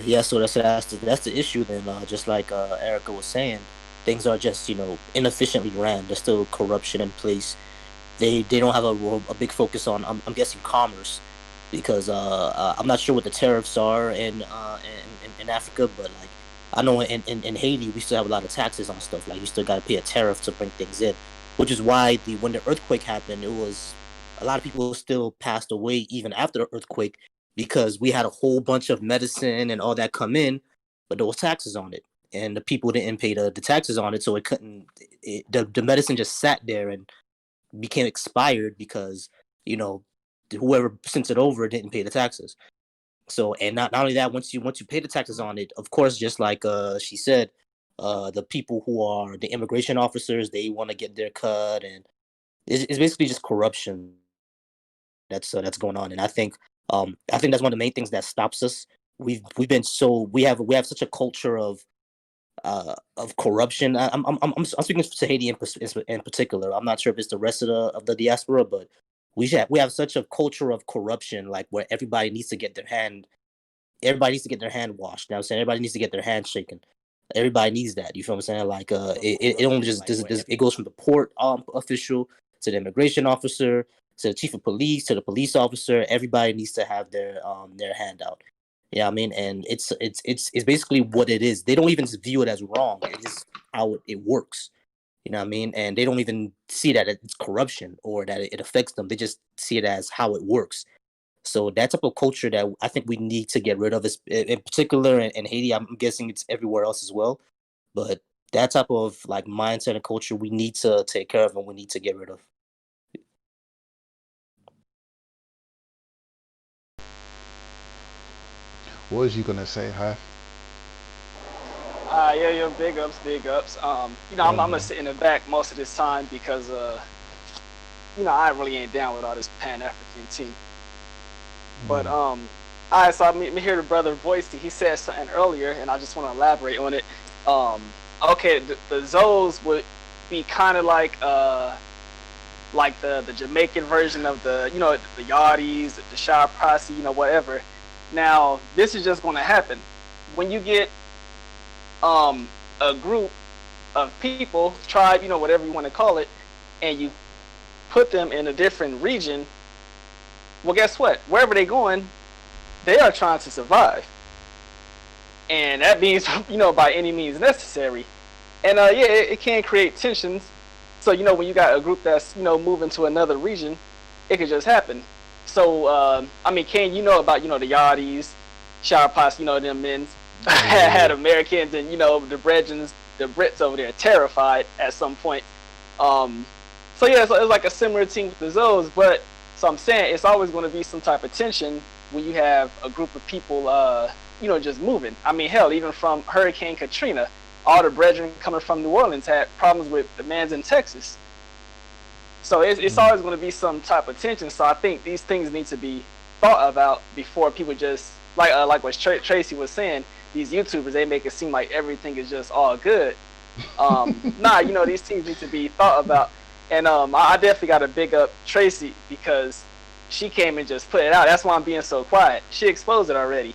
Speaker 7: Yeah, so that's the issue then. Just like Erica was saying, things are just inefficiently ran. There's still corruption in place. They don't have a big focus on I'm guessing commerce, because I'm not sure what the tariffs are in Africa, but like I know in Haiti we still have a lot of taxes on stuff. Like you still got to pay a tariff to bring things in, which is why when the earthquake happened, it was a lot of people still passed away even after the earthquake, because we had a whole bunch of medicine and all that come in, but there was taxes on it, and the people didn't pay the taxes on it, so it couldn't. The medicine just sat there and became expired because whoever sent it over didn't pay the taxes. So, and not only that, once you pay the taxes on it, of course, just like she said, the people who are the immigration officers, they want to get their cut, and it's basically just corruption that's going on. And I think that's one of the main things that stops us. We have such a culture of corruption. I'm speaking to Haiti in particular. I'm not sure if it's the rest of the diaspora, but we have such a culture of corruption, like where everybody needs to get their hand washed. You know what I'm saying? Everybody needs to get their hand shaken. Everybody needs that. You feel what I'm saying? Like it only just it goes from the port official to the immigration officer to the chief of police to the police officer. Everybody needs to have their hand out. Yeah, I mean, and it's basically what it is. They don't even view it as wrong. It's just how it works. You know what I mean? And they don't even see that it's corruption or that it affects them. They just see it as how it works. So that type of culture that I think we need to get rid of, is in particular in Haiti. I'm guessing it's everywhere else as well. But that type of like mindset and culture we need to take care of and we need to get rid of.
Speaker 2: What was you gonna say, Haf?
Speaker 9: Yeah, big ups. I'm gonna sit in the back most of this time because I really ain't down with all this Pan-African team. But alright, so me hear the brother voice. He said something earlier, and I just want to elaborate on it. Okay, the Zoes would be kind of like the Jamaican version of the Yardis, the Shire Posse, whatever. Now this is just going to happen when you get a group of people, tribe, whatever you want to call it, and you put them in a different region. Well, guess what? Wherever they're going, they are trying to survive, and that means by any means necessary. And it can create tensions. So when you got a group that's moving to another region, it could just happen. So So I mean, Ken, you know about the Yardis, Shower Pots, them men had Americans and the Bretons, the Brits over there terrified at some point. So yeah, it's like a similar thing with the Zoes, but so I'm saying it's always going to be some type of tension when you have a group of people, just moving. I mean, hell, even from Hurricane Katrina, all the brethren coming from New Orleans had problems with the mans in Texas. So it's always going to be some type of tension. So I think these things need to be thought about before people just like what Tracy was saying. These YouTubers, they make it seem like everything is just all good. Nah, these things need to be thought about. And I definitely got to big up Tracy because she came and just put it out. That's why I'm being so quiet. She exposed it already.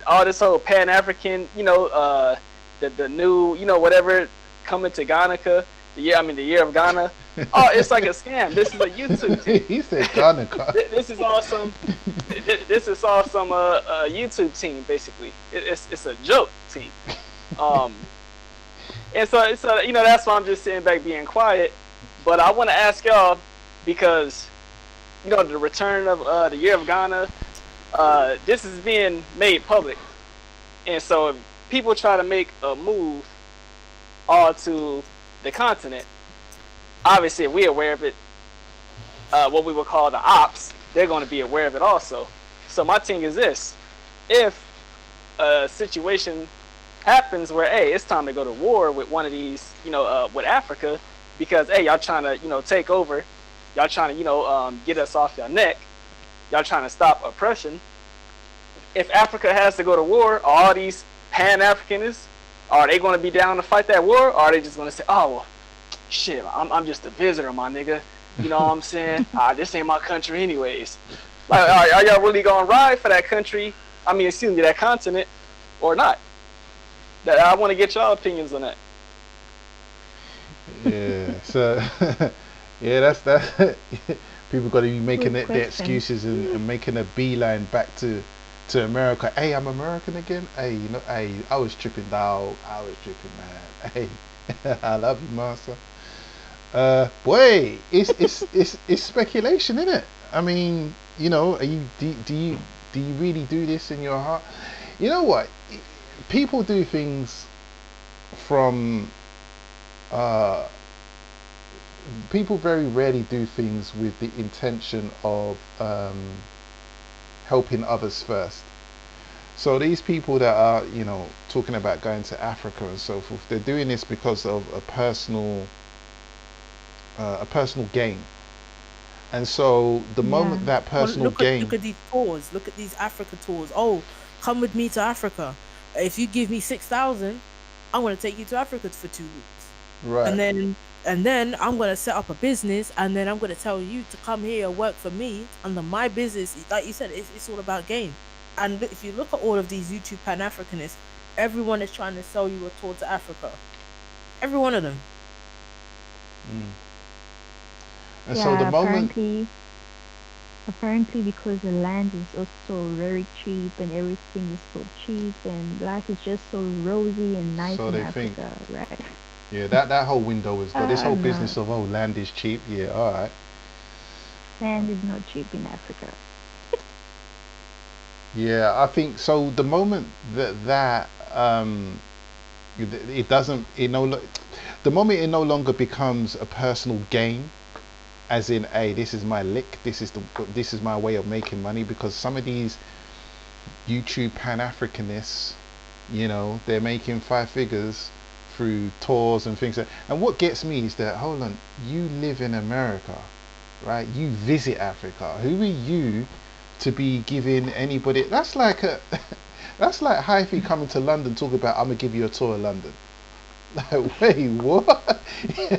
Speaker 9: All this whole Pan-African, the new, whatever coming to Ghanica, the year of Ghana. Oh, it's like a scam. This is a YouTube team.
Speaker 2: He said Ghanica.
Speaker 9: This is awesome. This is awesome. YouTube team basically. It's a joke team. And so that's why I'm just sitting back being quiet. But I want to ask y'all because the return of the year of Ghana, this is being made public, and so if people try to make a move all to the continent, obviously if we're aware of it, what we would call the ops, they're going to be aware of it also. So my thing is this: if a situation happens where it's time to go to war with one of these, with Africa, because y'all trying to take over, y'all trying to get us off your neck, y'all trying to stop oppression. If Africa has to go to war, all these Pan-Africanists, are they going to be down to fight that war, or are they just going to say, oh well, shit, I'm just a visitor, my nigga, you know what I'm saying? This ain't my country anyways. Like, are y'all really going to ride for that country, that continent, or not? That I want to get y'all opinions on that.
Speaker 2: Yeah, so yeah, that's that. People got to be making their excuses and making a beeline back to America. Hey, I'm American again. Hey, I was tripping, dog. I was tripping, man. Hey, I love you, master. Boy, it's speculation, isn't it? I mean, are you do you really do this in your heart? You know what? People do things from. People very rarely do things with the intention of helping others first. So these people that are, talking about going to Africa and so forth, they're doing this because of a personal gain. And so the moment that personal gain...
Speaker 1: Look at these tours. Look at these Africa tours. Oh, come with me to Africa. If you give me 6,000, I'm going to take you to Africa for 2 weeks.
Speaker 2: Right.
Speaker 1: And then I'm going to set up a business, and then I'm going to tell you to come here and work for me under my business. Like you said, it's all about gain. And if you look at all of these YouTube Pan-Africanists, everyone is trying to sell you a tour to Africa. Every one of them.
Speaker 2: And so the moment...
Speaker 8: Apparently because the land is also very cheap and everything is so cheap and life is just so rosy and nice
Speaker 2: so
Speaker 8: in
Speaker 2: they
Speaker 8: Africa,
Speaker 2: think.
Speaker 8: right?
Speaker 2: Yeah, that whole window is this whole business of land is cheap. Yeah, all right.
Speaker 8: Land is not cheap in Africa.
Speaker 2: Yeah, I think so. The moment that it doesn't, the moment it no longer becomes a personal gain, as in, hey, this is my lick, this is my way of making money, because some of these YouTube Pan-Africanists, they're making 5 figures through tours and things. And what gets me is that, hold on, you live in America, right? You visit Africa. Who are you to be giving anybody? That's like Hyphy coming to London talking about, I'm gonna give you a tour of London. Like, wait, what?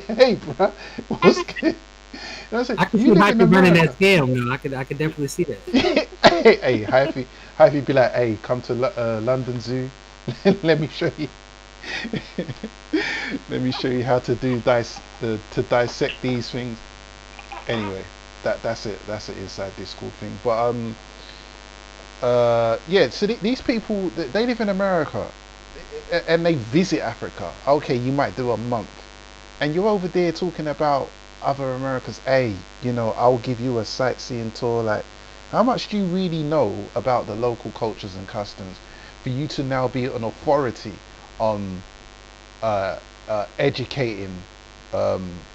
Speaker 2: Hey, bro, what's good?
Speaker 4: I can see Hyphy running that scam. No, I could definitely see that.
Speaker 2: Hey, Hyphy be like, hey, come to London Zoo. Let me show you. Let me show you how to to dissect these things. Anyway, that's it. That's an inside Discord thing. But yeah. So these people, they live in America, and they visit Africa. Okay, you might do a month, and you're over there talking about other Americans. Hey, I'll give you a sightseeing tour. Like, How much do you really know about the local cultures and customs for you to now be an authority on educating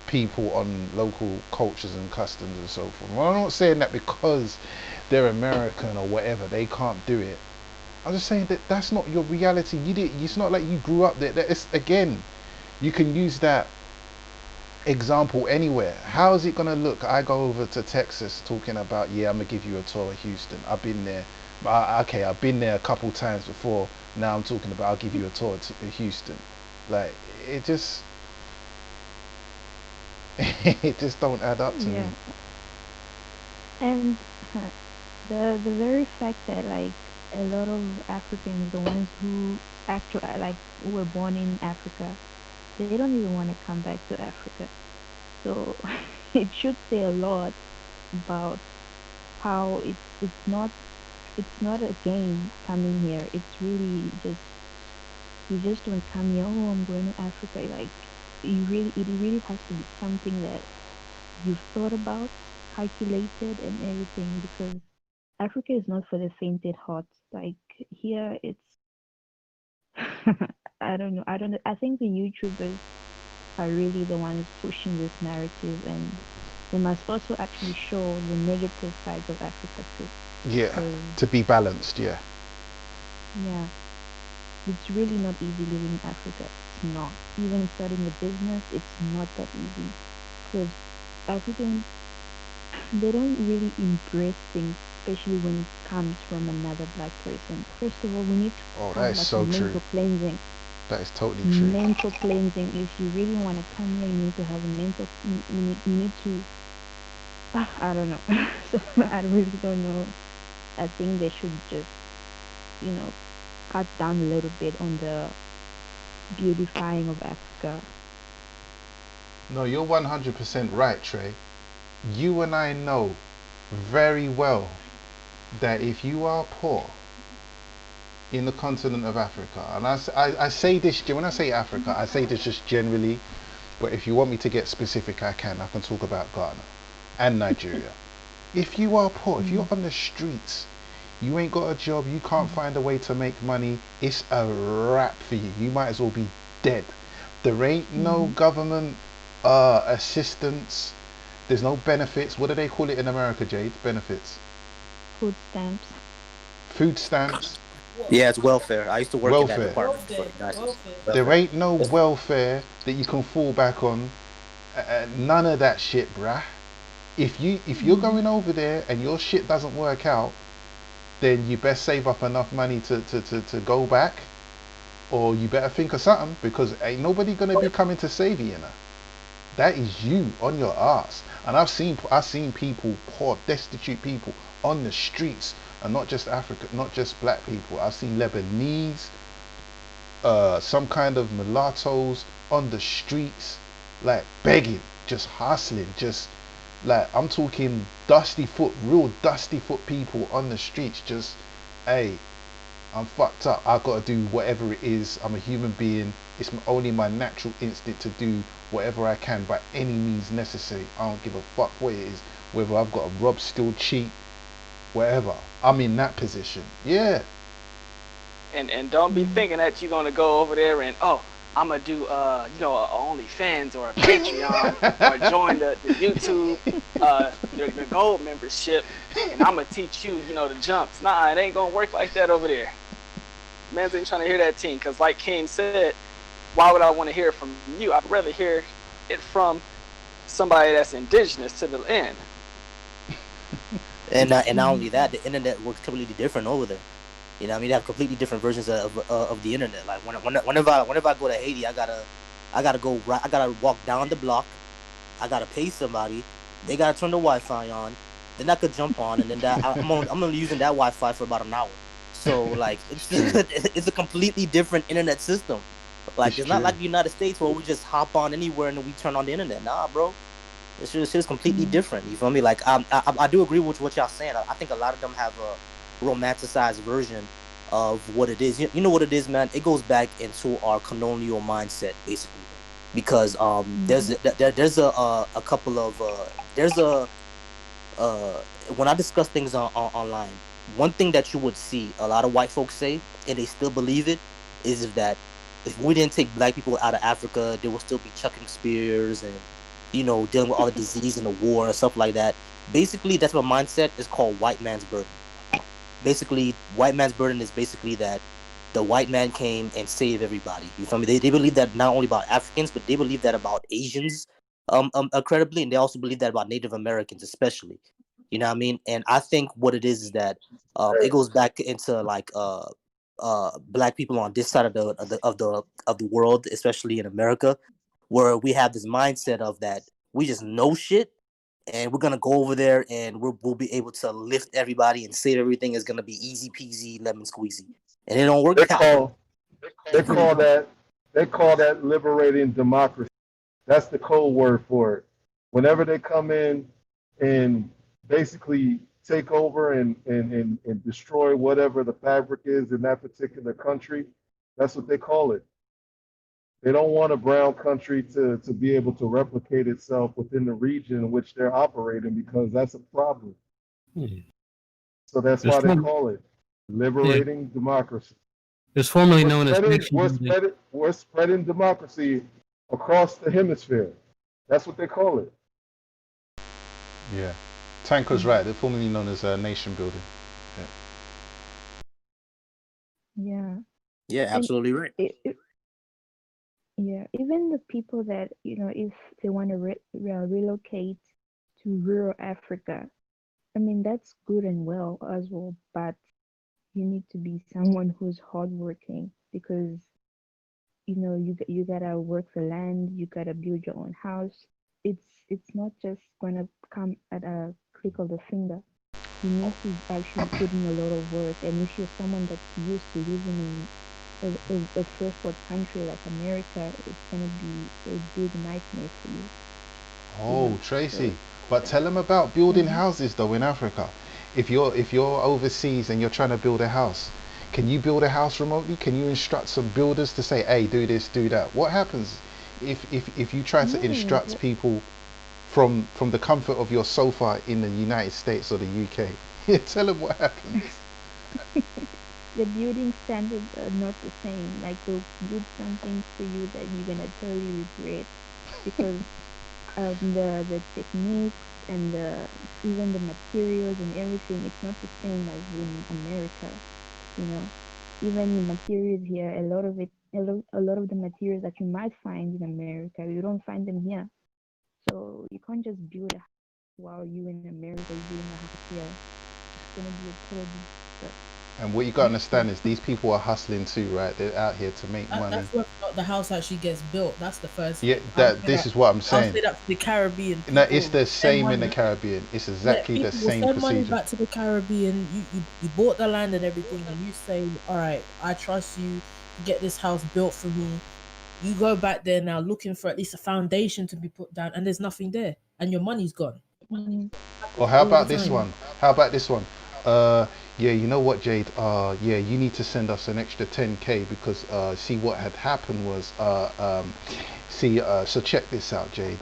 Speaker 2: people on local cultures and customs and so forth? Well, I'm not saying that because they're American or whatever they can't do it. I'm just saying that that's not your reality. It's not like you grew up there. It's, again, you can use that example anywhere. How is it gonna look? I go over to Texas talking about, yeah, I'm gonna give you a tour of Houston. I've been there. Okay, I've been there a couple times before. Now I'm talking about I'll give you a tour to Houston. Like, it just it just don't add up to me.
Speaker 8: Yeah. And the very fact that like a lot of Africans, the ones who actually like were born in Africa, they don't even want to come back to Africa. So it should say a lot about how it's not a game coming here. It's really just you just don't come here. Oh, I'm going to Africa. Like it really has to be something that you've thought about, calculated, and everything. Because Africa is not for the fainted heart. Like here, it's I don't know. I don't know. I think the YouTubers are really the ones pushing this narrative, and they must also actually show the negative sides of Africa too.
Speaker 2: Yeah,
Speaker 8: Because
Speaker 2: to be balanced. Yeah.
Speaker 8: yeah, it's really not easy living in Africa. It's not. Even starting a business, it's not that easy. Because Africans, they don't really embrace things, especially when it comes from another black person. First of all, we need to
Speaker 2: Oh, that
Speaker 8: have
Speaker 2: is
Speaker 8: like a
Speaker 2: so true.
Speaker 8: mental cleansing.
Speaker 2: That is totally true.
Speaker 8: Mental cleansing. If you really want to come here, you need to have a mental. You need to. I don't know. So I really don't know. I think they should just, you know, cut down a little bit on the beautifying of Africa.
Speaker 2: No, you're 100% right, Trey. You and I know very well that if you are poor in the continent of Africa, and I say this, when I say Africa, I say this just generally, but if you want me to get specific, I can talk about Ghana and Nigeria. If you are poor, if you're on the streets, you ain't got a job, you can't find a way to make money, it's a wrap for you. You might as well be dead. There ain't no government assistance. There's no benefits. What do they call it in America, Jade? Benefits.
Speaker 8: Food stamps.
Speaker 2: Food stamps.
Speaker 7: Yeah, it's welfare. I used to work in that
Speaker 2: Welfare.
Speaker 7: department for the Nazis.
Speaker 2: There
Speaker 7: Welfare.
Speaker 2: ain't no welfare that you can fall back on. None of that shit, bruh. If you're going over there and your shit doesn't work out, then you best save up enough money to go back, or you better think of something, because ain't nobody gonna be coming to save you, you know. That is you on your ass. And I've seen people, poor, destitute people on the streets, and not just Africa, not just black people. I've seen Lebanese, some kind of mulattoes on the streets, like begging, just hustling, just like, I'm talking real dusty foot people on the streets, just, hey, I'm fucked up, I gotta do whatever it is, I'm a human being, it's only my natural instinct to do whatever I can by any means necessary. I don't give a fuck what it is, whether I've got to rob, steal, cheat, whatever. I'm in that position. Yeah.
Speaker 9: And don't be thinking that you're gonna go over there and I'm gonna do a OnlyFans or a Patreon or join the YouTube the gold membership, and I'm gonna teach you the jumps. Nah, it ain't gonna work like that over there. Man's ain't trying to hear that team, because like King said, why would I want to hear it from you? I'd rather hear it from somebody that's indigenous to the land.
Speaker 7: And not only that, the internet works completely different over there. You know what I mean? They have completely different versions of the internet. Like whenever I go to Haiti, I gotta walk down the block. I gotta pay somebody. They gotta turn the Wi-Fi on. Then I could jump on, and then I'm only using that Wi-Fi for about an hour. So like it's a completely different internet system. Like it's not like the United States where we just hop on anywhere and then we turn on the internet. Nah, bro. It's just completely different. You feel me? Like I do agree with what y'all saying. I think a lot of them have a romanticized version of what it is. You know what it is, man? It goes back into our colonial mindset, basically, because there's a couple of there's a when I discuss things online, one thing that you would see a lot of white folks say, and they still believe it, is that if we didn't take black people out of Africa, they will still be chucking spears and, dealing with all the disease and the war and stuff like that. Basically, that's what mindset is called white man's burden. Basically, white man's burden is basically that the white man came and saved everybody. You feel me? They believe that not only about Africans, but they believe that about Asians, credibly, and they also believe that about Native Americans, especially. You know what I mean? And I think what it is that it goes back into like black people on this side of the world, especially in America, where we have this mindset of that we just know shit, and we're gonna go over there and we'll be able to lift everybody and save everything is gonna be easy peasy lemon squeezy, and it don't work
Speaker 6: They
Speaker 7: that way.
Speaker 6: call they call that liberating democracy. That's the code word for it. Whenever they come in and basically take over and destroy whatever the fabric is in that particular country, that's what they call it. They don't want a brown country to be able to replicate itself within the region in which they're operating because that's a problem. So that's why they call it liberating democracy.
Speaker 4: It's formerly known as nation building.
Speaker 6: We're spreading democracy across the hemisphere. That's what they call it.
Speaker 2: Yeah. Tanker's right. They're formerly known as nation building.
Speaker 8: Yeah.
Speaker 7: Yeah, absolutely right.
Speaker 8: Yeah, even the people that, if they want to relocate to rural Africa, I mean, that's good and well as well, but you need to be someone who's hardworking because, you gotta work the land, you gotta build your own house. It's not just gonna come at a click of the finger. You need to actually put in a lot of work, and if you're someone that's used to living in a first world country like America, it's gonna be a big nightmare for you.
Speaker 2: Oh, Tracy, but tell them about building houses though in Africa. If you're overseas and you're trying to build a house, can you build a house remotely? Can you instruct some builders to say, "Hey, do this, do that"? What happens if you try to instruct people from the comfort of your sofa in the United States or the UK? Tell them what happens.
Speaker 8: The building standards are not the same. Like they'll build something for you that you're gonna totally regret because the techniques and even the materials and everything, it's not the same as in America. You know, even the materials here, a lot of the materials that you might find in America, you don't find them here. So you can't just build a house while you in America you're building a house here. It's gonna be a total disaster.
Speaker 2: And what you got to understand is these people are hustling too, right? They're out here to make money.
Speaker 1: That's where the house actually gets built. That's the first.
Speaker 2: Yeah, this is what I'm saying.
Speaker 1: I'll say that for the Caribbean.
Speaker 2: No, it's the same in the Caribbean. It's exactly the same
Speaker 1: send money
Speaker 2: procedure.
Speaker 1: back to the Caribbean. You bought the land and everything, and you say, "All right, I trust you to get this house built for me." You go back there now looking for at least a foundation to be put down, and there's nothing there, and your money's gone.
Speaker 2: Or how about this one? Yeah, you know what, Jade? Yeah, you need to send us an extra 10K because see what had happened was so check this out, Jade.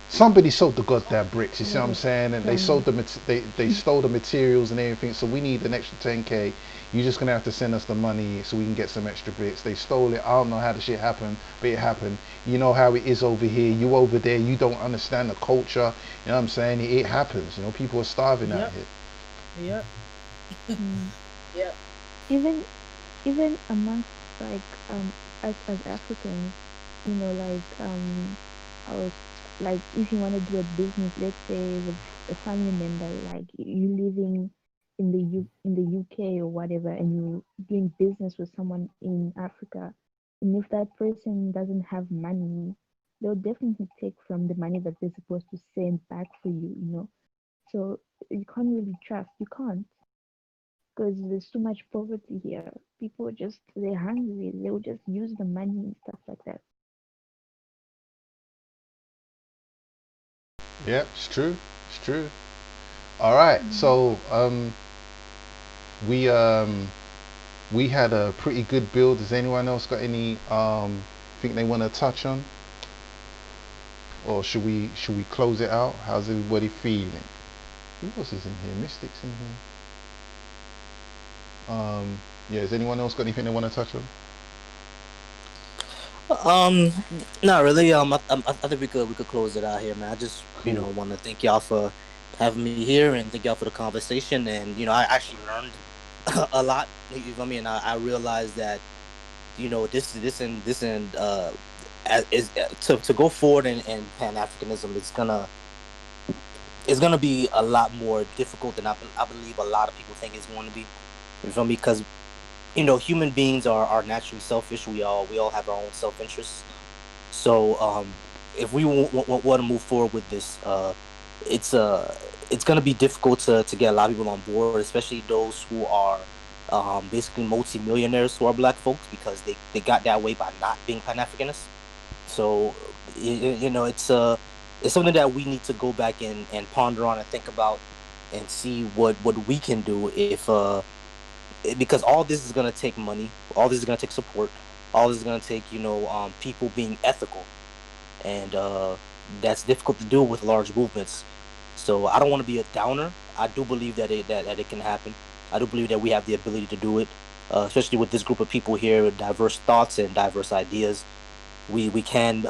Speaker 2: Somebody sold the goddamn bricks. You see what I'm saying? And they sold they stole the materials and everything. So we need an extra 10K. You're just gonna have to send us the money so we can get some extra bricks. They stole it. I don't know how the shit happened, but it happened. You know how it is over here. You over there. You don't understand the culture. You know what I'm saying? It happens. You know, people are starving out here.
Speaker 8: Yep. Yeah. Even amongst like as Africans, I was like if you want to do a business, let's say with a family member, like you living in the UK or whatever, and you doing business with someone in Africa, and if that person doesn't have money, they'll definitely take from the money that they're supposed to send back for you. So you can't really trust. You can't because there's too much poverty here. People they're hungry. They'll just use the money and stuff like that.
Speaker 2: Yeah, it's true. It's true. All right. So we had a pretty good build. Does anyone else got any thing they want to touch on? or should we close it out? How's everybody feeling? Who else is in here? Mystics in here. Yeah. Has anyone else got anything they want to touch on?
Speaker 7: Not really. I think we could close it out here, man. I just
Speaker 2: Cool.
Speaker 7: want to thank y'all for having me here, and thank y'all for the conversation. And I actually learned a lot. You feel me? And I realized that is to go forward in Pan Africanism. It's gonna be a lot more difficult than I believe a lot of people think it's going to be. You feel me? Because human beings are naturally selfish. We all have our own self interests. So if we want to move forward with this, it's gonna be difficult to get a lot of people on board, especially those who are basically multi-millionaires who are black folks, because they got that way by not being Pan-Africanists. So it's something that we need to go back and ponder on and think about and see what we can do because all this is going to take money, all this is going to take support, all this is going to take people being ethical, and that's difficult to do with large movements. So I don't want to be a downer. I do believe that it can happen. I do believe that we have the ability to do it, especially with this group of people here with diverse thoughts and diverse ideas. We can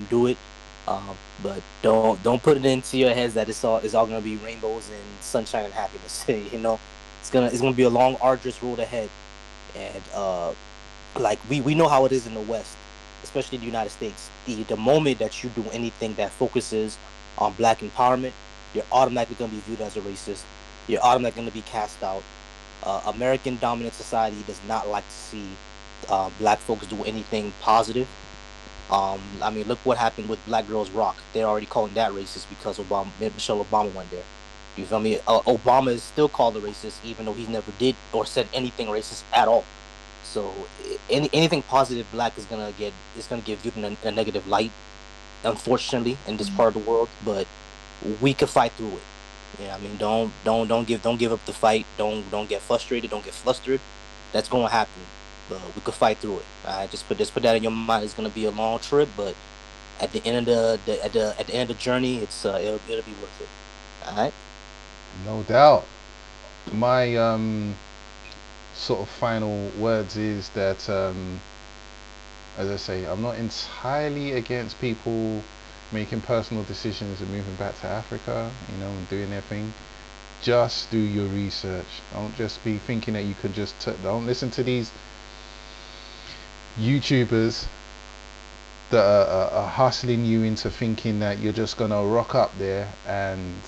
Speaker 7: do it, but don't put it into your heads that it's all going to be rainbows and sunshine and happiness. It's gonna be a long, arduous road ahead, and like we know how it is in the West, especially the United States. The moment that you do anything that focuses on black empowerment, you're automatically gonna be viewed as a racist. You're automatically gonna be cast out. American dominant society does not like to see black folks do anything positive. I mean, look what happened with Black Girls Rock. They're already calling that racist because Michelle Obama went there. You feel me? Obama is still called a racist, even though he never did or said anything racist at all. So anything positive black is gonna get viewed in a negative light, unfortunately, in this part of the world. But we could fight through it. Yeah, I mean, don't give up the fight. Don't get frustrated. Don't get flustered. That's gonna happen. But we could fight through it. All right, just put that in your mind. It's gonna be a long trip, but at the end of the journey, it'll be worth it. All right.
Speaker 2: No doubt. My sort of final words is that, as I say, I'm not entirely against people making personal decisions and moving back to Africa, and doing their thing. Just do your research. Don't just be thinking that you can just don't listen to these YouTubers that are hustling you into thinking that you're just gonna rock up there and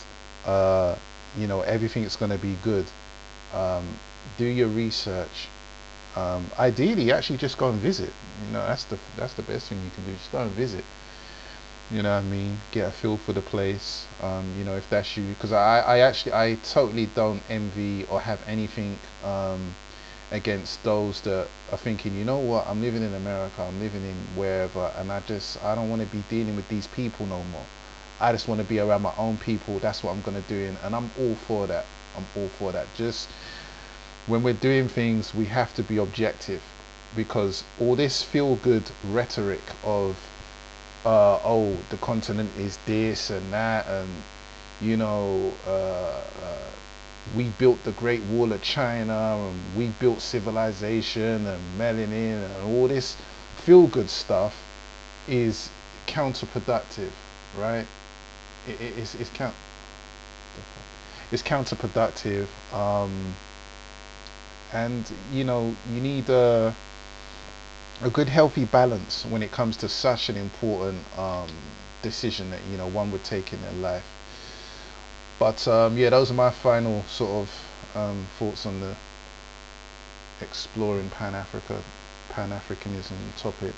Speaker 2: everything's gonna be good. Do your research. Ideally, actually, just go and visit. That's the best thing you can do. Just go and visit. You know what I mean? Get a feel for the place. If that's you, because I totally don't envy or have anything against those that are thinking, you know what, I'm living in America, I'm living in wherever, and I don't want to be dealing with these people no more. I just want to be around my own people. That's what I'm gonna do, and I'm all for that. Just when we're doing things, we have to be objective, because all this feel-good rhetoric of the continent is this and that, and we built the Great Wall of China, and we built civilization and melanin, and all this feel-good stuff is counterproductive, right? It's counterproductive, and you need a good healthy balance when it comes to such an important decision that one would take in their life. But yeah, those are my final sort of thoughts on the exploring Pan-Africanism topic.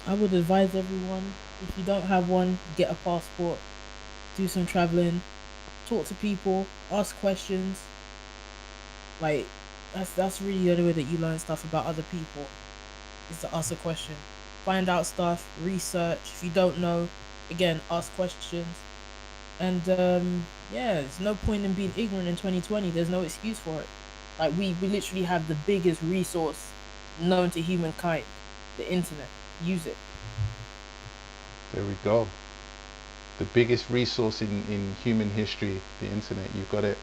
Speaker 1: I would advise everyone, if you don't have one, get a passport, do some traveling, talk to people, ask questions. Like, that's really the only way that you learn stuff about other people, is to ask a question. Find out stuff, research. If you don't know, again, ask questions. And yeah, there's no point in being ignorant in 2020. There's no excuse for it. Like, we literally have the biggest resource known to humankind, the internet. Use it.
Speaker 2: There we go. The biggest resource in human history, the internet. You've got it.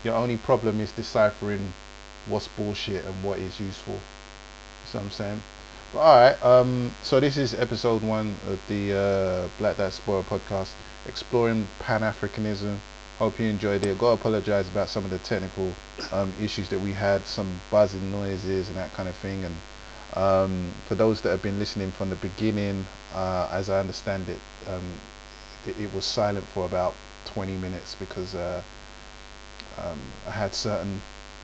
Speaker 2: Your only problem is deciphering what's bullshit and what is useful. You know what I'm saying? But alright, so this is episode 1 of the Black Diaspora podcast, exploring Pan-Africanism. Hope you enjoyed it. Gotta apologize about some of the technical issues that we had, some buzzing noises and that kind of thing. And for those that have been listening from the beginning, as I understand it, it was silent for about 20 minutes because I had certain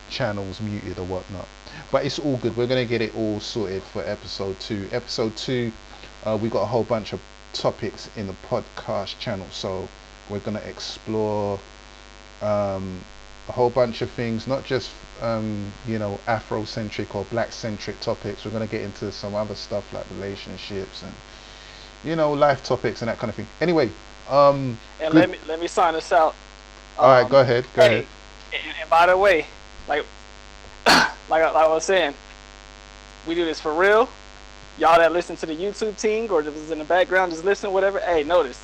Speaker 2: channels muted or whatnot. But it's all good. We're going to get it all sorted for episode 2. Episode 2, we got a whole bunch of topics in the podcast channel. So we're going to explore a whole bunch of things, not just Afrocentric or Black-centric topics. We're going to get into some other stuff like relationships and life topics and that kind of thing. Anyway,
Speaker 9: and let me sign us out.
Speaker 2: All right, go ahead.
Speaker 9: And by the way, like I was saying, we do this for real. Y'all that listen to the YouTube team or just in the background, just listen, whatever. Hey, notice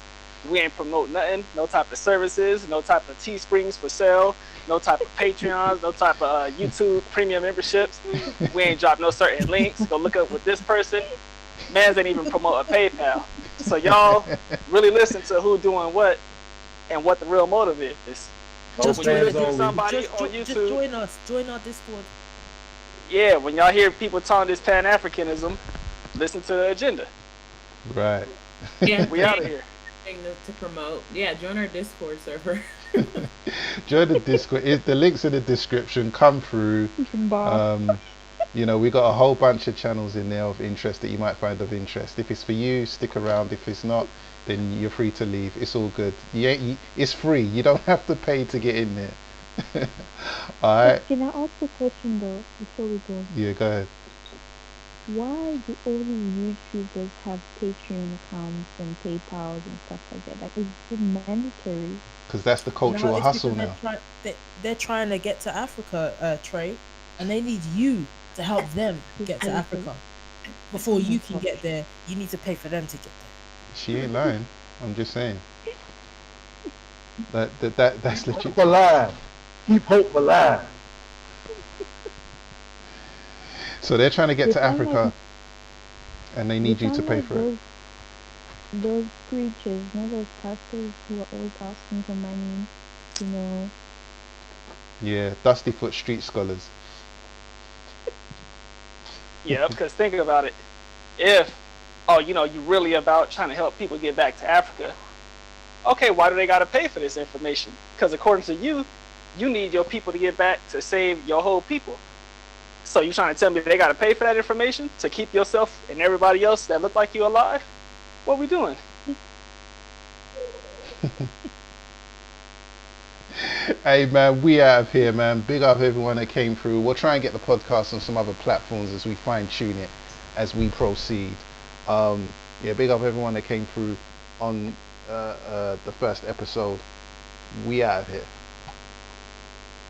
Speaker 9: we ain't promote nothing. No type of services. No type of Teesprings for sale. No type of Patreons. No type of YouTube premium memberships. We ain't drop no certain links. Go look up with this person. Mans ain't even promote a PayPal. So y'all really listen to who doing what and what the real motive is.
Speaker 1: Just
Speaker 9: when you listen to somebody on YouTube,
Speaker 1: just join us. Join our Discord.
Speaker 9: Yeah, when y'all hear people talking this Pan-Africanism, listen to the agenda.
Speaker 2: Right.
Speaker 5: Yeah,
Speaker 9: we out of here.
Speaker 5: To promote. Yeah, join our Discord server.
Speaker 2: Join the Discord. The links in the description. Come through. We got a whole bunch of channels in there of interest that you might find of interest. If it's for you, stick around. If it's not, then you're free to leave. It's all good. It's free. You don't have to pay to get in there. Alright.
Speaker 8: Can I ask a question though, before we go?
Speaker 2: Yeah, go ahead.
Speaker 8: Why do all these YouTubers have Patreon accounts and PayPals and stuff like that? Like, is it mandatory?
Speaker 2: Because that's the cultural hustle now.
Speaker 1: They're trying to get to Africa, Trey, and they need you to help them get to Africa. Before you can get there, you need to pay for them to get there.
Speaker 2: She ain't lying. I'm just saying. That's legit.
Speaker 6: Keep alive. Keep hope alive.
Speaker 2: So they're trying to get to Africa, and they need you to pay for it.
Speaker 8: Those preachers, those pastors who are always asking for money,
Speaker 2: Yeah, Dusty Foot street scholars.
Speaker 9: Yeah, because think about it. If, you really about trying to help people get back to Africa, okay, why do they got to pay for this information? Because according to you, you need your people to get back to save your whole people. So you trying to tell me they got to pay for that information to keep yourself and everybody else that look like you alive? What we doing?
Speaker 2: Hey man, we out of here, man. Big up everyone that came through. We'll try and get the podcast on some other platforms as we fine tune it as we proceed. Big up everyone that came through on the first episode. We out of here.